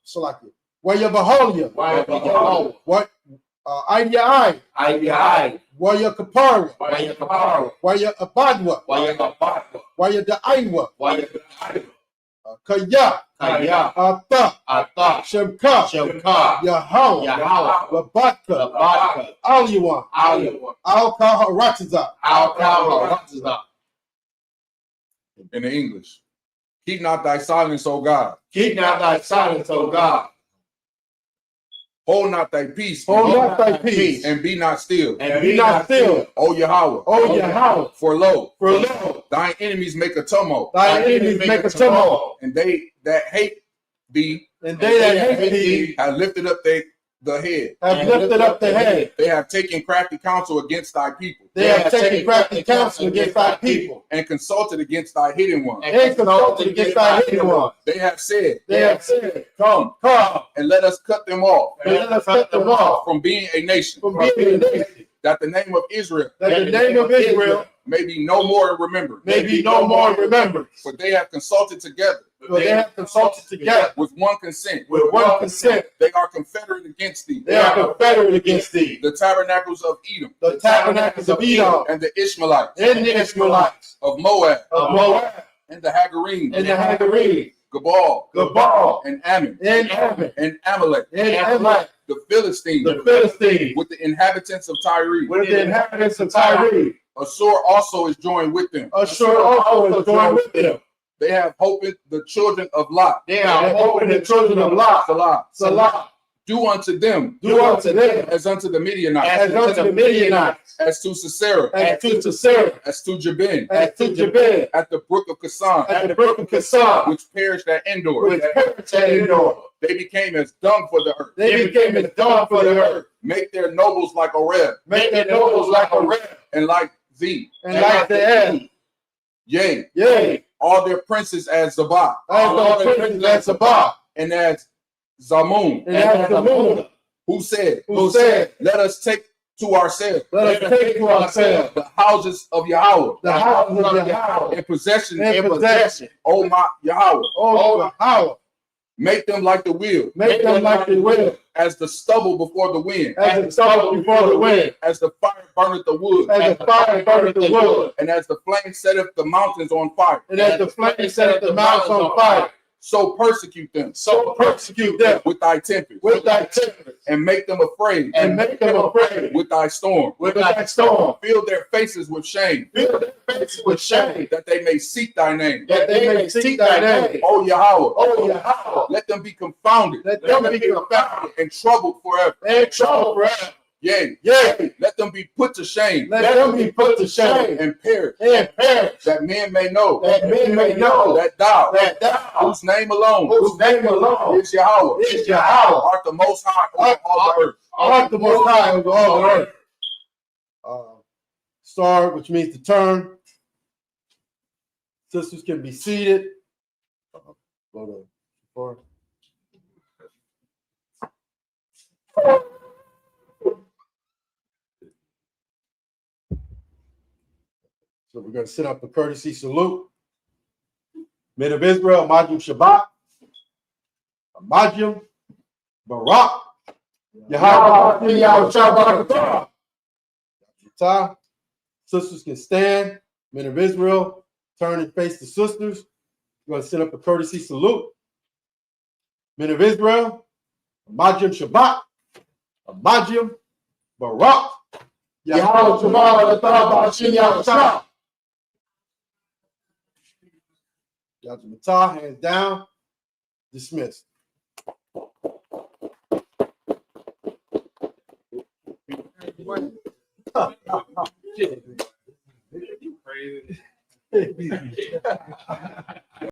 Salaki. Wayabahalia. Wayabahalia. What? Idai. IBI. Wayakapara. Wayakapara. Wayabadwa. Wayakapara. Wayadaiwa. Wayakapara. Kaya. Kaya. Ata. Ata. Shemka. Shemka. Yahawa. Yahawa. Labatka. Labaka. Aliwan. Aliwa. Al-Kaharatiza. Al-Kaharatiza. In the English. Keep not thy silence, O God. Keep not thy silence, O God. Hold not thy peace. Hold not thy peace. And be not still. And Be not still. O Yahweh. O Yahweh. For lo, For thine enemies make a tumult, thy enemies make a tumult. and they that hate thee And they that hate thee have lifted up the head. have lifted up the head. They have taken crafty counsel against thy people, They have taken crafty counsel against thy people. and consulted against thy hidden ones. And consulted against thy hidden ones. They have said, They have said, Come, come, and let us cut them off and let us cut them off from being a nation, from being a nation, that the name of Israel that the name of Israel may be no more remembered. may be no more remembered. For they have consulted together For they have consulted together with one consent. with one consent. They are confederate against thee. They are confederate against thee. The tabernacles of Edom The tabernacles of Edom and the Ishmaelites and the Israelites of Moab of Moab and the Hagarenes, and the Hagarenes, Gabal Gabal and Ammon and Ammon and Amalek, and Amalek, the Philistines the Philistines, with the inhabitants of Tyre. with the inhabitants of Tyre. Assur also is joined with them. Ashur also is joined with them. They have hope in the children of Lot. They are hope in the children of Lot. Salah. Salah. Do unto them Do unto them as unto the Midianites, as unto the Midianites, as to Sisera, as to Sarah, as to Jabin, as to Jabin, at the brook of Kasan, at the brook of Kassam, which perished at Endor. which perished at Endor. They became as dung for the earth. They became as dung for the earth. Make their nobles like Oreb, Make their nobles like a red, and like thee, and like the air. yea, Yea, all their princes as Zabah, as the princes at Sabah, and as Zamun, and as the moon, who said, who said, let us take to ourselves let us take to ourselves the houses of Yahweh the houses of Yahweh in possession, in possession. O my Yahweh. Oh, Yahweh, Make them like the wheel, make them like the wind, as the stubble before the wind, as the stubble before the wind, as the fire burneth the wood, as the fire burneth the wood, and as the flame setteth the mountains on fire. and as the flame set the mountains on fire. So persecute them So persecute them with thy tempest, with thy tempest, and make them afraid and make them afraid with thy storm. with thy storm. Fill their faces with shame, Fill their faces with shame, that they may seek thy name. that they may seek thy name. O Yahweh, Oh, Yahweh, let them be confounded let them be confounded and troubled forever. and troubled forever. Yea, Yea, let them be put to shame let them be put to shame and perish, and perish, that men may know that men may know that thou, that thou, whose name alone whose name alone is Yahweh, is Yahweh, art the most high over all the earth. art the most high over all the earth. Star, which means to turn. Sisters can be seated. Go to four. So we're going to set up a courtesy salute. Men of Israel, Majum Shabbat, Majum Barak, Yahweh, Shabbat. Sisters can stand. Men of Israel, turn and face the sisters. We're going to set up a courtesy salute. Men of Israel, Majum Shabbat, Majum Barak, Yahweh, Shabbat. Yajimata, hands down, dismissed. Crazy.